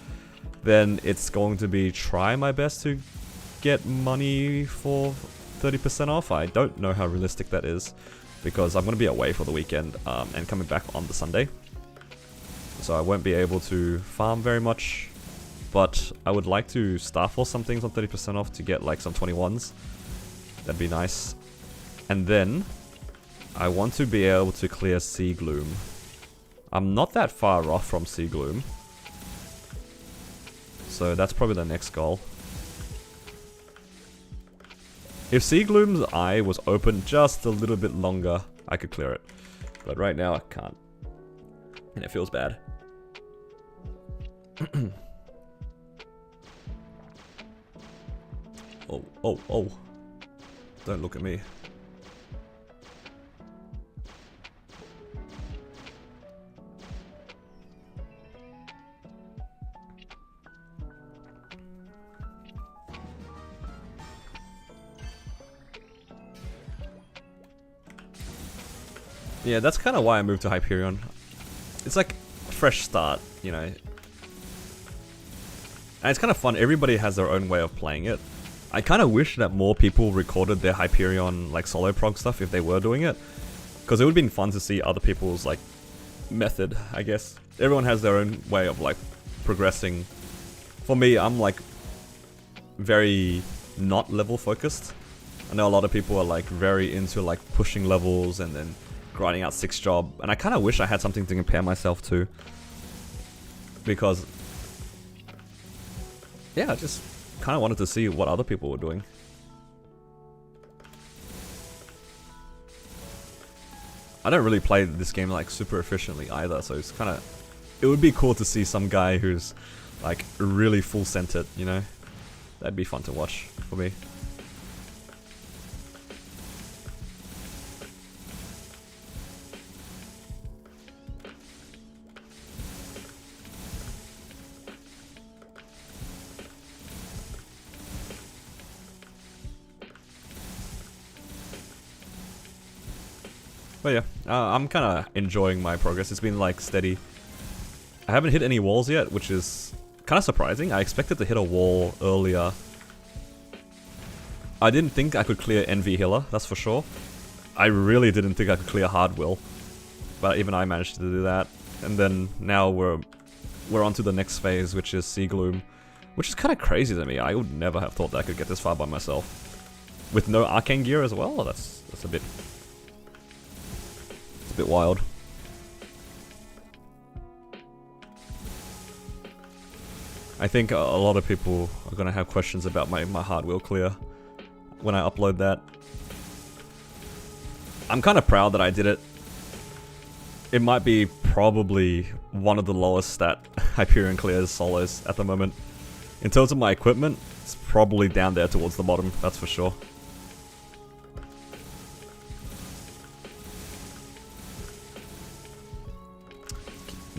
A: Then it's going to be try my best to get money for 30% off. I don't know how realistic that is because I'm going to be away for the weekend and coming back on the Sunday. So I won't be able to farm very much. But I would like to Star Force some things on 30% off to get like some 21s. That'd be nice. And then I want to be able to clear Sea Gloom. I'm not that far off from Sea Gloom. So that's probably the next goal. If Sea Gloom's eye was open just a little bit longer, I could clear it. But right now I can't. And it feels bad. Oh. Don't look at me. Yeah, that's kind of why I moved to Hyperion. It's like a fresh start, you know. And it's kind of fun. Everybody has their own way of playing it. I kind of wish that more people recorded their Hyperion like solo prog stuff if they were doing it. Because it would have been fun to see other people's like method, I guess. Everyone has their own way of like progressing. For me, I'm like very not level focused. I know a lot of people are like very into like pushing levels and then grinding out 6 job, and I kind of wish I had something to compare myself to. Because yeah, I just kind of wanted to see what other people were doing. I don't really play this game like super efficiently either, so it's kind of, it would be cool to see some guy who's like really full centered, you know? That'd be fun to watch for me. But yeah, I'm kind of enjoying my progress. It's been like steady. I haven't hit any walls yet, which is kind of surprising. I expected to hit a wall earlier. I didn't think I could clear NV Healer, that's for sure. I really didn't think I could clear Hard Will. But even I managed to do that. And then now we're on to the next phase, which is Sea Gloom. Which is kind of crazy to me. I would never have thought that I could get this far by myself. With no Arcane gear as well? That's a bit... It's a bit wild. I think a lot of people are going to have questions about my hard will clear when I upload that. I'm kind of proud that I did it. It might be probably one of the lowest stat Hyperion clears solos at the moment. In terms of my equipment, it's probably down there towards the bottom, that's for sure.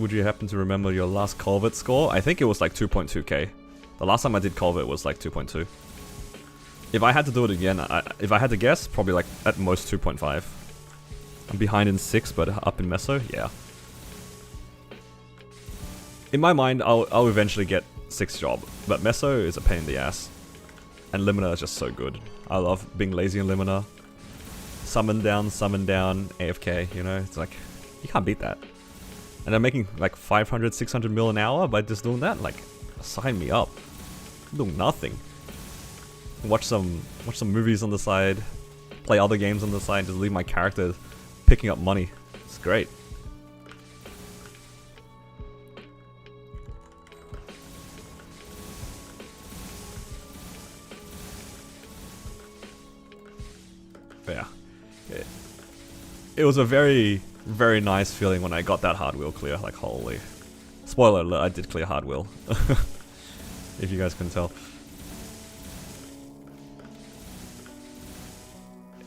A: would you happen to remember your last Culvert score? I think it was like 2.2k. The last time I did Culvert was like 2.2. If I had to do it again, if I had to guess, probably like at most 2.5. I'm behind in 6, but up in Meso, yeah. In my mind, I'll eventually get 6 job, but Meso is a pain in the ass. And Limina is just so good. I love being lazy in Limina. Summon down, AFK, you know? It's like, you can't beat that. And I'm making like 500, 600 mil an hour by just doing that? Like, sign me up. I'm doing nothing. Watch some movies on the side, play other games on the side, just leave my character picking up money. It's great. But yeah. It was a very, very nice feeling when I got that hard wheel clear. Like, holy. Spoiler alert, I did clear hard wheel. If you guys can tell.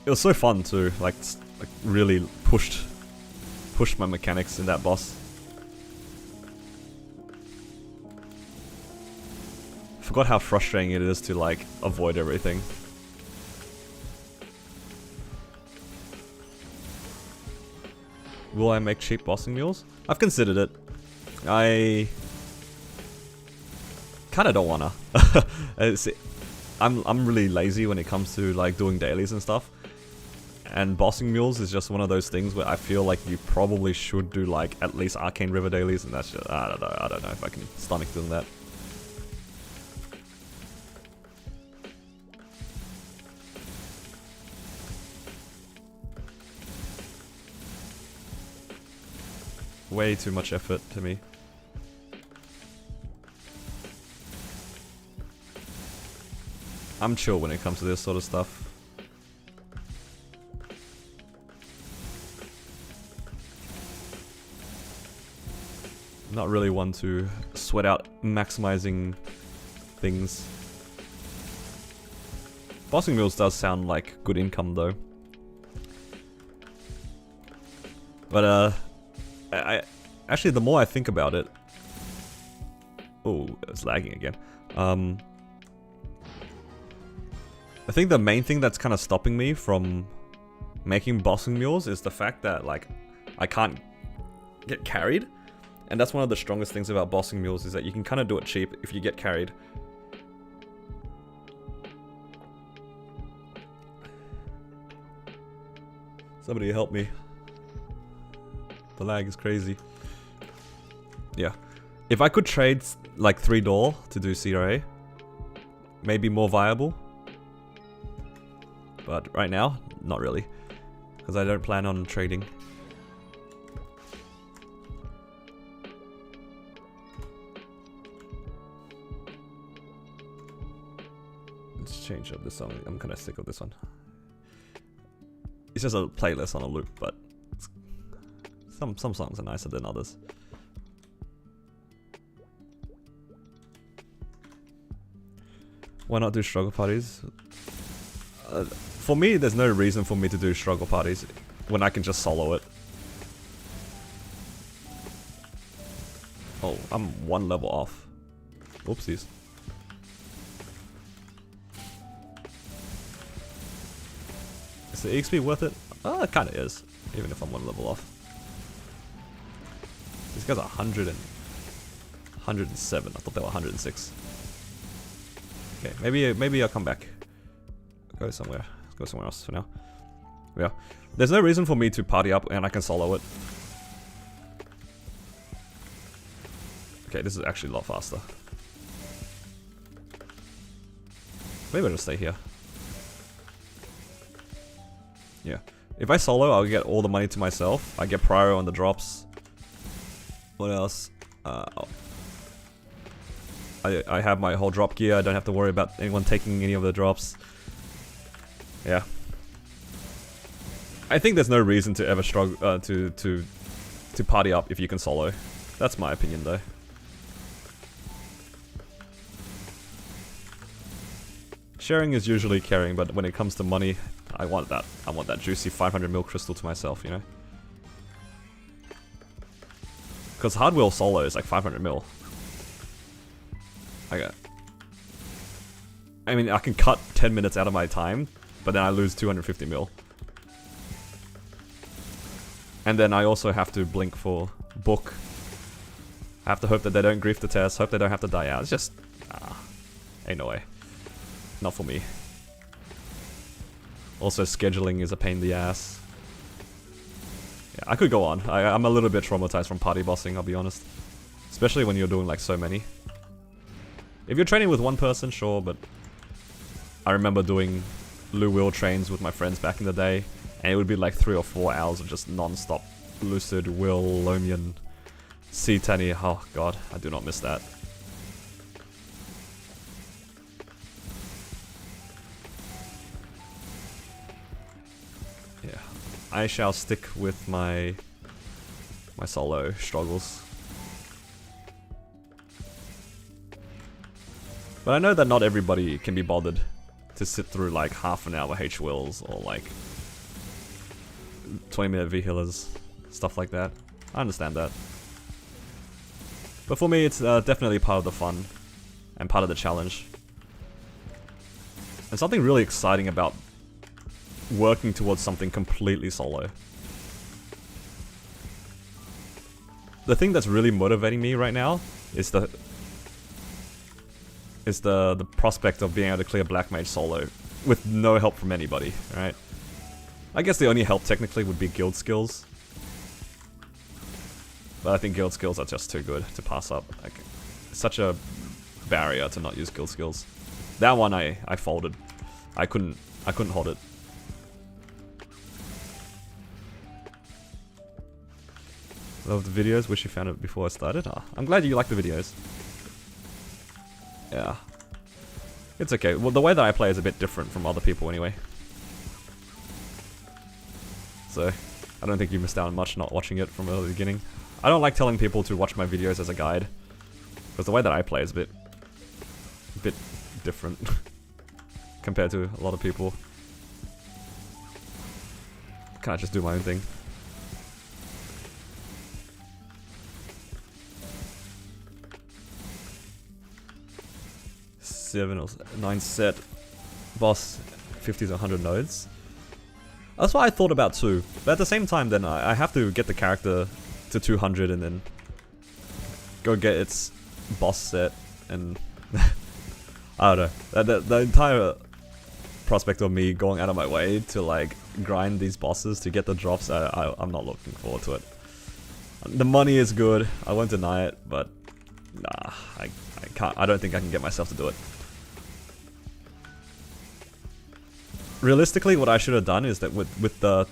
A: It was so fun too, like really pushed my mechanics in that boss. Forgot how frustrating it is to like avoid everything. Will I make cheap bossing mules? I've considered it. I kinda don't wanna. I'm really lazy when it comes to like doing dailies and stuff. And bossing mules is just one of those things where I feel like you probably should do like at least Arcane River dailies, and that's just, I don't know if I can stomach doing that. Way too much effort to me. I'm chill when it comes to this sort of stuff. Not really one to sweat out maximizing things. Bossing mules does sound like good income though. But I actually, the more I think about it, oh, it's lagging again. I think the main thing that's kind of stopping me from making bossing mules is the fact that like I can't get carried. And that's one of the strongest things about bossing mules, is that you can kind of do it cheap if you get carried. Somebody help me. The lag is crazy. Yeah. If I could trade like 3 door to do CRA, maybe more viable. But right now, not really. Because I don't plan on trading. Change up this song. I'm kind of sick of this one. It's just a playlist on a loop, but some songs are nicer than others. Why not do struggle parties? For me, there's no reason for me to do struggle parties when I can just solo it. Oh, I'm 1 level off. Oopsies. Is the EXP worth it? It kinda is, even if I'm 1 level off. These guys are 100 and 107. I thought they were 106. Okay, maybe I'll come back. Go somewhere. Let's go somewhere else for now. Yeah. There's no reason for me to party up and I can solo it. Okay, this is actually a lot faster. Maybe I'll just stay here. Yeah. If I solo, I'll get all the money to myself. I get prior on the drops. What else? I have my whole drop gear. I don't have to worry about anyone taking any of the drops. Yeah. I think there's no reason to ever struggle to party up if you can solo. That's my opinion, though. Sharing is usually caring, but when it comes to money, I want that. I want that juicy 500 mil crystal to myself, you know? Because hardwheel solo is like 500 mil. I mean, I can cut 10 minutes out of my time, but then I lose 250 mil. And then I also have to blink for book. I have to hope that they don't grief the test, hope they don't have to die out. It's just... ain't no way. Not for me. Also, scheduling is a pain in the ass. Yeah, I could go on. I'm a little bit traumatized from party bossing, I'll be honest. Especially when you're doing like so many. If you're training with one person, sure, but... I remember doing Lu Will trains with my friends back in the day, and it would be like 3 or 4 hours of just non-stop Lucid, Will, Lomian, C-Tanny. Oh god, I do not miss that. Yeah, I shall stick with my solo struggles. But I know that not everybody can be bothered to sit through like half an hour H-Wills or like 20-minute V-Healers, stuff like that. I understand that. But for me, it's definitely part of the fun and part of the challenge. And something really exciting about working towards something completely solo. The thing that's really motivating me right now is the prospect of being able to clear Black Mage solo with no help from anybody, right? I guess the only help technically would be guild skills. But I think guild skills are just too good to pass up. Like, it's such a barrier to not use guild skills. That one I folded. I couldn't hold it. Love the videos, wish you found it before I started. I'm glad you like the videos. Yeah. It's okay. Well, the way that I play is a bit different from other people anyway. So, I don't think you missed out on much not watching it from the beginning. I don't like telling people to watch my videos as a guide. Because the way that I play is a bit different. Compared to a lot of people. Can't just do my own thing. Seven or 9 set boss 50 to 100 nodes. That's what I thought about too. But at the same time, then I have to get the character to 200 and then go get its boss set and I don't know. The entire prospect of me going out of my way to like grind these bosses to get the drops, I'm not looking forward to it. The money is good, I won't deny it, but nah, I can't. I don't think I can get myself to do it. Realistically, what I should have done is that with the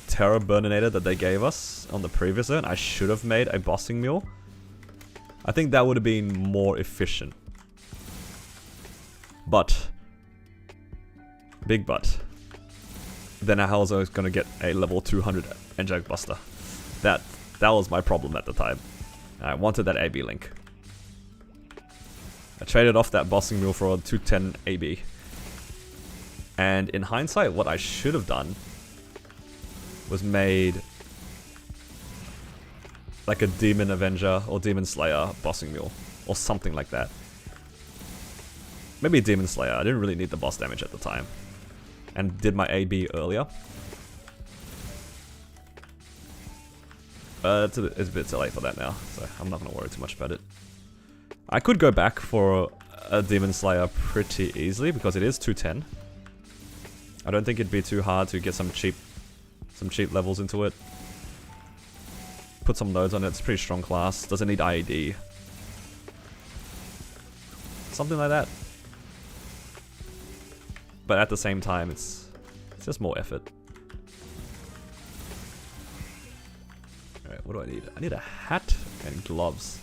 A: Terror Burninator that they gave us on the previous zone, I should have made a bossing mule. I think that would have been more efficient. But, big but, then I was always going to get a level 200 Angelic Buster. That was my problem at the time. I wanted that AB link. I traded off that bossing mule for a 210 AB. And in hindsight, what I should have done was made like a Demon Avenger or Demon Slayer bossing mule or something like that. Maybe Demon Slayer. I didn't really need the boss damage at the time. And did my AB earlier. It's a bit too late for that now, so I'm not going to worry too much about it. I could go back for a Demon Slayer pretty easily because it is 210. I don't think it'd be too hard to get some cheap levels into it. Put some nodes on it, it's a pretty strong class. Doesn't need IED. Something like that. But at the same time, it's just more effort. Alright, what do I need? I need a hat and gloves.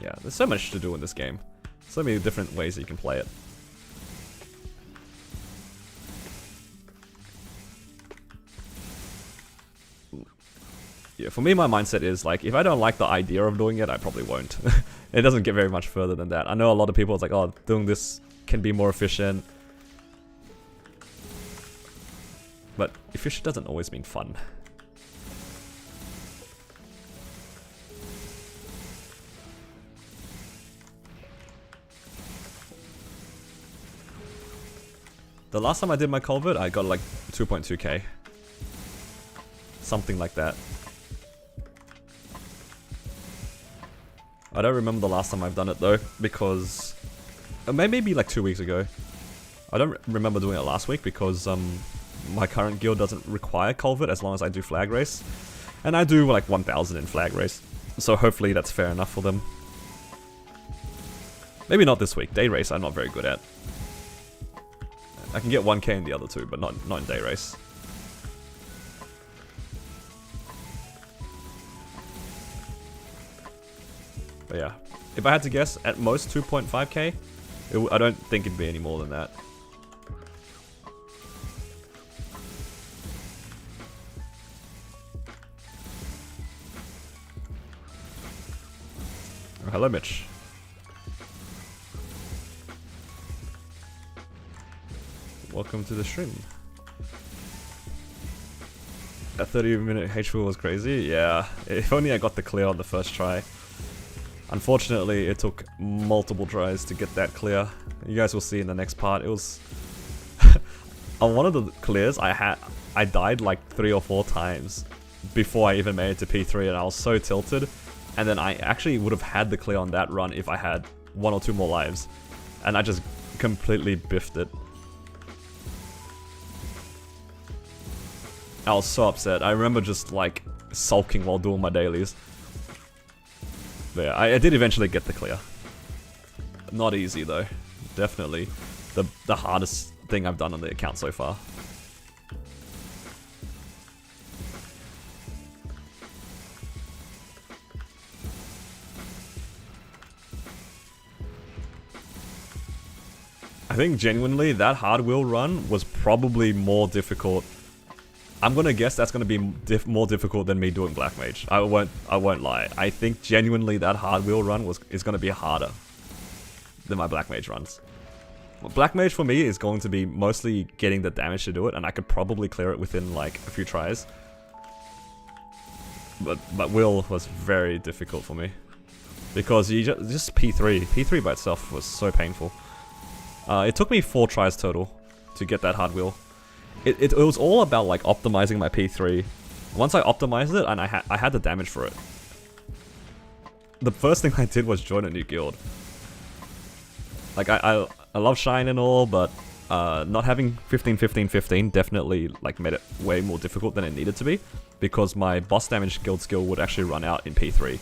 A: Yeah, there's so much to do in this game. So many different ways that you can play it. Yeah, for me, my mindset is like, if I don't like the idea of doing it, I probably won't. It doesn't get very much further than that. I know a lot of people, it's like, oh, doing this can be more efficient. But efficient doesn't always mean fun. The last time I did my culvert, I got like 2.2k. Something like that. I don't remember the last time I've done it though, because maybe like 2 weeks ago. I don't remember doing it last week because my current guild doesn't require culvert as long as I do flag race, and I do like 1,000 in flag race, so hopefully that's fair enough for them. Maybe not this week. Day race I'm not very good at. I can get 1k in the other two, but not in day race. But yeah, if I had to guess, at most 2.5k. I don't think it'd be any more than that. Oh, hello, Mitch. Welcome to the stream. That 30-minute H-wheel was crazy. Yeah, if only I got the clear on the first try. Unfortunately, it took multiple tries to get that clear. You guys will see in the next part. It was on one of the clears. I died like 3 or 4 times before I even made it to P3, and I was so tilted. And then I actually would have had the clear on that run if I had 1 or 2 more lives, and I just completely biffed it. I was so upset. I remember just like sulking while doing my dailies. But yeah, I did eventually get the clear. Not easy though. Definitely the hardest thing I've done on the account so far. I think genuinely that hard wheel run was probably more difficult. I'm gonna guess that's gonna be more difficult than me doing Black Mage. I won't lie. I think genuinely that hard wheel run is gonna be harder than my Black Mage runs. Black Mage for me is going to be mostly getting the damage to do it, and I could probably clear it within like a few tries. But wheel was very difficult for me because you just P3 by itself was so painful. It took me 4 tries total to get that hard wheel. It was all about like optimizing my P3. Once I optimized it, and I had the damage for it. The first thing I did was join a new guild. Like I love Shine and all, but not having 15-15-15 definitely like made it way more difficult than it needed to be, because my boss damage guild skill would actually run out in P3.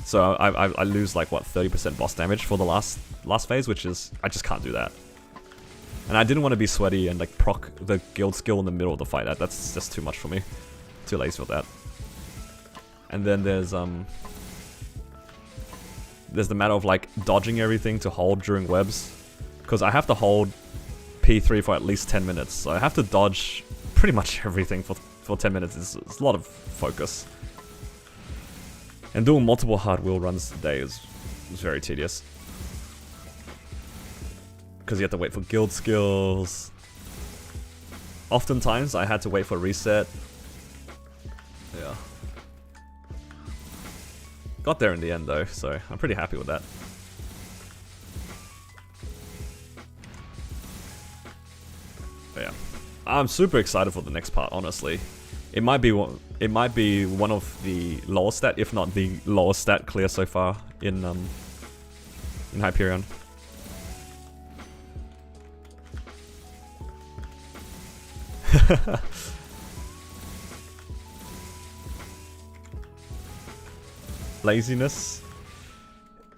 A: So I lose like what 30% boss damage for the last phase, which is I just can't do that. And I didn't want to be sweaty and like proc the guild skill in the middle of the fight. That's just too much for me. Too lazy for that. And then there's the matter of like dodging everything to hold during webs, because I have to hold P3 for at least 10 minutes. So I have to dodge pretty much everything for 10 minutes. It's a lot of focus. And doing multiple hard wheel runs a day is very tedious. Because you have to wait for guild skills. Oftentimes I had to wait for reset. Yeah. Got there in the end though, so I'm pretty happy with that. But yeah. I'm super excited for the next part, honestly. It might be one of the lowest stat, if not the lowest stat clear so far in Hyperion. Laziness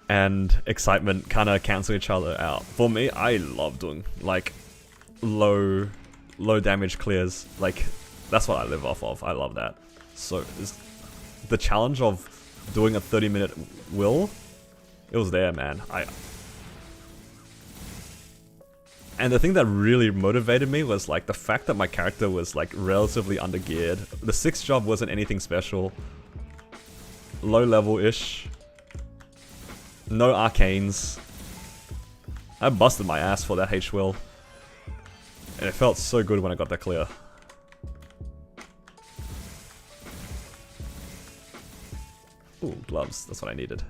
A: and excitement kind of cancel each other out. For me, I love doing like low damage clears. Like that's what I live off of. I love that. So the challenge of doing a 30-minute will, it was there, man. And the thing that really motivated me was like the fact that my character was like relatively undergeared. The 6th job wasn't anything special. Low level-ish. No arcanes. I busted my ass for that H-Will. And it felt so good when I got that clear. Ooh, gloves. That's what I needed.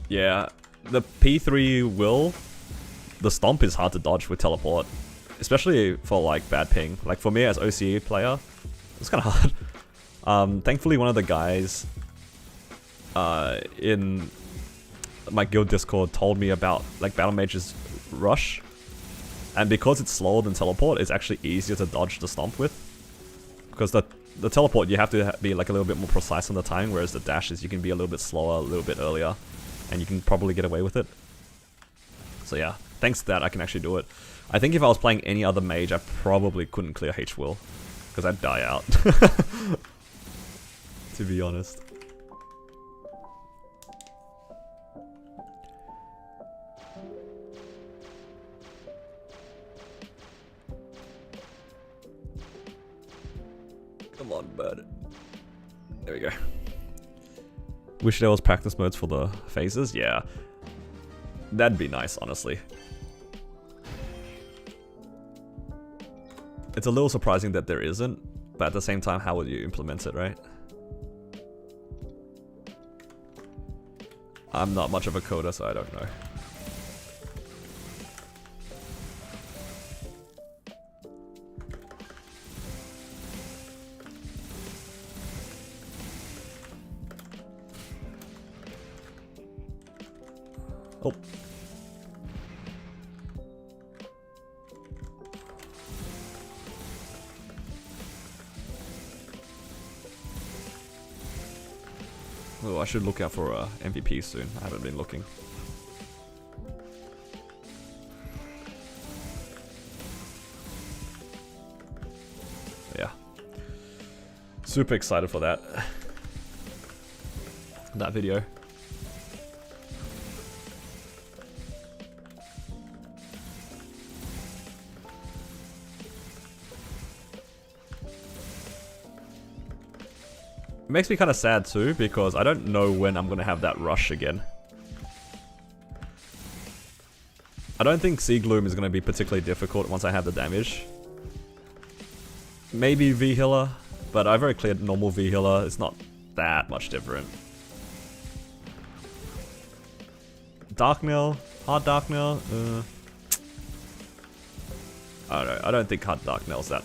A: Yeah, the P3 will, the stomp is hard to dodge with teleport. Especially for like bad ping. Like for me as OCE player, it's kind of hard. Thankfully one of the guys in my guild Discord told me about like Battle Mage's rush. And because it's slower than teleport, it's actually easier to dodge the stomp with. Because the teleport, you have to be like a little bit more precise on the timing, whereas the dashes, you can be a little bit slower, a little bit earlier. And you can probably get away with it. So yeah, thanks to that I can actually do it. I think if I was playing any other mage, I probably couldn't clear H-Will. Because I'd die out. To be honest. Come on, bud. There we go. Wish there was practice modes for the phases? Yeah. That'd be nice, honestly. It's a little surprising that there isn't, but at the same time, how would you implement it, right? I'm not much of a coder, so I don't know. Oh. Oh, I should look out for MVP soon. I haven't been looking. Yeah. Super excited for that. That video. It makes me kind of sad too, because I don't know when I'm going to have that rush again. I don't think Sea Gloom is going to be particularly difficult once I have the damage. Maybe V-Healer, but I've already cleared normal V-Healer. It's not that much different. Dark Nail? Hard Dark Nail? I don't know. I don't think Hard Dark Nail's that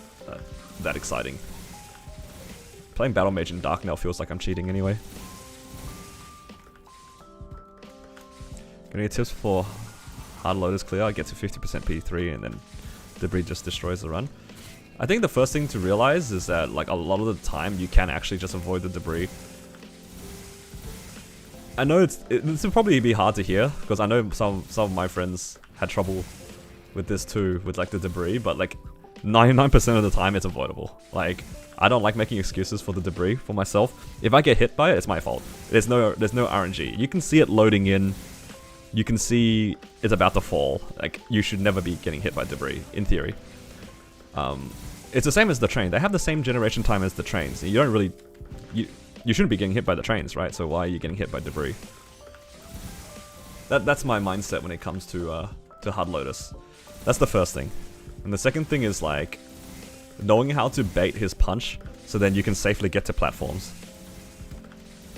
A: exciting. Playing Battle Mage in Dark Nail feels like I'm cheating anyway. Gonna get tips for Hard Lotus clear. I get to 50% P3 and then Debris just destroys the run. I think the first thing to realize is that like a lot of the time you can actually just avoid the Debris. I know this will probably be hard to hear because I know some of my friends had trouble with this too, with like the Debris, but like 99% of the time it's avoidable. Like, I don't like making excuses for the Debris for myself. If I get hit by it, it's my fault. There's no RNG. You can see it loading in. You can see it's about to fall. Like, you should never be getting hit by Debris, in theory. It's the same as the train. They have the same generation time as the trains. You don't really... You shouldn't be getting hit by the trains, right? So why are you getting hit by Debris? That's my mindset when it comes to Hard Lotus. That's the first thing. And the second thing is like knowing how to bait his punch so then you can safely get to platforms.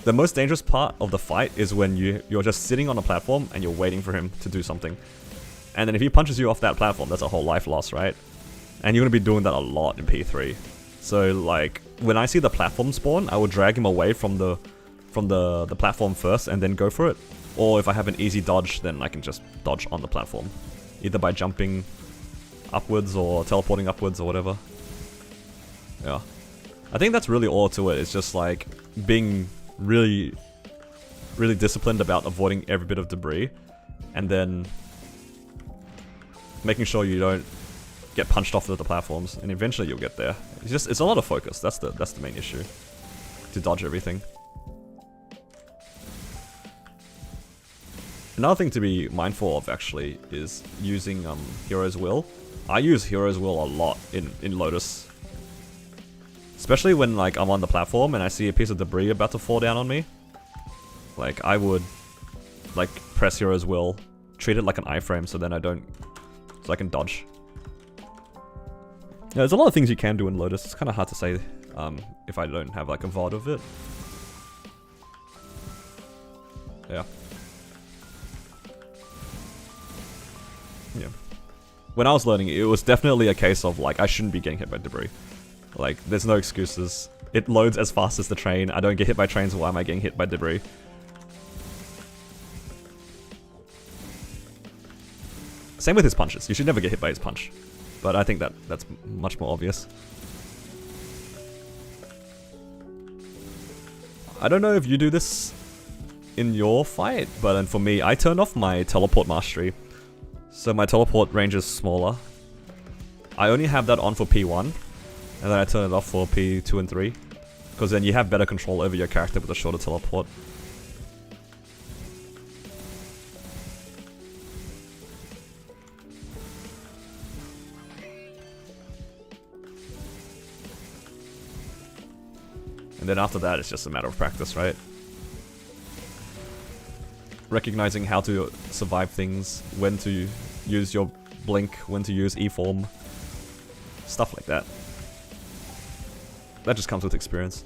A: The most dangerous part of the fight is when you're just sitting on a platform and you're waiting for him to do something. And then if he punches you off that platform, that's a whole life loss, right? And you're going to be doing that a lot in P3. So like when I see the platform spawn, I will drag him away from the platform first and then go for it. Or if I have an easy dodge, then I can just dodge on the platform. Either by jumping upwards or teleporting upwards or whatever. Yeah. I think that's really all to it. It's just like being really disciplined about avoiding every bit of Debris and then making sure you don't get punched off of the platforms, and eventually you'll get there. It's a lot of focus. That's the main issue. To dodge everything. Another thing to be mindful of actually is using Hero's Will. I use Hero's Will a lot in Lotus. Especially when like I'm on the platform and I see a piece of debris about to fall down on me. Like I would like press here as well. Treat it like an iframe so then I can dodge. Yeah, there's a lot of things you can do in Lotus. It's kind of hard to say if I don't have like a VOD of it. Yeah. Yeah. When I was learning it was definitely a case of like I shouldn't be getting hit by debris. Like there's no excuses. It loads as fast as the train. I don't get hit by trains, why am I getting hit by debris? Same with his punches. You should never get hit by his punch. But I think that's much more obvious. I don't know if you do this in your fight, but then for me, I turned off my teleport mastery. So my teleport range is smaller. I only have that on for P1, and then I turn it off for P2 and 3. Because then you have better control over your character with a shorter teleport. And then after that, it's just a matter of practice, right? Recognizing how to survive things, when to use your blink, when to use E-form. Stuff like that. That just comes with experience.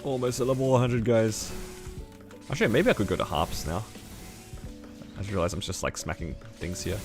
A: Almost at level 100, guys. Actually, maybe I could go to harps now. I just realized I'm just like smacking things here.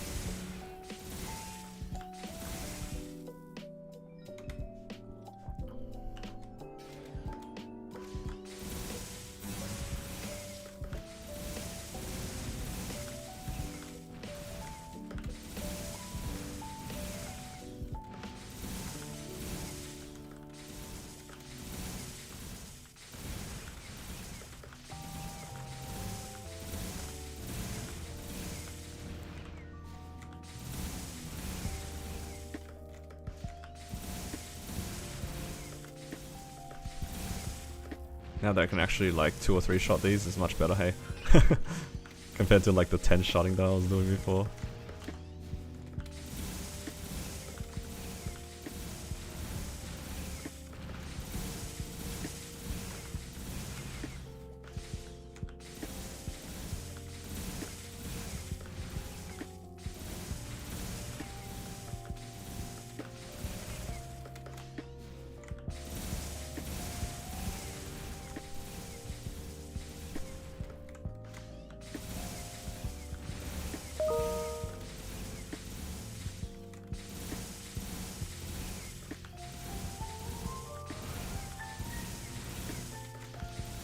A: Now that I can actually like 2 or 3 shot these is much better, hey? Compared to like the 10 shotting that I was doing before.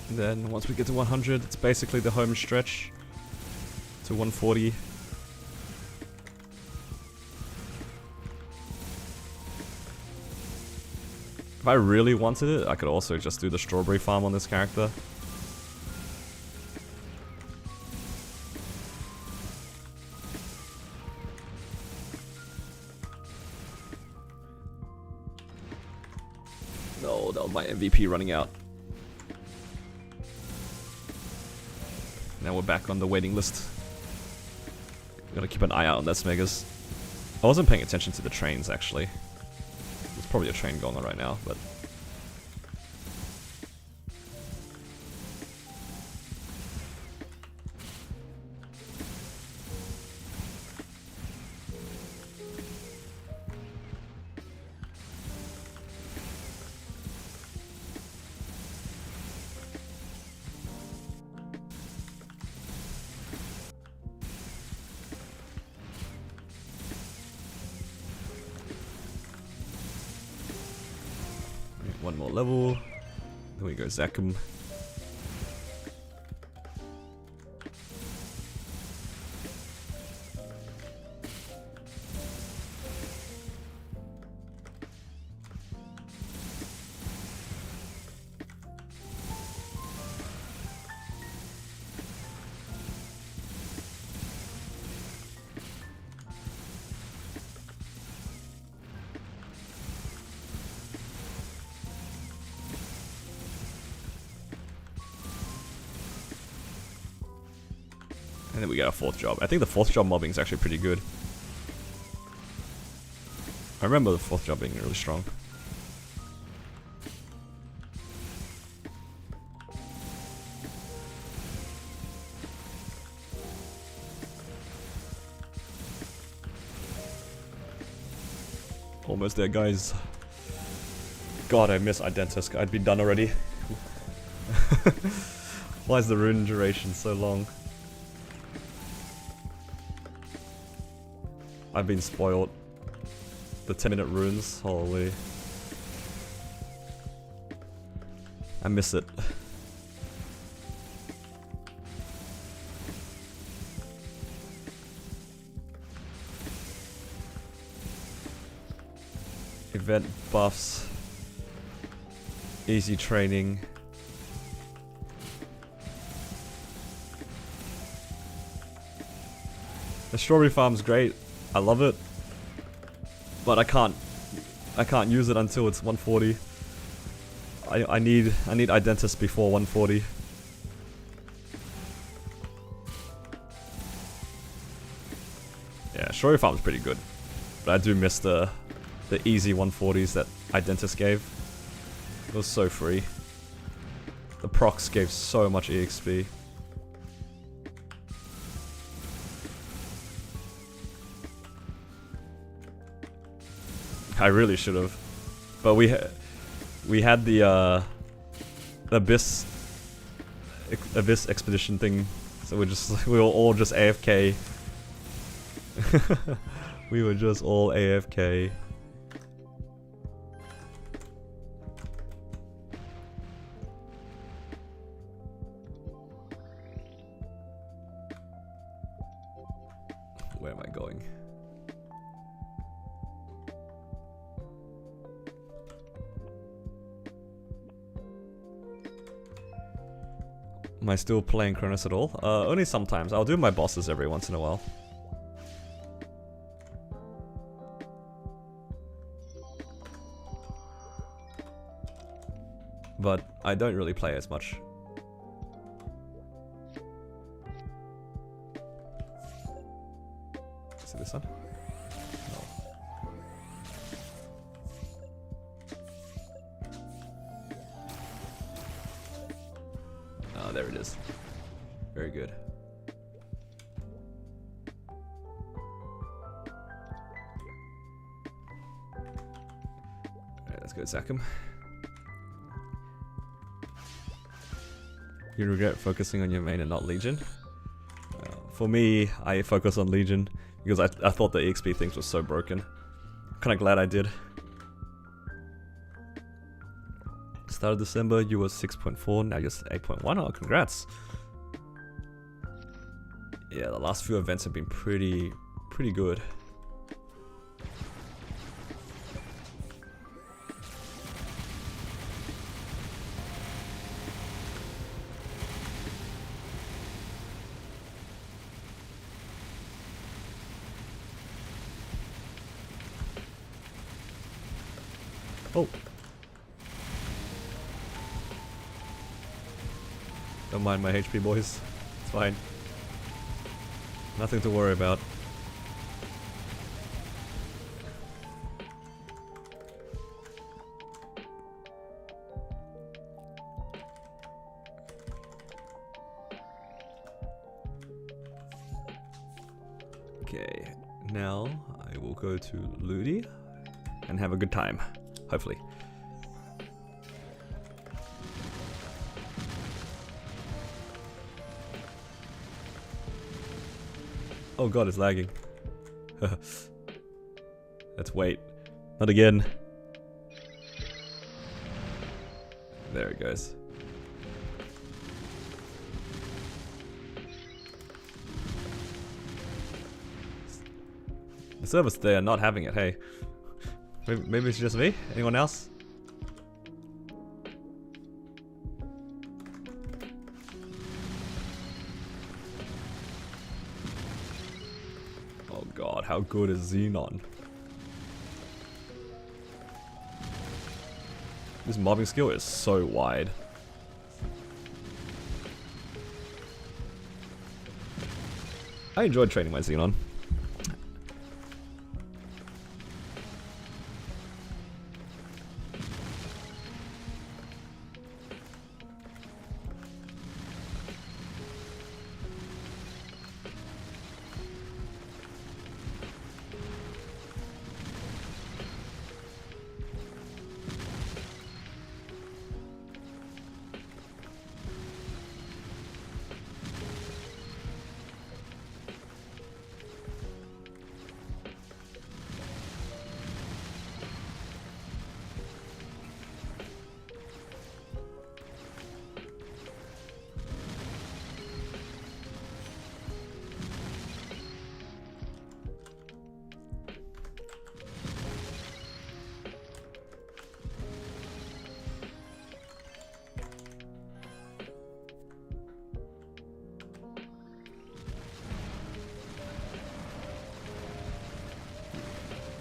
A: And then once we get to 100, it's basically the home stretch to 140. If I really wanted it, I could also just do the strawberry farm on this character. No, that was my MVP running out. Now we're back on the waiting list. Gotta keep an eye out on that Smegas. I wasn't paying attention to the trains, actually. There's probably a train going on right now, but... One more level. There we go, Zakum. And then we get our 4th job. I think the 4th job mobbing is actually pretty good. I remember the 4th job being really strong. Almost there, guys. God, I miss Identisk. I'd be done already. Why is the rune duration so long? I've been spoiled. The 10-minute runes, holy. I miss it. Event buffs. Easy training. The strawberry farm's great. I love it. But I can't use it until it's 140. I need Identis before 140. Yeah, strawberry farm's pretty good. But I do miss the easy 140s that Identis gave. It was so free. The procs gave so much EXP. I really should have, but we had the Abyss expedition thing, so we were all just AFK. We were just all AFK. Where am I going? Am I still playing Cronus at all? Only sometimes. I'll do my bosses every once in a while. But I don't really play as much. See this one? No. Oh, there it is. Very good. Alright, let's go sack him. You regret focusing on your main and not Legion? For me, I focus on Legion because I thought the EXP things were so broken. Kinda glad I did. Start of December, you were 6.4, now you're 8.1. Oh, congrats. Yeah, the last few events have been pretty good. Oh. Don't mind my HP, boys. It's fine. Nothing to worry about. Okay, now I will go to Ludi and have a good time. Hopefully. Oh god, it's lagging. Let's wait. Not again. There it goes. The servers there are not having it, hey. Maybe it's just me? Anyone else? Oh god, how good is Xenon? This mobbing skill is so wide. I enjoyed training my Xenon.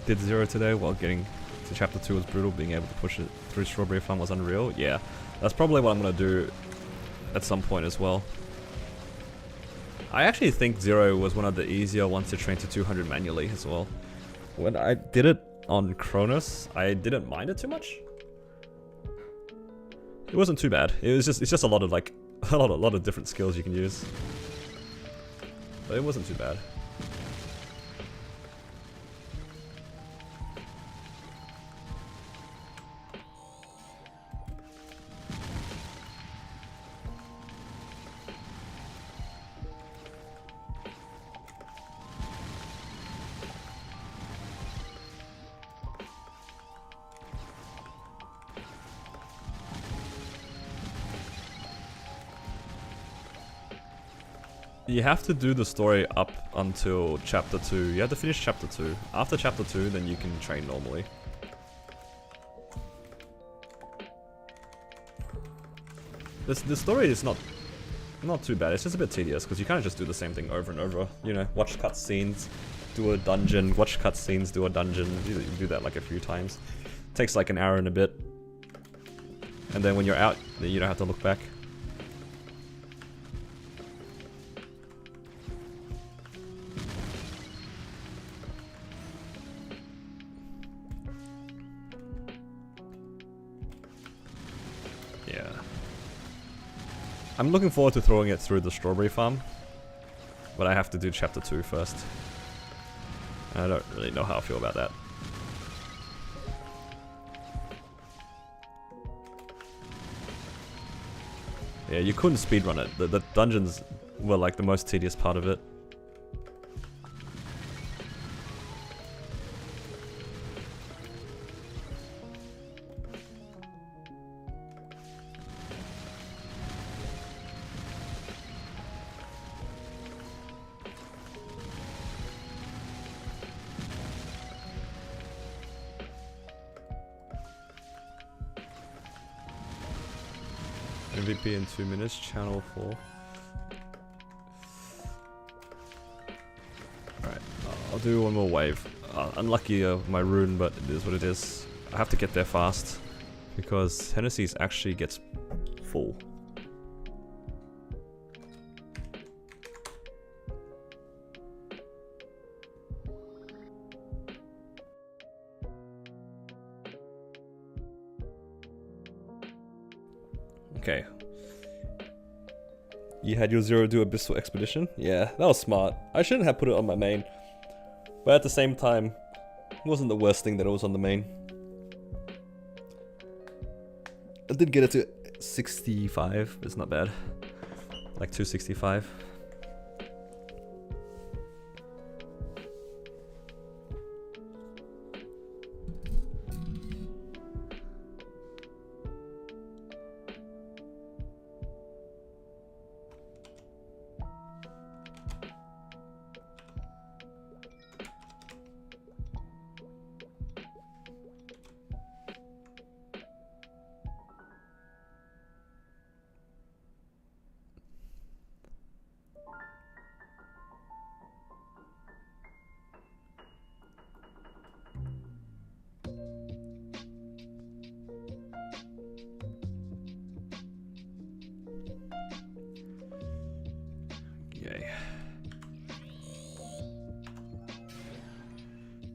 A: Did 0 today while getting to chapter 2 was brutal. Being able to push it through Strawberry Farm was unreal. Yeah, that's probably what I'm going to do at some point as well. I actually think 0 was one of the easier ones to train to 200 manually as well. When I did it on Cronus, I didn't mind it too much. It wasn't too bad. It's just a lot of like a lot of different skills you can use. But it wasn't too bad. You have to do the story up until chapter 2. You have to finish chapter 2. After chapter 2, then you can train normally. The story is not too bad. It's just a bit tedious because you kind of just do the same thing over and over. You know, watch cutscenes, do a dungeon, watch cutscenes, do a dungeon. You do that like a few times. It takes like an hour and a bit. And then when you're out, you don't have to look back. I'm looking forward to throwing it through the Strawberry Farm, but I have to do chapter 2 first. I don't really know how I feel about that. Yeah, you couldn't speedrun it. The dungeons were like the most tedious part of it. MVP in 2 minutes, channel 4. Alright, I'll do one more wave. Unlucky my rune, but it is what it is. I have to get there fast because Hennessy's actually gets full. Okay. You had your 0 do Abyssal Expedition? Yeah, that was smart. I shouldn't have put it on my main. But at the same time, it wasn't the worst thing that it was on the main. I did get it to 65, it's not bad. Like 265.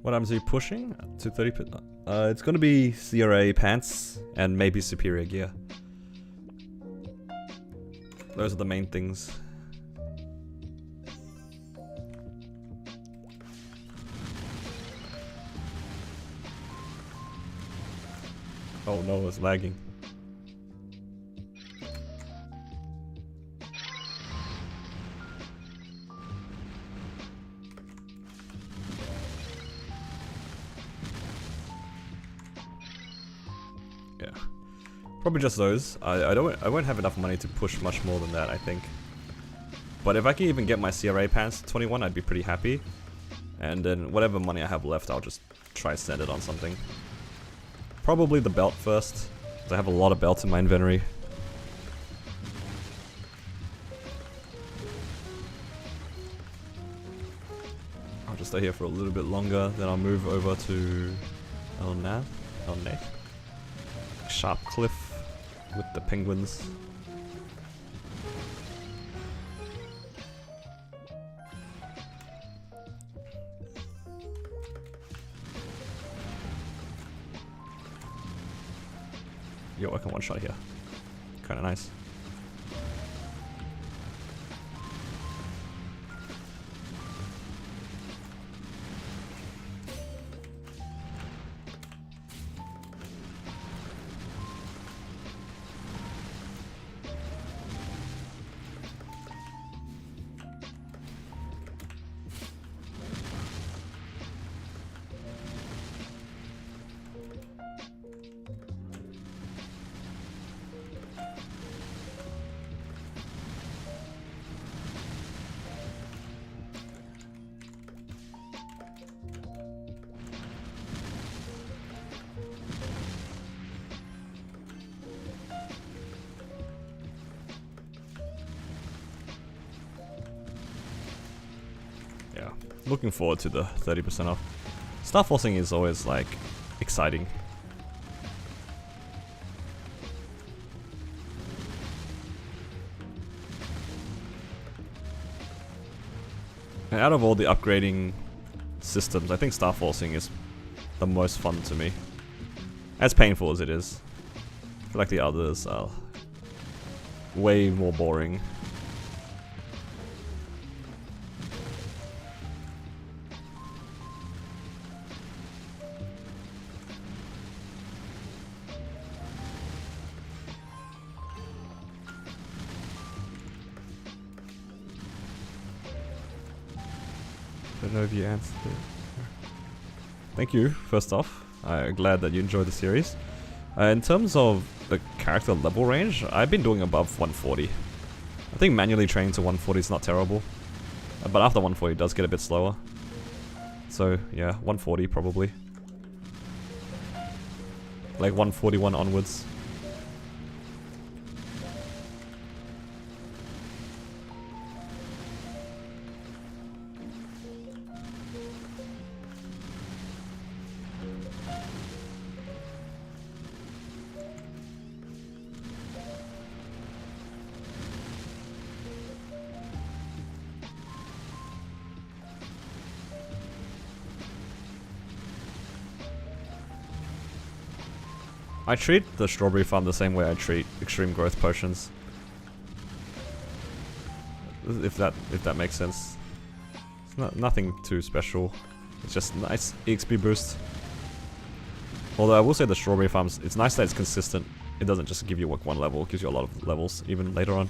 A: What items are you pushing? 230. It's gonna be CRA pants and maybe superior gear. Those are the main things. Oh no, it's lagging. Yeah, probably just those. I won't have enough money to push much more than that, I think. But if I can even get my CRA pants to 21, I'd be pretty happy. And then whatever money I have left, I'll just try to send it on something. Probably the belt first, because I have a lot of belts in my inventory. I'll just stay here for a little bit longer, then I'll move over to El Nath. Sharp Cliff with the penguins. Yo, I can one shot here. Kinda nice. Yeah, looking forward to the 30% off. Star forcing is always like exciting. And out of all the upgrading systems, I think star forcing is the most fun to me. As painful as it is. I feel like the others are way more boring. I don't know if you answered it. Thank you, first off. I'm glad that you enjoyed the series. In terms of the character level range, I've been doing above 140. I think manually training to 140 is not terrible. But after 140 it does get a bit slower. So yeah, 140 probably. Like 141 onwards. I treat the strawberry farm the same way I treat extreme growth potions. If that makes sense. It's nothing too special. It's just nice EXP boost. Although I will say the strawberry farms, it's nice that it's consistent. It doesn't just give you like one level, it gives you a lot of levels even later on.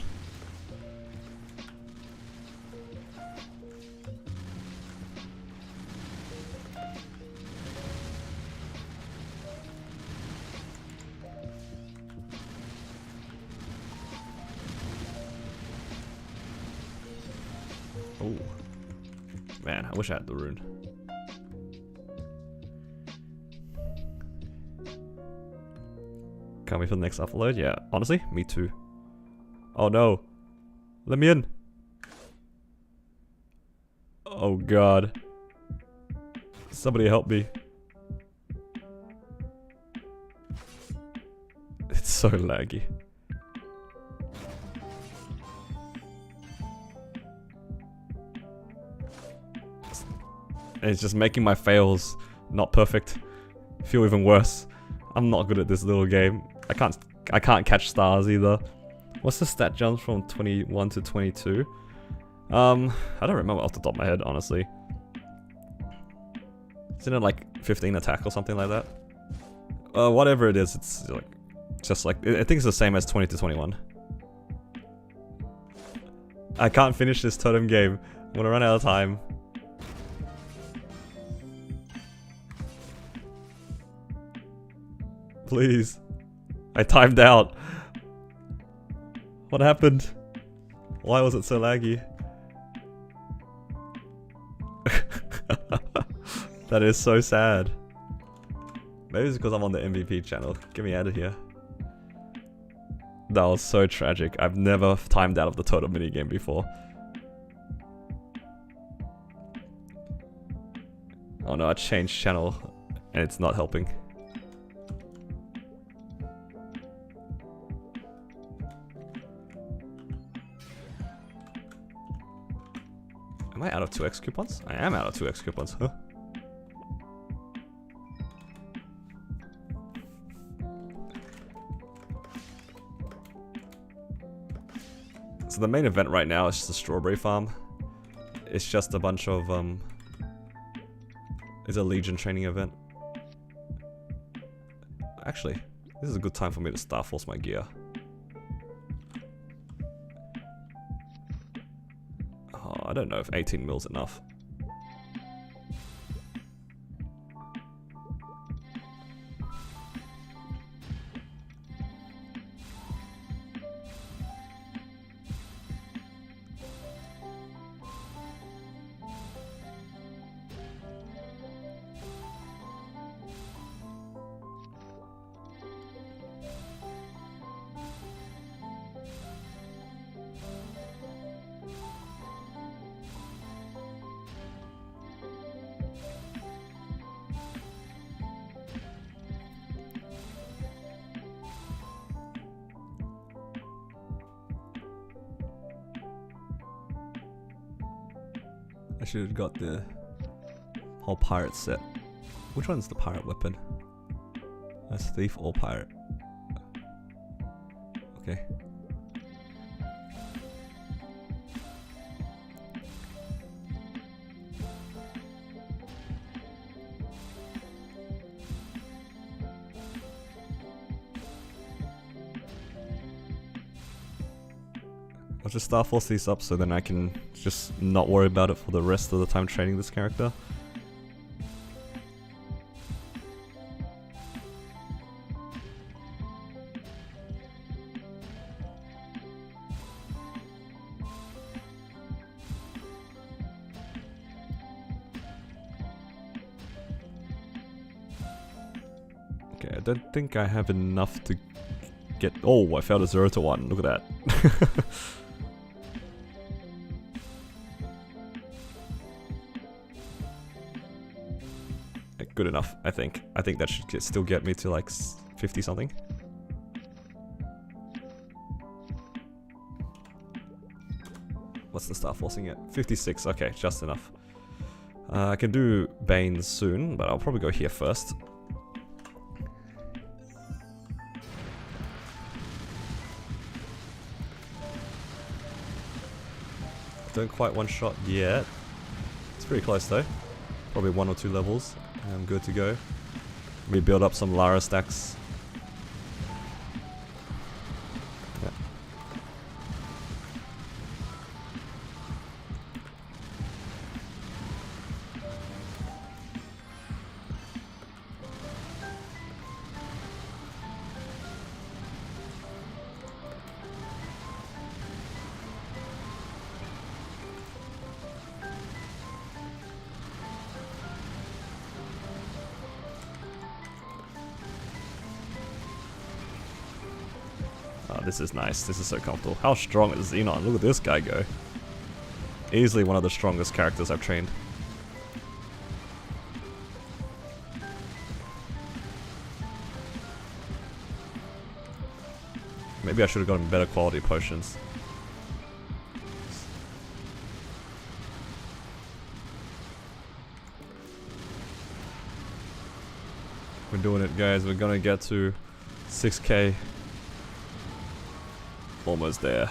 A: Oh, man, I wish I had the rune. Can't wait for the next upload. Yeah, honestly, me too. Oh no, let me in. Oh god, somebody help me. It's so laggy. And it's just making my fails not perfect feel even worse. I'm not good at this little game. I can't catch stars either. What's the stat jumps from 21 to 22? I don't remember off the top of my head, honestly. Isn't it like 15 attack or something like that? Whatever it is, it's like just like I think it's the same as 20 to 21. I can't finish this totem game. I'm gonna run out of time. Please. I timed out. What happened? Why was it so laggy? That is so sad. Maybe it's because I'm on the MVP channel. Get me out of here. That was so tragic. I've never timed out of the totem minigame before. Oh no, I changed channel and it's not helping. Am I out of 2x coupons? I am out of 2x coupons, huh? So the main event right now is just the strawberry farm. It's just a bunch of, it's a Legion training event. Actually, this is a good time for me to Star Force my gear. Oh, I don't know if 18 mil is enough. I should have got the whole pirate set. Which one's the pirate weapon? That's thief or pirate. Okay. I'll just Star Force these up so then I can just not worry about it for the rest of the time training this character. Okay, I don't think I have enough to get... Oh, I failed a 0 to 1. Look at that. Good enough, I think. I think that should still get me to like 50 something. What's the Star Forcing at? 56, okay, just enough. I can do Banes soon, but I'll probably go here first. Don't quite one shot yet. It's pretty close though. Probably 1 or 2 levels. I'm good to go. We build up some Lara stacks. Yeah. Oh, this is nice. This is so comfortable. How strong is Xenon? Look at this guy go. Easily one of the strongest characters I've trained. Maybe I should have gotten better quality potions. We're doing it, guys. We're gonna get to 6k. Almost there.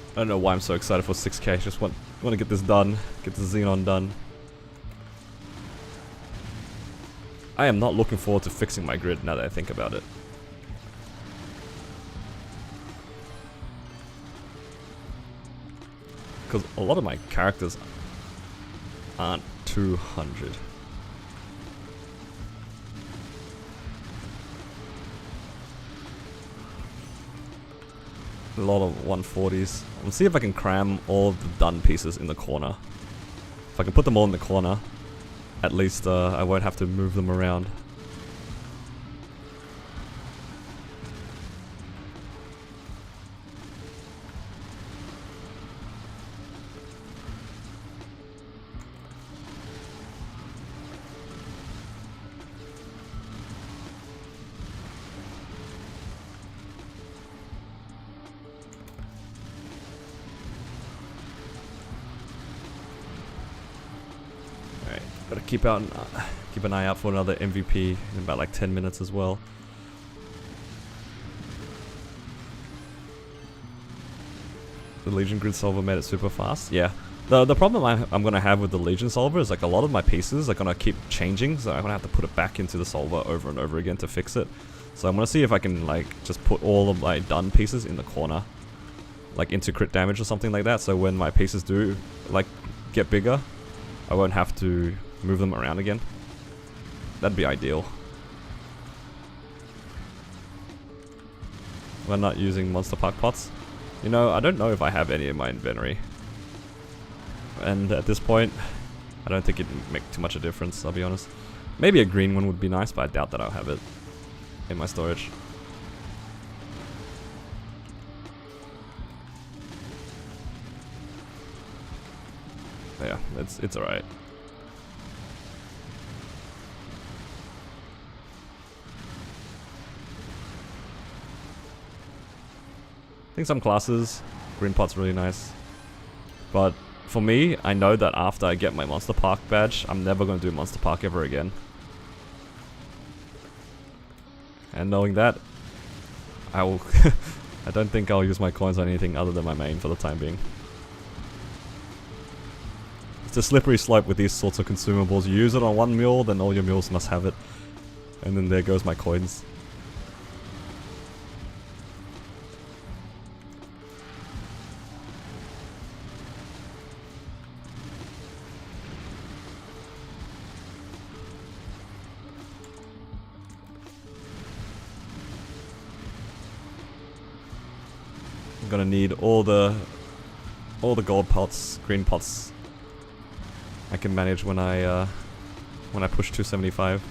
A: I don't know why I'm so excited for 6k, just want to get this done, get the Xenon done. I am not looking forward to fixing my grid now that I think about it. Because a lot of my characters aren't 200. A lot of 140s. I'll see if I can cram all the done pieces in the corner. If I can put them all in the corner, at least I won't have to move them around. Gotta keep an eye out for another MVP in about like 10 minutes as well. The Legion grid solver made it super fast. Yeah. The problem I'm gonna have with the Legion solver is like a lot of my pieces are gonna keep changing, so I'm gonna have to put it back into the solver over and over again to fix it. So I'm gonna see if I can like just put all of my done pieces in the corner, like into crit damage or something like that. So when my pieces do like get bigger, I won't have to move them around again. That'd be ideal. We're not using monster park pots. You know, I don't know if I have any in my inventory. And at this point, I don't think it'd make too much a difference, I'll be honest. Maybe a green one would be nice, but I doubt that I'll have it in my storage. Yeah, it's alright. I think some classes, green pot's really nice. But for me, I know that after I get my Monster Park badge, I'm never going to do Monster Park ever again. And knowing that, I will I don't think I'll use my coins on anything other than my main for the time being. It's a slippery slope with these sorts of consumables. You use it on one mule, then all your mules must have it. And then there goes my coins. I'm gonna need all the gold pots, green pots I can manage when I push 275.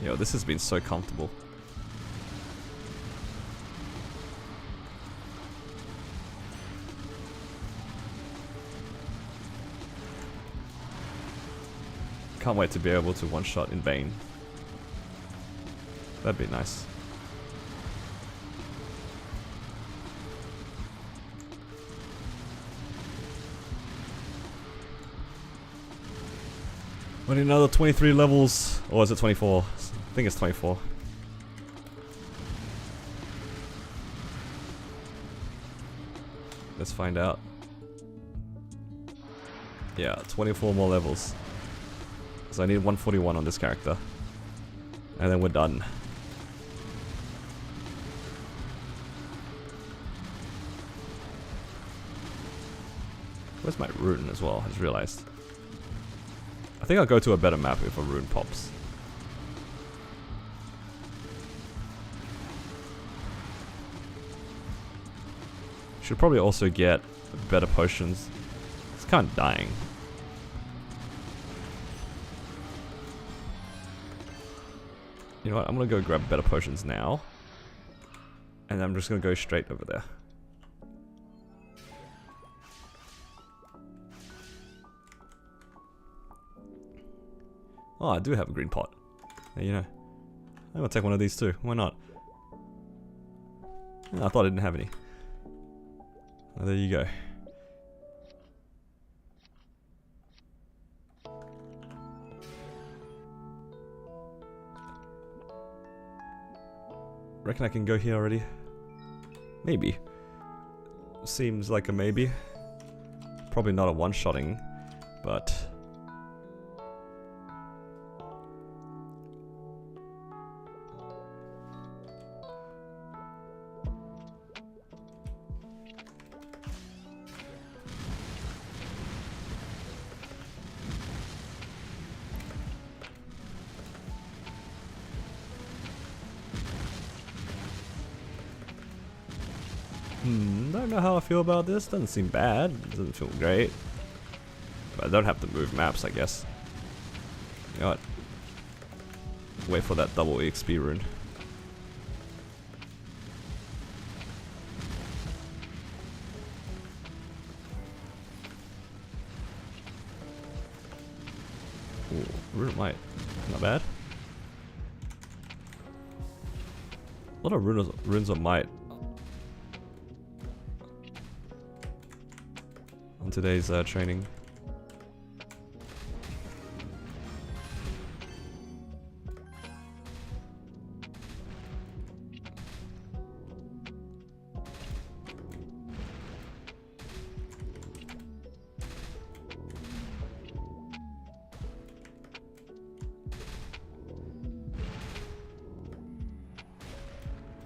A: Yo, this has been so comfortable. Can't wait to be able to one-shot in vain. That'd be nice. We need another 23 levels, or is it 24? I think it's 24. Let's find out. Yeah, 24 more levels. So I need 141 on this character. And then we're done. Where's my rune as well? I just realized. I think I'll go to a better map if a rune pops. Should probably also get better potions. It's kind of dying. You know what? I'm gonna go grab better potions now. And I'm just gonna go straight over there. Oh, I do have a green pot. You know. I'm gonna take one of these too. Why not? Oh, I thought I didn't have any. Oh, there you go. Reckon I can go here already? Maybe. Seems like a maybe. Probably not a one-shotting, but... don't know how I feel about this. Doesn't seem bad. Doesn't feel great. But I don't have to move maps, I guess. You know what? Wait for that double EXP rune. Ooh, rune of might. Not bad. A lot of runes of might on today's training.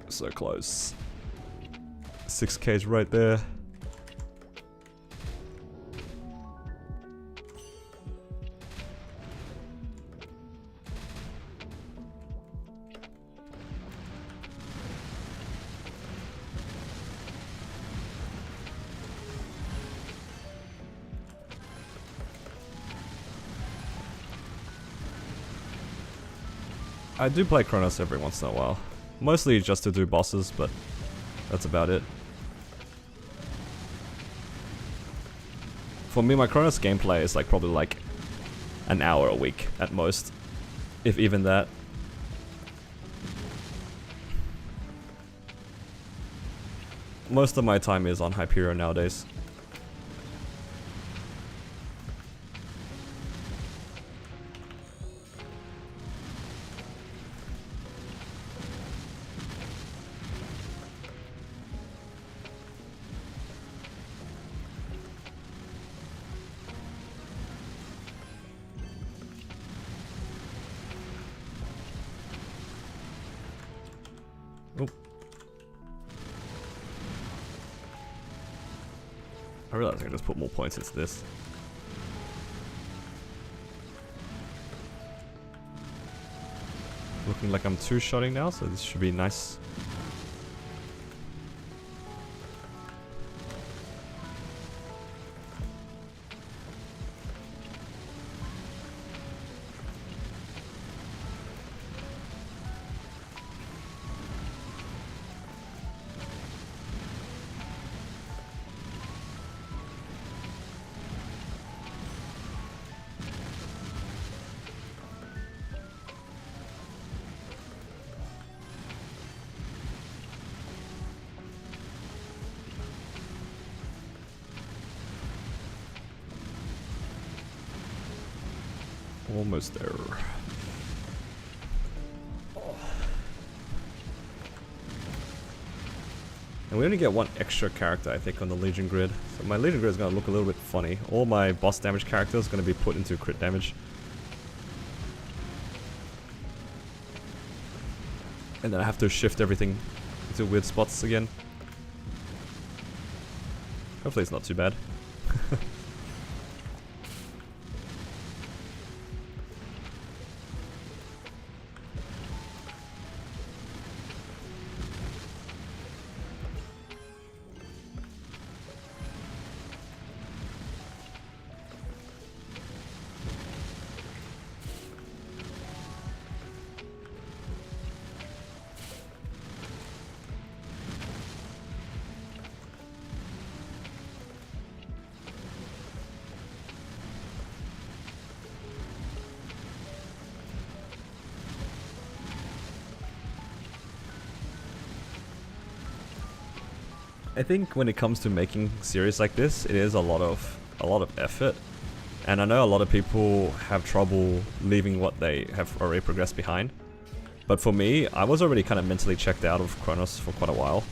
A: So close. 6K's right there. I do play Chronos every once in a while. Mostly just to do bosses, but that's about it. For me, my Chronos gameplay is like probably like an hour a week at most, if even that. Most of my time is on Hyperion nowadays. I realize I can just put more points into this. Looking like I'm two-shotting now, so this should be nice. Almost there. And we only get one extra character, I think, on the Legion grid. So my Legion grid is going to look a little bit funny. All my boss damage characters are going to be put into crit damage. And then I have to shift everything into weird spots again. Hopefully it's not too bad. I think when it comes to making series like this, it is a lot of effort. And I know a lot of people have trouble leaving what they have already progressed behind. But for me, I was already kind of mentally checked out of Chronos for quite a while.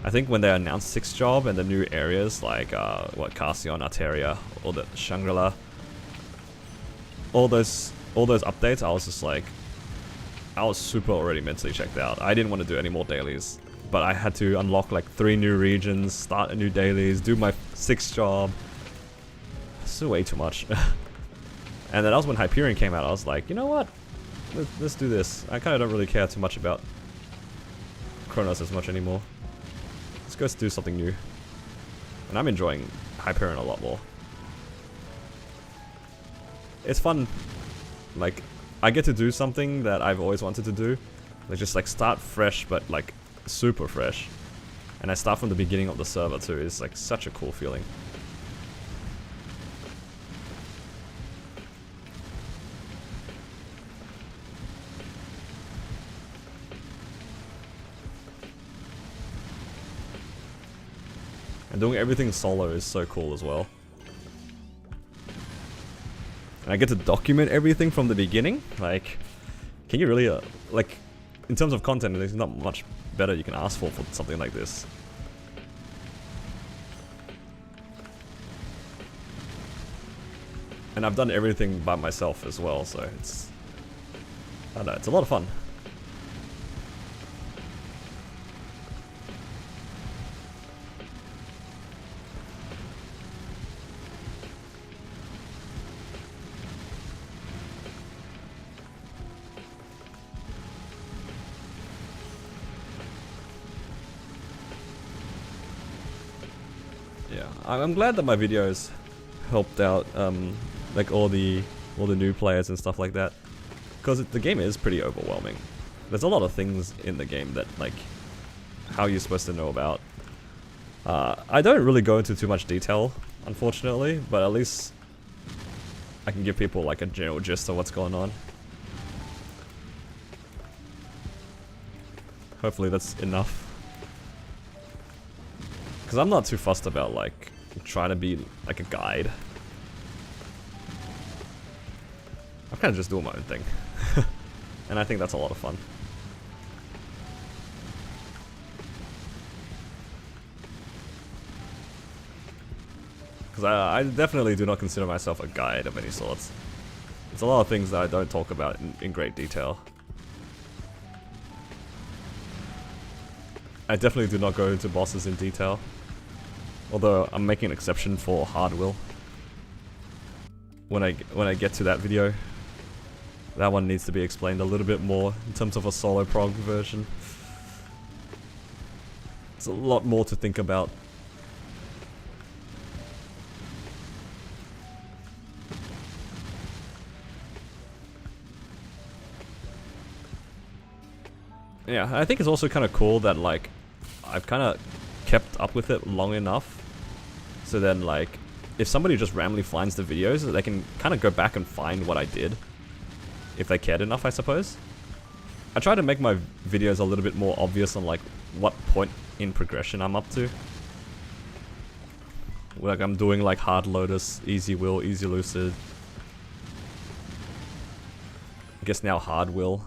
A: I think when they announced 6th job and the new areas like, Carcion, Arteria, or the Shangri-La, all those updates, I was just like, I was super already mentally checked out. I didn't want to do any more dailies, but I had to unlock like 3 new regions, start a new dailies, do my 6th job. It's way too much. And then that was when Hyperion came out. I was like, you know what? Let's do this. I kind of don't really care too much about Chronos as much anymore. Let's go do something new. And I'm enjoying Hyperion a lot more. It's fun. Like, I get to do something that I've always wanted to do. Like, just like start fresh, but like super fresh. And I start from the beginning of the server too. It's like such a cool feeling. And doing everything solo is so cool as well. And I get to document everything from the beginning. Like, can you really, like, in terms of content, there's not much better you can ask for something like this. And I've done everything by myself as well, so it's, I don't know, it's a lot of fun. Yeah, I'm glad that my videos helped out, like all the new players and stuff like that, because the game is pretty overwhelming. There's a lot of things in the game that, like, how you're supposed to know about. I don't really go into too much detail, unfortunately, but at least I can give people like a general gist of what's going on. Hopefully that's enough. Because I'm not too fussed about, like, trying to be, like, a guide. I'm kind of just doing my own thing. And I think that's a lot of fun. Because I definitely do not consider myself a guide of any sorts. There's a lot of things that I don't talk about in great detail. I definitely do not go into bosses in detail. Although I'm making an exception for Hard Will. When I get to that video, that one needs to be explained a little bit more in terms of a solo prog version. It's a lot more to think about. Yeah, I think it's also kind of cool that, like, I've kind of kept up with it long enough. So then, like, if somebody just randomly finds the videos, they can kind of go back and find what I did. If they cared enough, I suppose. I try to make my videos a little bit more obvious on, like, what point in progression I'm up to. Like, I'm doing, like, Hard Lotus, Easy Will, Easy Lucid. I guess now Hard Will.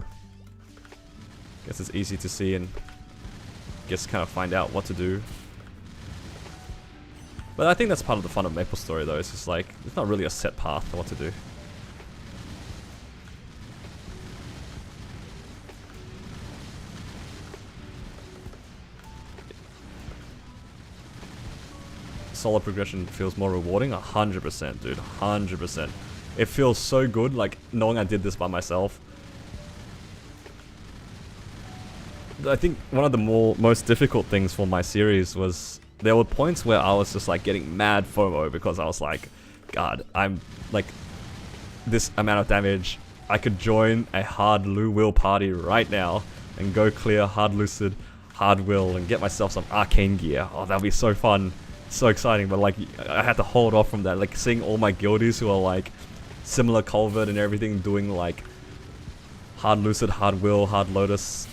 A: Guess it's easy to see and guess kind of find out what to do. But I think that's part of the fun of MapleStory though, it's just like, it's not really a set path for what to do. Solo progression feels more rewarding, 100% dude, 100%. It feels so good, like, knowing I did this by myself. I think one of the most difficult things for my series was there were points where I was just like getting mad FOMO because I was like, God, I'm like this amount of damage. I could join a Hard Will party right now and go clear Hard Lucid, Hard Will, and get myself some arcane gear. Oh, that'd be so fun, so exciting. But like, I had to hold off from that. Like seeing all my guildies who are like similar culvert and everything doing like Hard Lucid, Hard Will, Hard Lotus.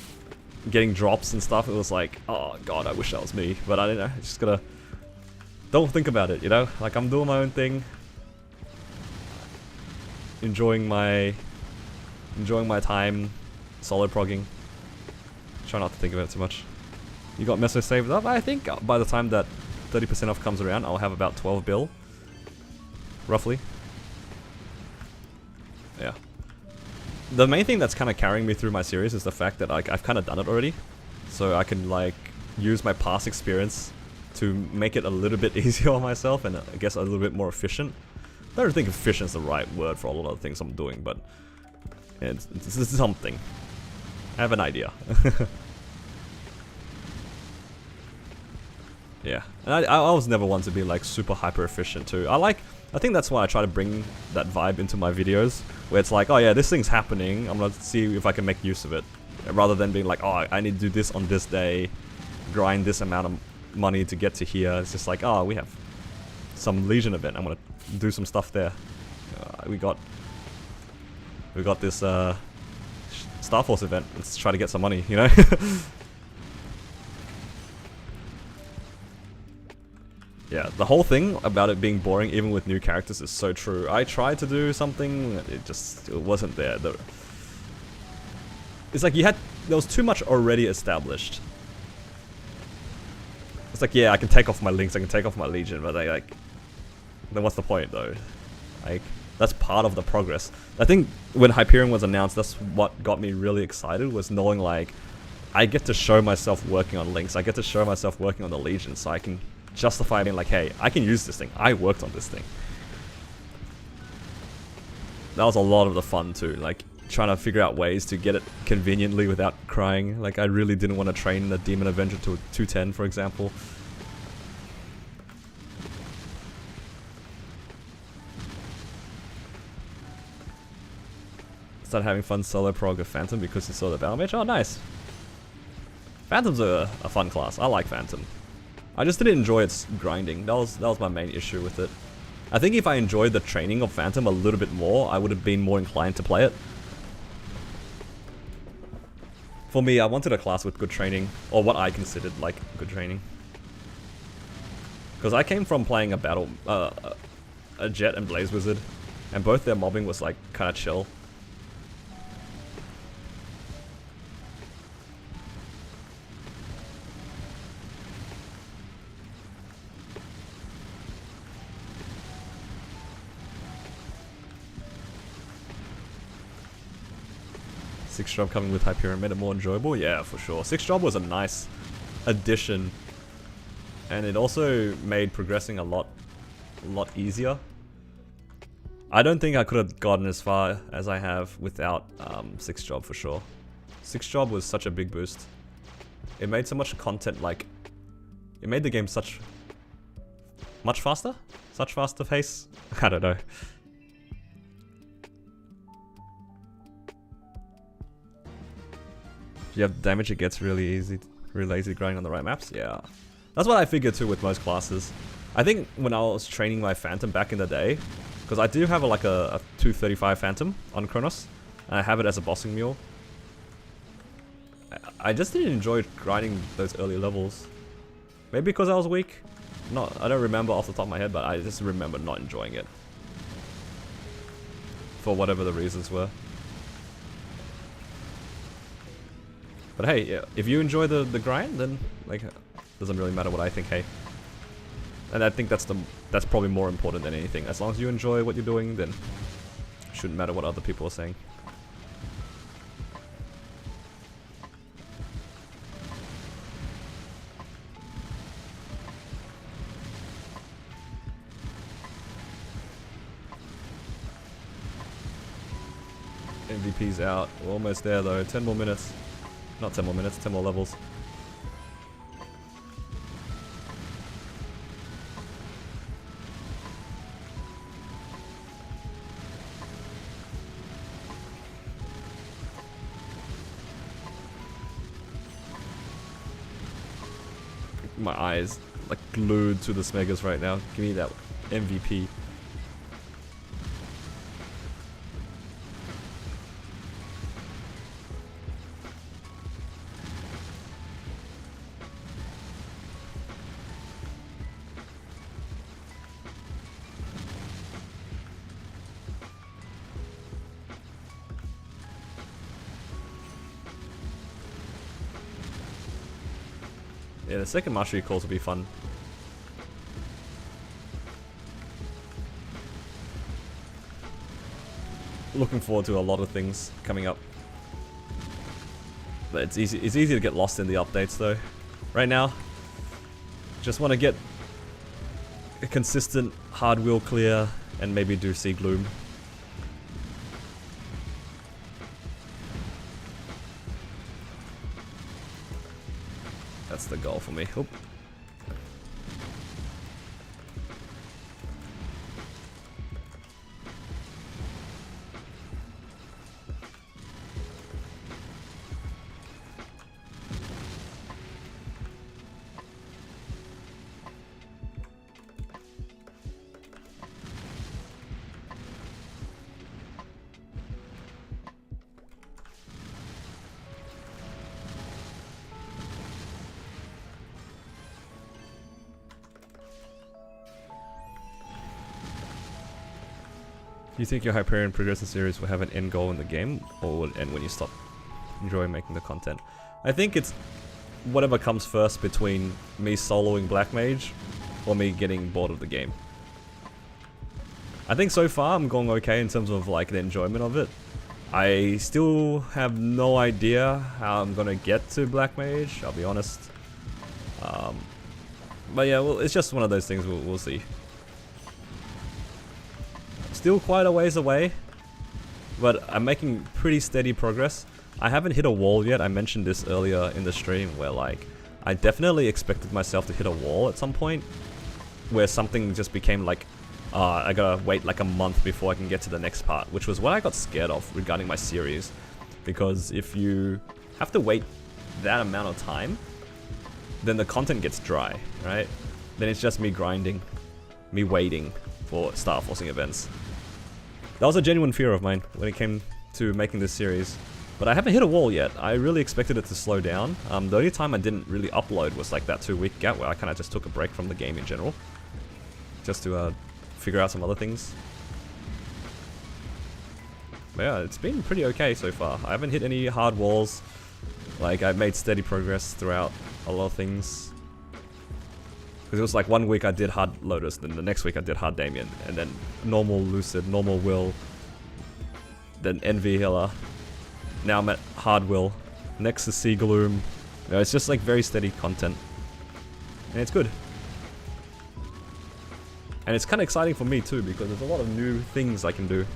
A: getting drops and stuff, it was like, oh god, I wish that was me. But I don't know, just gotta... Don't think about it, you know? Like, I'm doing my own thing. Enjoying my time solo progging. Try not to think about it too much. You got Meso saved up? I think by the time that 30% off comes around, I'll have about 12 bill. Roughly. Yeah. The main thing that's kind of carrying me through my series is the fact that like I've kind of done it already. So I can like use my past experience to make it a little bit easier on myself and I guess a little bit more efficient. I don't think efficient is the right word for a lot of the things I'm doing, but it's something. I have an idea. Yeah, and I was never one to be like super hyper efficient too. I think that's why I try to bring that vibe into my videos, where it's like, oh yeah, this thing's happening, I'm gonna see if I can make use of it. Rather than being like, oh, I need to do this on this day, grind this amount of money to get to here. It's just like, oh, we have some Legion event, I'm gonna do some stuff there. We got this Star Force event, let's try to get some money, you know? Yeah, the whole thing about it being boring even with new characters is so true. I tried to do something, it wasn't there. It's like there was too much already established. It's like, yeah, I can take off my links, I can take off my Legion, but then what's the point though? Like, that's part of the progress. I think when Hyperion was announced, that's what got me really excited, was knowing like, I get to show myself working on links, I get to show myself working on the Legion, so I can justify being like, hey, I can use this thing. I worked on this thing. That was a lot of the fun too, like trying to figure out ways to get it conveniently without crying. Like I really didn't want to train the Demon Avenger to 210, for example. Started having fun solo prog of Phantom because you saw the battle mage. Oh, nice. Phantom's a fun class. I like Phantom. I just didn't enjoy its grinding. That was my main issue with it. I think if I enjoyed the training of Phantom a little bit more, I would have been more inclined to play it. For me, I wanted a class with good training, or what I considered like good training. Because I came from playing a Jet and Blaze Wizard, and both their mobbing was like kind of chill. Sixth job coming with Hyperion made it more enjoyable? Yeah, for sure. Sixth job was a nice addition. And it also made progressing a lot easier. I don't think I could have gotten as far as I have without sixth job for sure. Sixth job was such a big boost. It made so much content, like, it made the game much faster? Such faster pace? I don't know. If you have damage, it gets really lazy grinding on the right maps. Yeah, that's what I figured too with most classes. I think when I was training my Phantom back in the day, because I do have like a 235 Phantom on Kronos, and I have it as a bossing mule. I just didn't enjoy grinding those early levels. Maybe because I was weak. I don't remember off the top of my head, but I just remember not enjoying it. For whatever the reasons were. But hey, yeah, if you enjoy the grind, then like, doesn't really matter what I think. Hey, and I think that's probably more important than anything. As long as you enjoy what you're doing, then it shouldn't matter what other people are saying. MVP's out. We're almost there though. 10 more minutes. Not 10 more minutes, 10 more levels. My eyes like glued to the Smegas right now. Give me that MVP. Yeah, the second mastery calls will be fun. Looking forward to a lot of things coming up. But it's easy to get lost in the updates though. Right now, just want to get a consistent hard wheel clear and maybe do Sea Gloom. That's the goal for me. Oop. Do you think your Hyperion progression series will have an end goal in the game, or will it end when you stop enjoying making the content? I think it's whatever comes first between me soloing Black Mage or me getting bored of the game. I think so far I'm going okay in terms of like the enjoyment of it. I still have no idea how I'm gonna get to Black Mage, I'll be honest. But yeah, well, it's just one of those things we'll see. Still quite a ways away, but I'm making pretty steady progress. I haven't hit a wall yet. I mentioned this earlier in the stream where like I definitely expected myself to hit a wall at some point where something just became like I gotta wait like a month before I can get to the next part, which was what I got scared of regarding my series, because if you have to wait that amount of time, then the content gets dry, right? Then it's just me grinding, me waiting for star forcing events. That was a genuine fear of mine when it came to making this series. But I haven't hit a wall yet. I really expected it to slow down. The only time I didn't really upload was like that 2-week gap where I kind of just took a break from the game in general. Just to figure out some other things. But yeah, it's been pretty okay so far. I haven't hit any hard walls. Like, I've made steady progress throughout a lot of things. Because it was like 1 week I did hard Lotus, then the next week I did hard Damien, and then normal Lucid, normal Will, then Envy Healer. Now I'm at hard Will. Next is Sea Gloom. You know, it's just like very steady content. And it's good. And it's kind of exciting for me too, because there's a lot of new things I can do.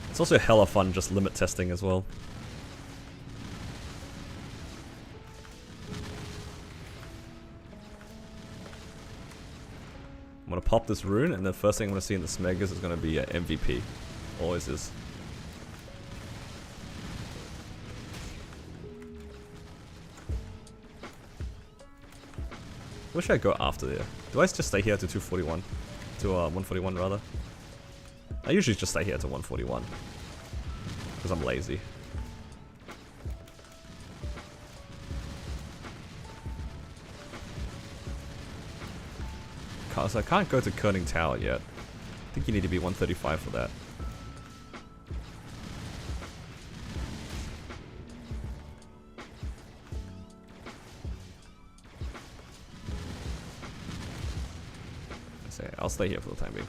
A: It's also hella fun just limit testing as well. I'm gonna pop this rune, and the first thing I'm gonna see in the Smegas is gonna be MVP. Always is. Where should I go after there? Do I just stay here to 241? To 141 rather? I usually just stay here to 141. Because I'm lazy. So I can't go to Kerning Tower yet. I think you need to be 135 for that. I'll stay here for the time being.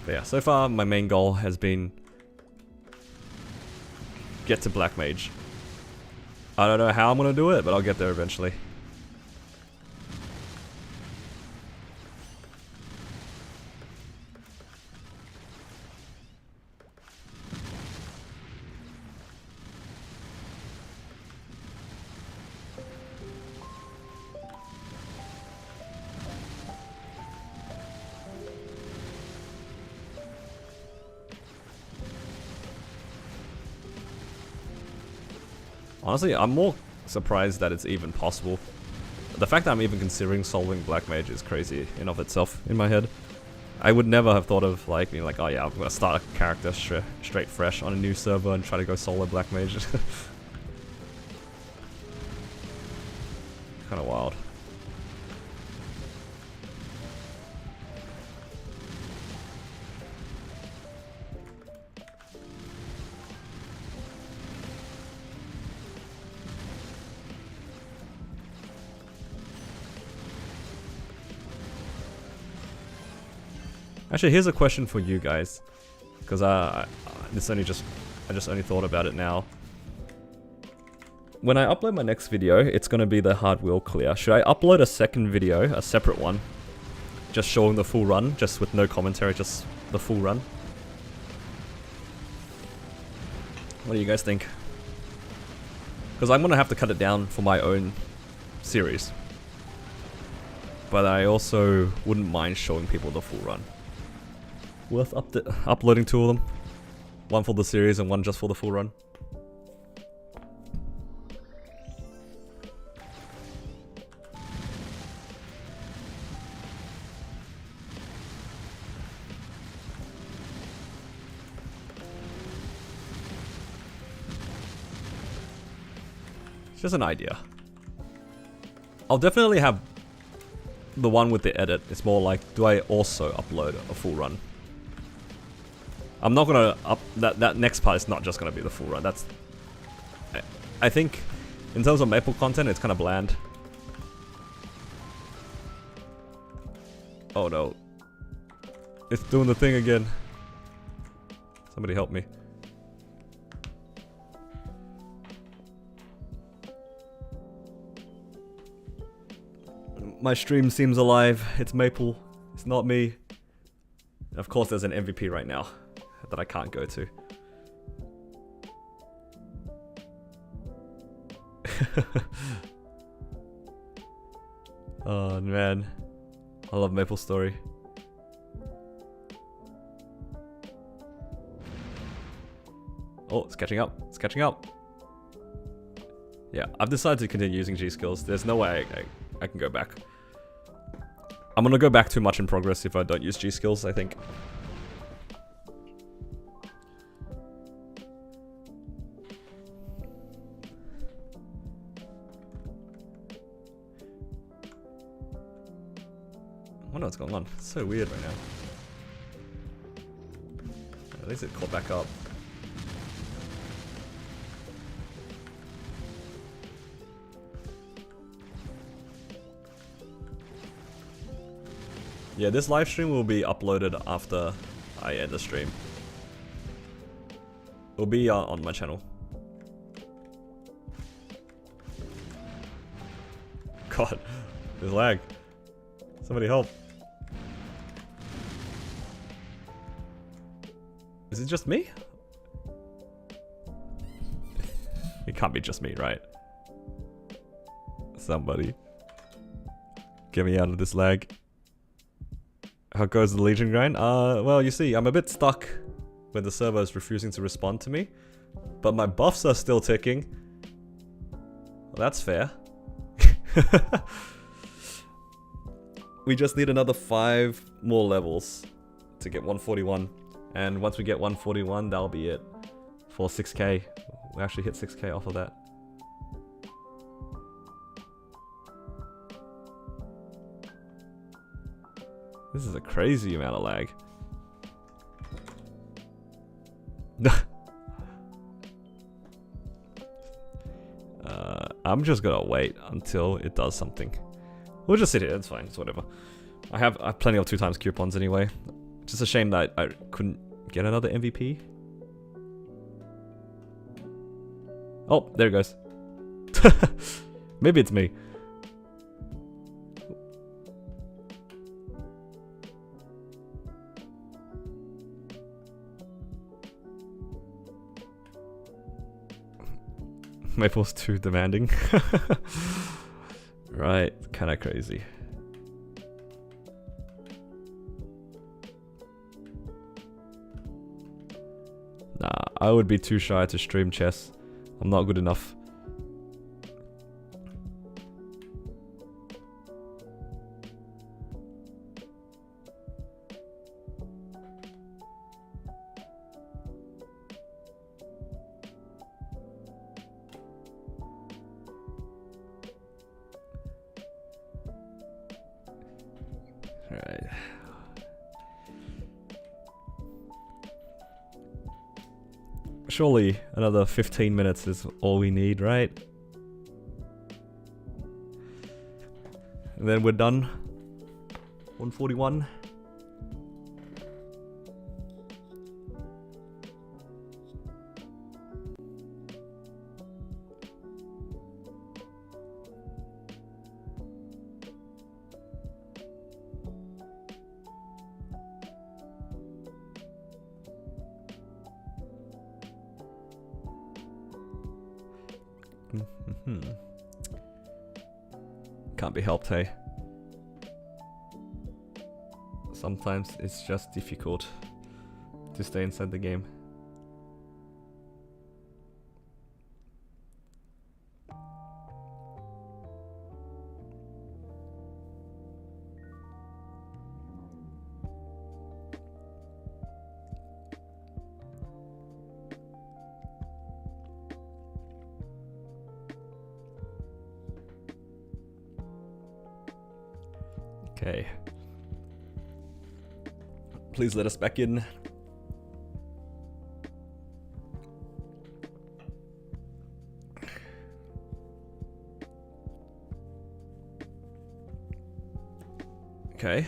A: But yeah, so far my main goal has been get to Black Mage. I don't know how I'm gonna do it, but I'll get there eventually. Honestly, I'm more surprised that it's even possible. The fact that I'm even considering solving Black Mage is crazy in of itself, in my head. I would never have thought of like being like, oh yeah, I'm gonna start a character straight fresh on a new server and try to go solo black mage. Kind of wild. Actually, here's a question for you guys, because I just only thought about it now. When I upload my next video, it's gonna be the hard wheel clear. Should I upload a second video, a separate one, just showing the full run, just with no commentary, just the full run? What do you guys think? Because I'm gonna have to cut it down for my own series, but I also wouldn't mind showing people the full run. Worth uploading 2 of them. One for the series and one just for the full run. It's just an idea. I'll definitely have the one with the edit. It's more like, do I also upload a full run? I'm not gonna that next part is not just gonna be the full run. That's, I think, in terms of Maple content, it's kind of bland. Oh no, it's doing the thing again. Somebody help me. My stream seems alive. It's Maple. It's not me. And of course, there's an MVP right now that I can't go to. Oh man, I love Maple Story. Oh, it's catching up. It's catching up. Yeah, I've decided to continue using G skills. There's no way I can go back. I'm gonna go back too much in progress if I don't use G skills, I think. I wonder what's going on. It's so weird right now. At least it caught back up. Yeah, this live stream will be uploaded after I end the stream. It'll be on my channel. God, there's lag. Somebody help. Is it just me? It can't be just me, right? Somebody. Get me out of this lag. How goes the Legion grind? Well, you see, I'm a bit stuck when the server is refusing to respond to me. But my buffs are still ticking. Well, that's fair. We just need another 5 more levels to get 141. And once we get 141, that'll be it. For 6k. We actually hit 6k off of that. This is a crazy amount of lag. I'm just gonna wait until it does something. We'll just sit here, it's fine, it's whatever. I have plenty of 2x coupons anyway. Just a shame that I couldn't get another MVP. Oh, there it goes. Maybe it's me. Maple's too demanding. Right, kinda crazy. Nah, I would be too shy to stream chess. I'm not good enough. Alright. Surely another 15 minutes is all we need, right? And then we're done. 141. Can't be helped, hey? Sometimes it's just difficult to stay inside the game. Okay. Please let us back in. Okay.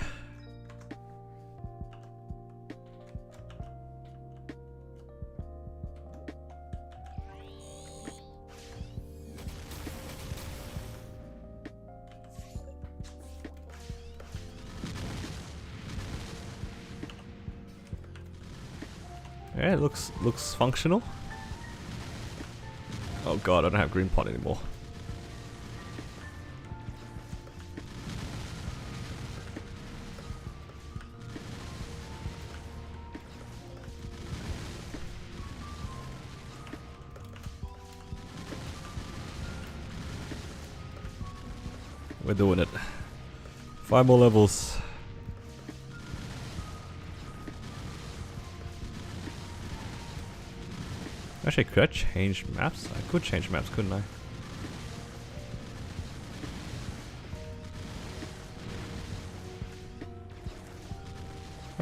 A: Yeah, it looks functional. Oh god, I don't have green pot anymore. We're doing it. 5 more levels. Actually, could I change maps? I could change maps, couldn't I?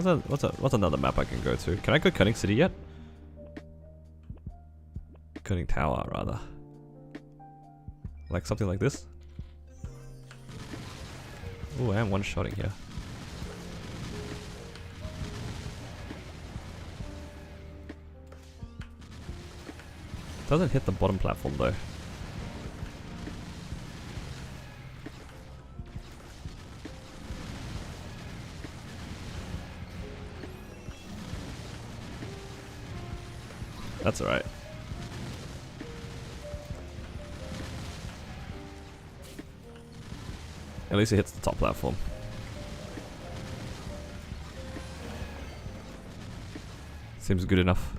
A: What's another map I can go to? Can I go Cunning City yet? Cunning Tower, rather. Like something like this? Ooh, I am one-shotting here. Doesn't hit the bottom platform though. That's alright. At least it hits the top platform. Seems good enough.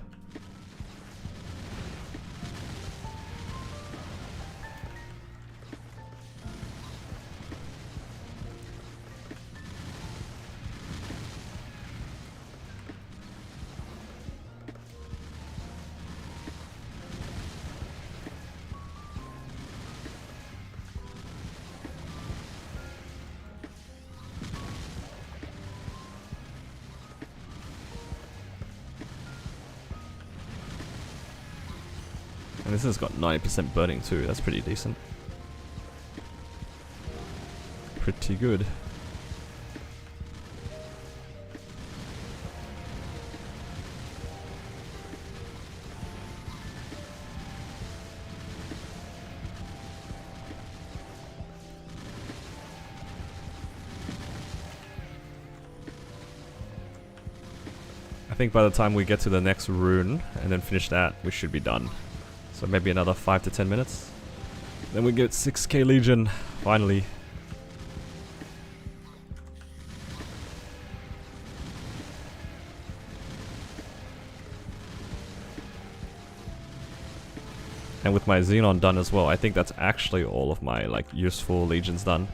A: And this has got 90% burning too, that's pretty decent. Pretty good. I think by the time we get to the next rune and then finish that, we should be done. So maybe another 5 to 10 minutes. Then we get 6k Legion, finally. And with my Xenon done as well, I think that's actually all of my like useful Legions done.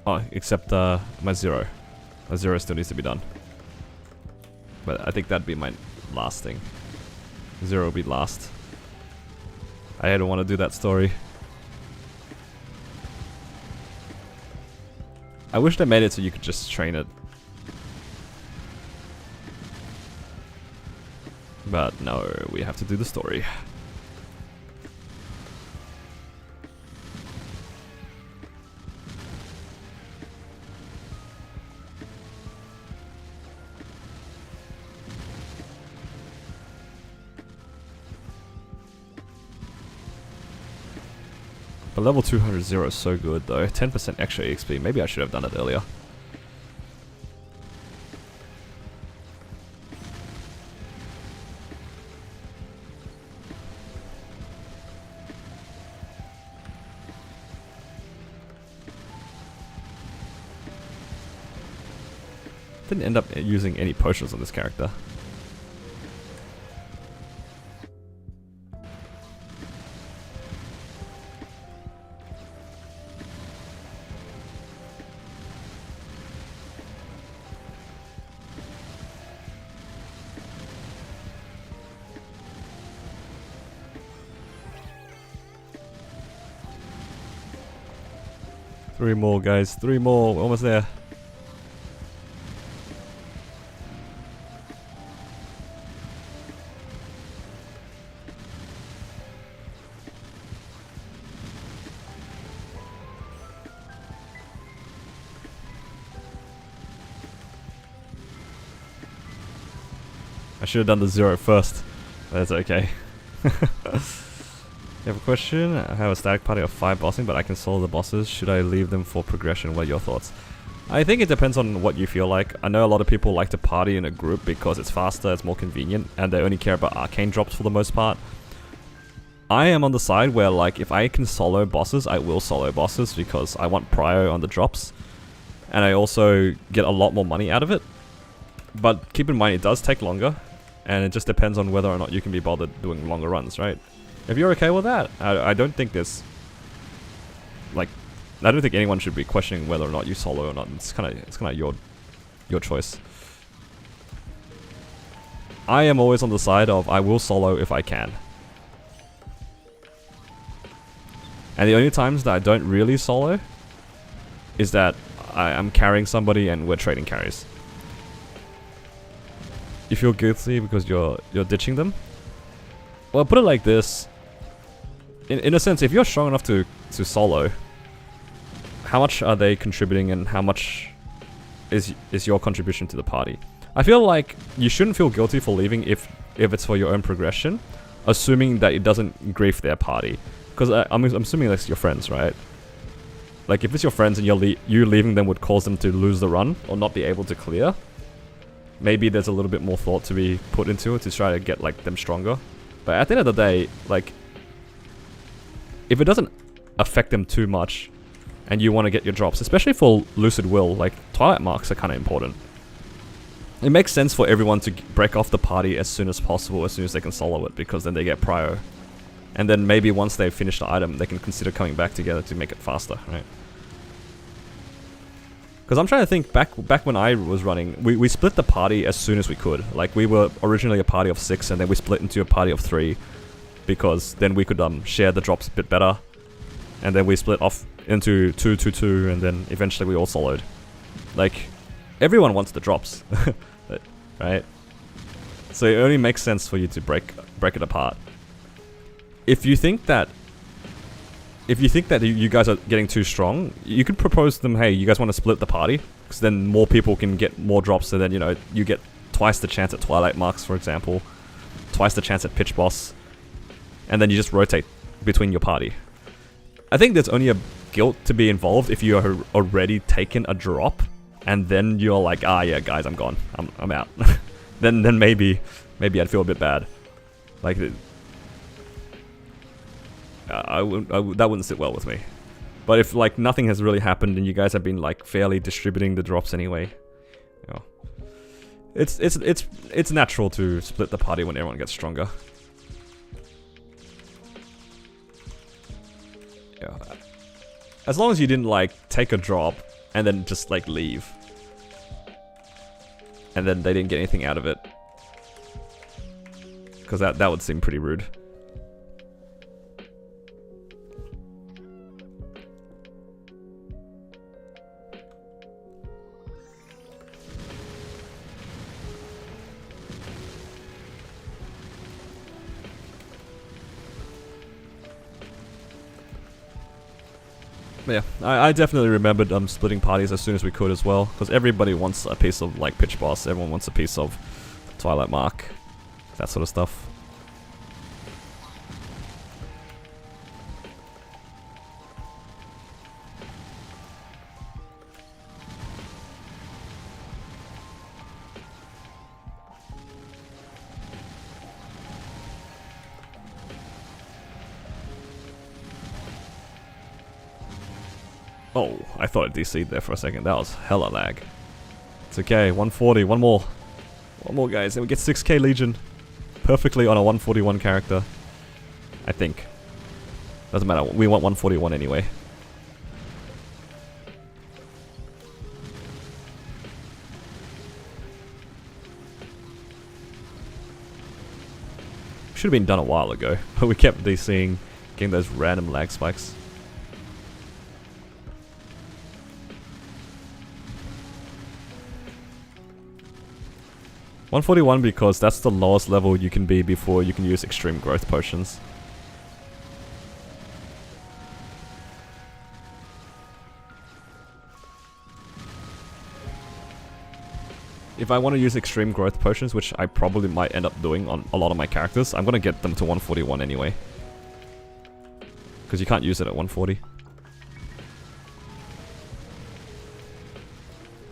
A: Oh, except my Zero. My Zero still needs to be done. But I think that'd be my last thing. Zero will be last. I don't want to do that story. I wish they made it so you could just train it. But no, we have to do the story. But level 200 is so good though. 10% extra EXP. Maybe I should have done it earlier. Didn't end up using any potions on this character. Three more, guys. 3 more. We're almost there. I should have done the 0 first. That's okay. You have a question? I have a static party of 5 bossing, but I can solo the bosses. Should I leave them for progression? What are your thoughts? I think it depends on what you feel like. I know a lot of people like to party in a group because it's faster, it's more convenient, and they only care about arcane drops for the most part. I am on the side where, like, if I can solo bosses, I will solo bosses because I want prio on the drops. And I also get a lot more money out of it. But keep in mind, it does take longer, and it just depends on whether or not you can be bothered doing longer runs, right? If you're okay with that, I don't think there's, like, I don't think anyone should be questioning whether or not you solo or not. It's kind of your choice. I am always on the side of I will solo if I can. And the only times that I don't really solo is that I'm carrying somebody and we're trading carries. You feel guilty because you're ditching them? Well, put it like this. In a sense, if you're strong enough to solo, how much are they contributing and how much is your contribution to the party? I feel like you shouldn't feel guilty for leaving if it's for your own progression, assuming that it doesn't grief their party. Because I'm assuming that's your friends, right? Like, if it's your friends and you leaving them would cause them to lose the run or not be able to clear, maybe there's a little bit more thought to be put into it to try to get, like, them stronger. But at the end of the day, like, if it doesn't affect them too much and you want to get your drops, especially for Lucid Will, like, Twilight Marks are kind of important. It makes sense for everyone to break off the party as soon as possible, as soon as they can solo it, because then they get prio. And then maybe once they've finished the item, they can consider coming back together to make it faster, right? Because I'm trying to think, back when I was running, we split the party as soon as we could. Like, we were originally a party of 6, and then we split into a party of 3, because then we could share the drops a bit better. And then we split off into 2, 2, 2, and then eventually we all soloed. Like, everyone wants the drops, right? So it only makes sense for you to break it apart. If you think that you guys are getting too strong, you could propose to them, hey, you guys want to split the party? Because then more people can get more drops, so then, you know, you get twice the chance at Twilight Marks, for example. Twice the chance at Pitch Boss. And then you just rotate between your party. I think there's only a guilt to be involved if you are already taken a drop, and then you're like, ah, yeah, guys, I'm gone. I'm out. then maybe I'd feel a bit bad. Like, that wouldn't sit well with me. But if, like, nothing has really happened and you guys have been, like, fairly distributing the drops anyway, you know, it's natural to split the party when everyone gets stronger. Yeah. As long as you didn't, like, take a drop and then just, like, leave, and then they didn't get anything out of it, because that would seem pretty rude. But yeah, I definitely remembered splitting parties as soon as we could as well, because everybody wants a piece of like Pitch Boss, everyone wants a piece of Twilight Mark, that sort of stuff. Oh, I thought it DC'd there for a second. That was hella lag. It's okay, 140, one more. One more, guys, and we get 6k Legion. Perfectly on a 141 character. I think. Doesn't matter, we want 141 anyway. Should have been done a while ago, but we kept DCing, getting those random lag spikes. $141 because that's the lowest level you can be before you can use extreme growth potions. If I want to use extreme growth potions, which I probably might end up doing on a lot of my characters, I'm gonna get them to 141 anyway. Because you can't use it at 140.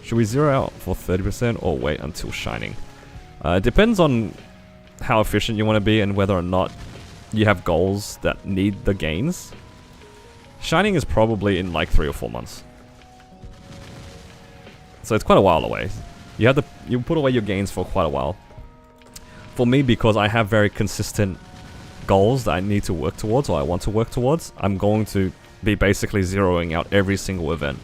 A: Should we zero out for 30% or wait until Shining? It depends on how efficient you want to be and whether or not you have goals that need the gains. Shining is probably in like 3 or 4 months. So it's quite a while away. You put away your gains for quite a while. For me, because I have very consistent goals that I need to work towards or I want to work towards, I'm going to be basically zeroing out every single event.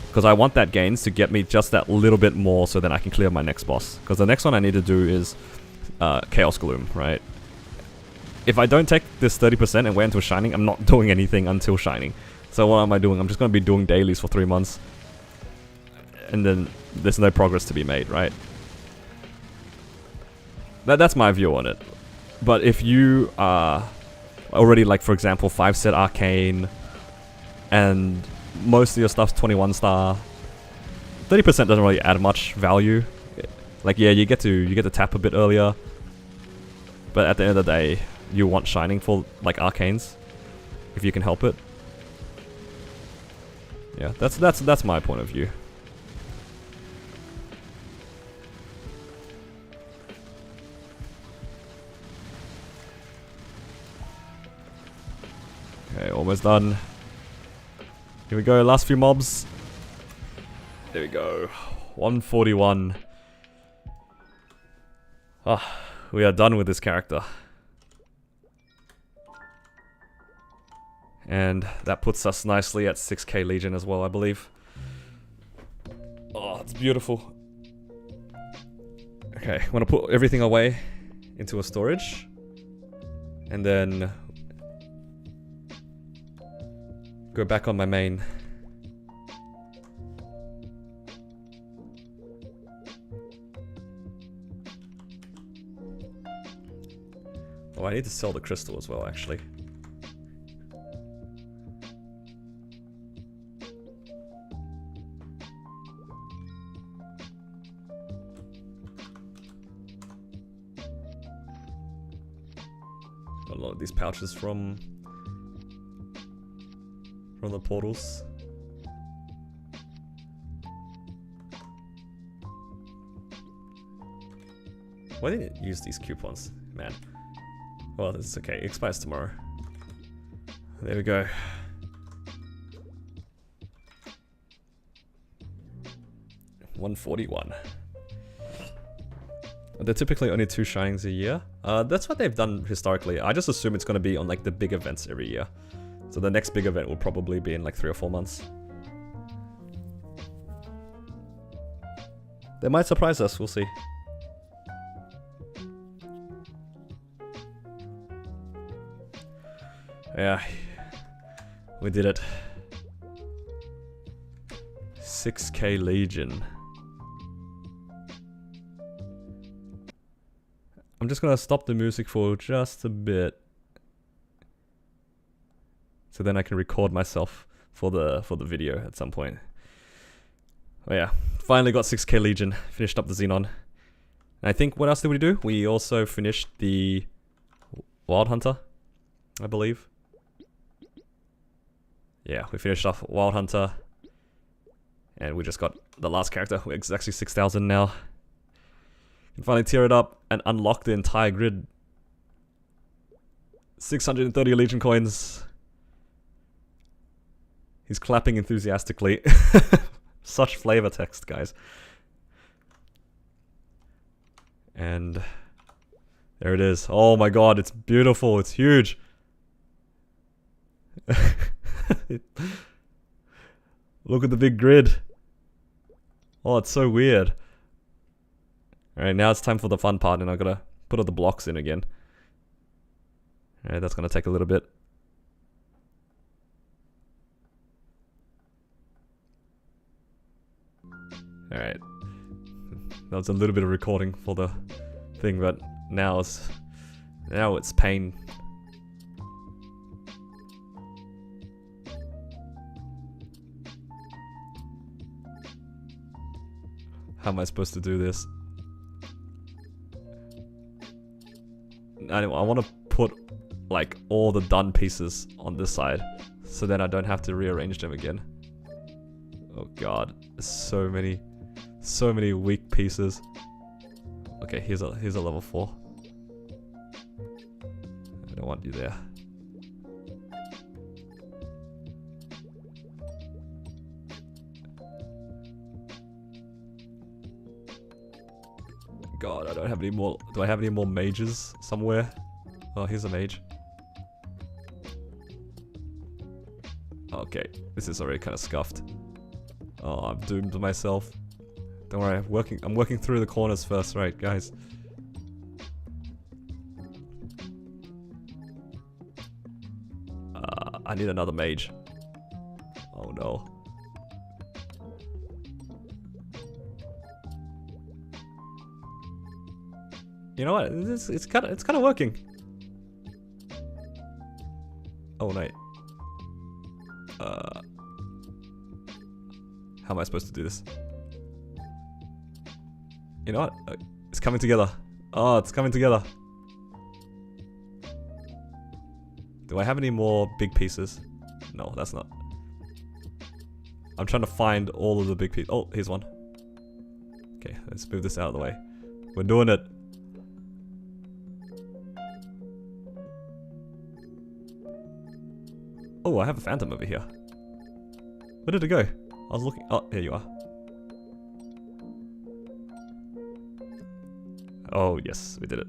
A: Because I want that gains to get me just that little bit more so then I can clear my next boss. Because the next one I need to do is Chaos Gloom, right? If I don't take this 30% and wait until Shining, I'm not doing anything until Shining. So what am I doing? I'm just going to be doing dailies for 3 months. And then there's no progress to be made, right? That's my view on it. But if you are already, like, for example, 5-set Arcane and most of your stuff's 21 star, 30% doesn't really add much value. Like, yeah, you get to tap a bit earlier, but at the end of the day, you want Shining for like Arcanes, if you can help it. Yeah, that's my point of view. Okay, almost done. Here we go, last few mobs. There we go. 141. Ah, we are done with this character. And that puts us nicely at 6k Legion as well, I believe. Oh, it's beautiful. Okay, I'm gonna put everything away into a storage. And then go back on my main. Oh, I need to sell the crystal as well, actually. Got a lot of these pouches from the portals. Why didn't it use these coupons? Man. Well, it's okay. It expires tomorrow. There we go. $141. They're typically only 2 Shinings a year. That's what they've done historically. I just assume it's going to be on like the big events every year. So the next big event will probably be in like 3 or 4 months. They might surprise us, we'll see. Yeah, we did it. 6k Legion. I'm just gonna stop the music for just a bit. So then I can record myself for the video at some point. Oh yeah, finally got 6k Legion, finished up the Xenon. And I think, what else did we do? We also finished the Wild Hunter, I believe. Yeah, we finished off Wild Hunter. And we just got the last character, it's actually 6,000 now. Can finally tear it up and unlock the entire grid. 630 Legion coins. He's clapping enthusiastically. Such flavor text, guys. And there it is. Oh my god, it's beautiful. It's huge. Look at the big grid. Oh, it's so weird. Alright, now it's time for the fun part, and I've gotta put all the blocks in again. Alright, that's gonna take a little bit. Alright. That was a little bit of recording for the thing, but now it's pain. How am I supposed to do this? I want to put like all the done pieces on this side, so then I don't have to rearrange them again. Oh god, so many weak pieces. Okay, here's a level 4. I don't want you there. God, I don't have any more. Do I have any more mages somewhere? Oh, here's a mage. Okay, this is already kind of scuffed. Oh, I'm doomed to myself. Don't worry, I'm working through the corners first, right, guys? I need another mage. Oh no. You know what? It's kind of working. Oh no. How am I supposed to do this? You know what? It's coming together. Oh, it's coming together. Do I have any more big pieces? No, that's not. I'm trying to find all of the big pieces. Oh, here's one. Okay, let's move this out of the way. We're doing it. Oh, I have a phantom over here. Where did it go? I was looking. Oh, here you are. Oh, yes, we did it.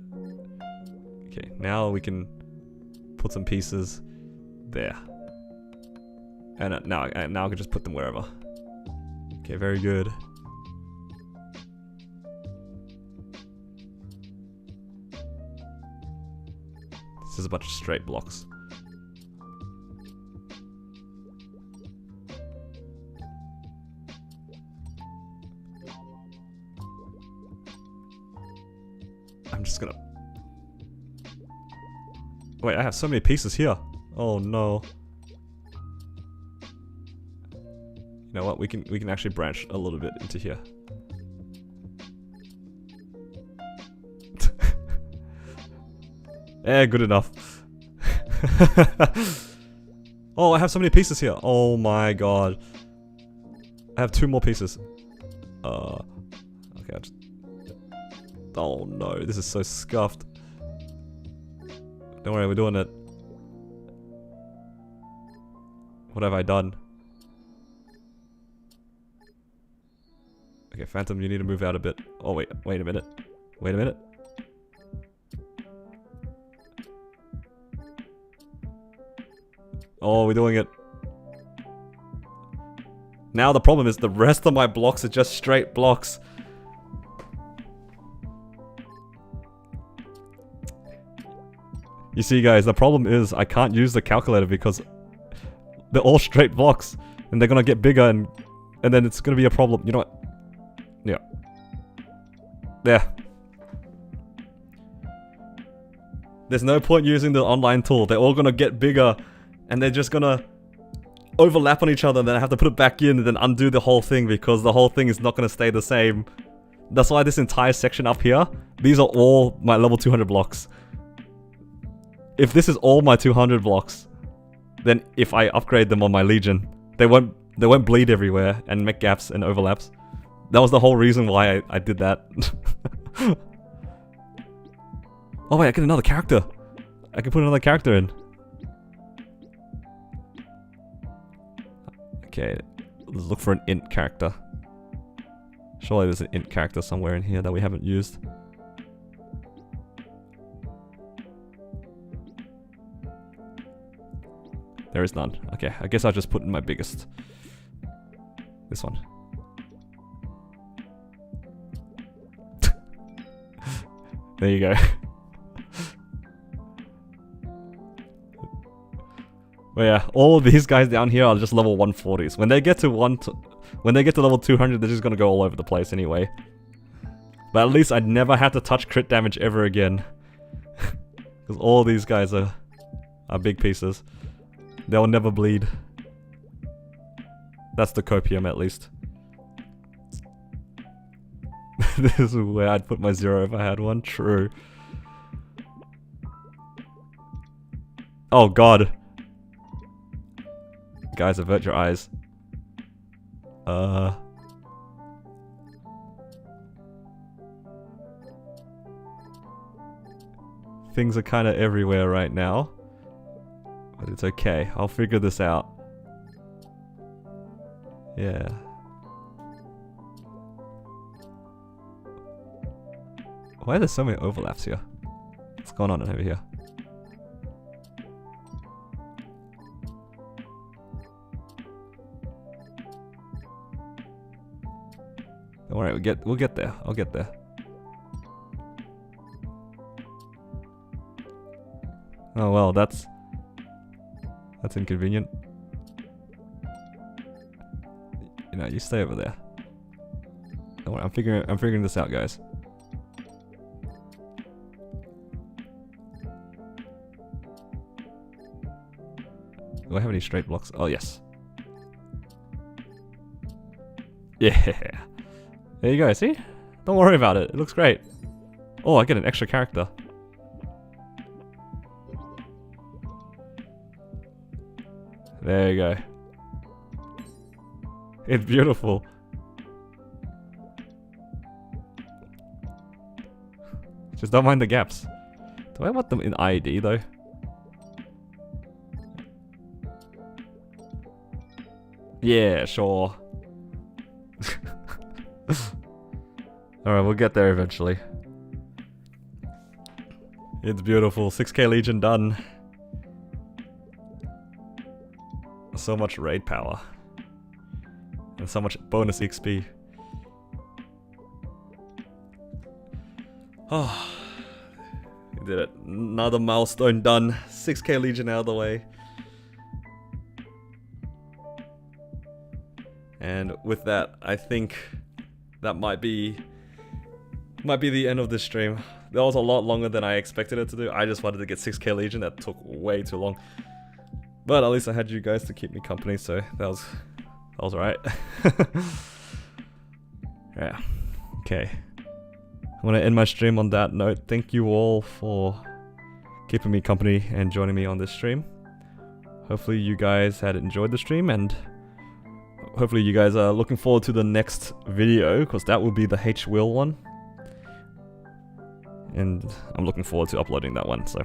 A: Okay, now we can put some pieces there. And now I can just put them wherever. Okay, very good. This is a bunch of straight blocks. I'm just gonna... Wait, I have so many pieces here. Oh no. You know what? We can actually branch a little bit into here. Eh, good enough. Oh, I have so many pieces here. Oh my god. I have 2 more pieces. Okay, oh no, this is so scuffed. Don't worry, we're doing it. What have I done? Okay, Phantom, you need to move out a bit. Oh wait a minute. Wait a minute. Oh, we're doing it. Now the problem is the rest of my blocks are just straight blocks. You see guys, the problem is I can't use the calculator because they're all straight blocks and they're gonna get bigger and then it's gonna be a problem. You know what? Yeah. There. There's no point using the online tool. They're all gonna get bigger and they're just gonna overlap on each other, and then I have to put it back in and then undo the whole thing because the whole thing is not going to stay the same. That's why this entire section up here, these are all my level 200 blocks. If this is all my 200 blocks, then if I upgrade them on my Legion, they won't bleed everywhere and make gaps and overlaps. That was the whole reason why I did that. Oh wait, I get another character. I can put another character in. Okay, let's look for an int character. Surely there's an int character somewhere in here that we haven't used. There is none. Okay, I guess I'll just put in my biggest. This one. There you go. But yeah, all of these guys down here are just level 140s. When they get to level 200, they're just gonna go all over the place anyway. But at least I'd never have to touch crit damage ever again. Because all these guys are big pieces. They'll never bleed. That's the copium at least. This is where I'd put my 0 if I had one. True. Oh god. Guys, avert your eyes. Things are kind of everywhere right now. But it's okay. I'll figure this out. Yeah. Why are there so many overlaps here? What's going on over here? Don't worry, we'll get there. I'll get there. Oh well, that's inconvenient. You know, you stay over there. Don't worry, I'm figuring this out, guys. Do I have any straight blocks? Oh yes. Yeah. There you go, see? Don't worry about it, it looks great. Oh, I get an extra character. There you go. It's beautiful. Just don't mind the gaps. Do I want them in ID though? Yeah, sure. Alright, we'll get there eventually. It's beautiful. 6k Legion done. So much raid power. And so much bonus XP. Oh, we did it. Another milestone done. 6k Legion out of the way. And with that, I think that might be the end of this stream. That was a lot longer than I expected it to do. I just wanted to get 6k Legion. That took way too long. But at least I had you guys to keep me company, so that was alright. Yeah. Okay. I want to end my stream on that note. Thank you all for keeping me company and joining me on this stream. Hopefully you guys had enjoyed the stream, and hopefully you guys are looking forward to the next video, because that will be the H-Will one. And I'm looking forward to uploading that one, so.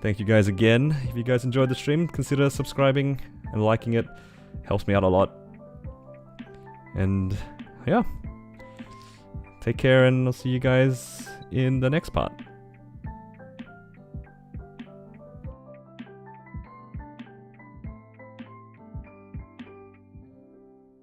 A: Thank you guys again. If you guys enjoyed the stream, consider subscribing and liking it. Helps me out a lot. And yeah. Take care, and I'll see you guys in the next part.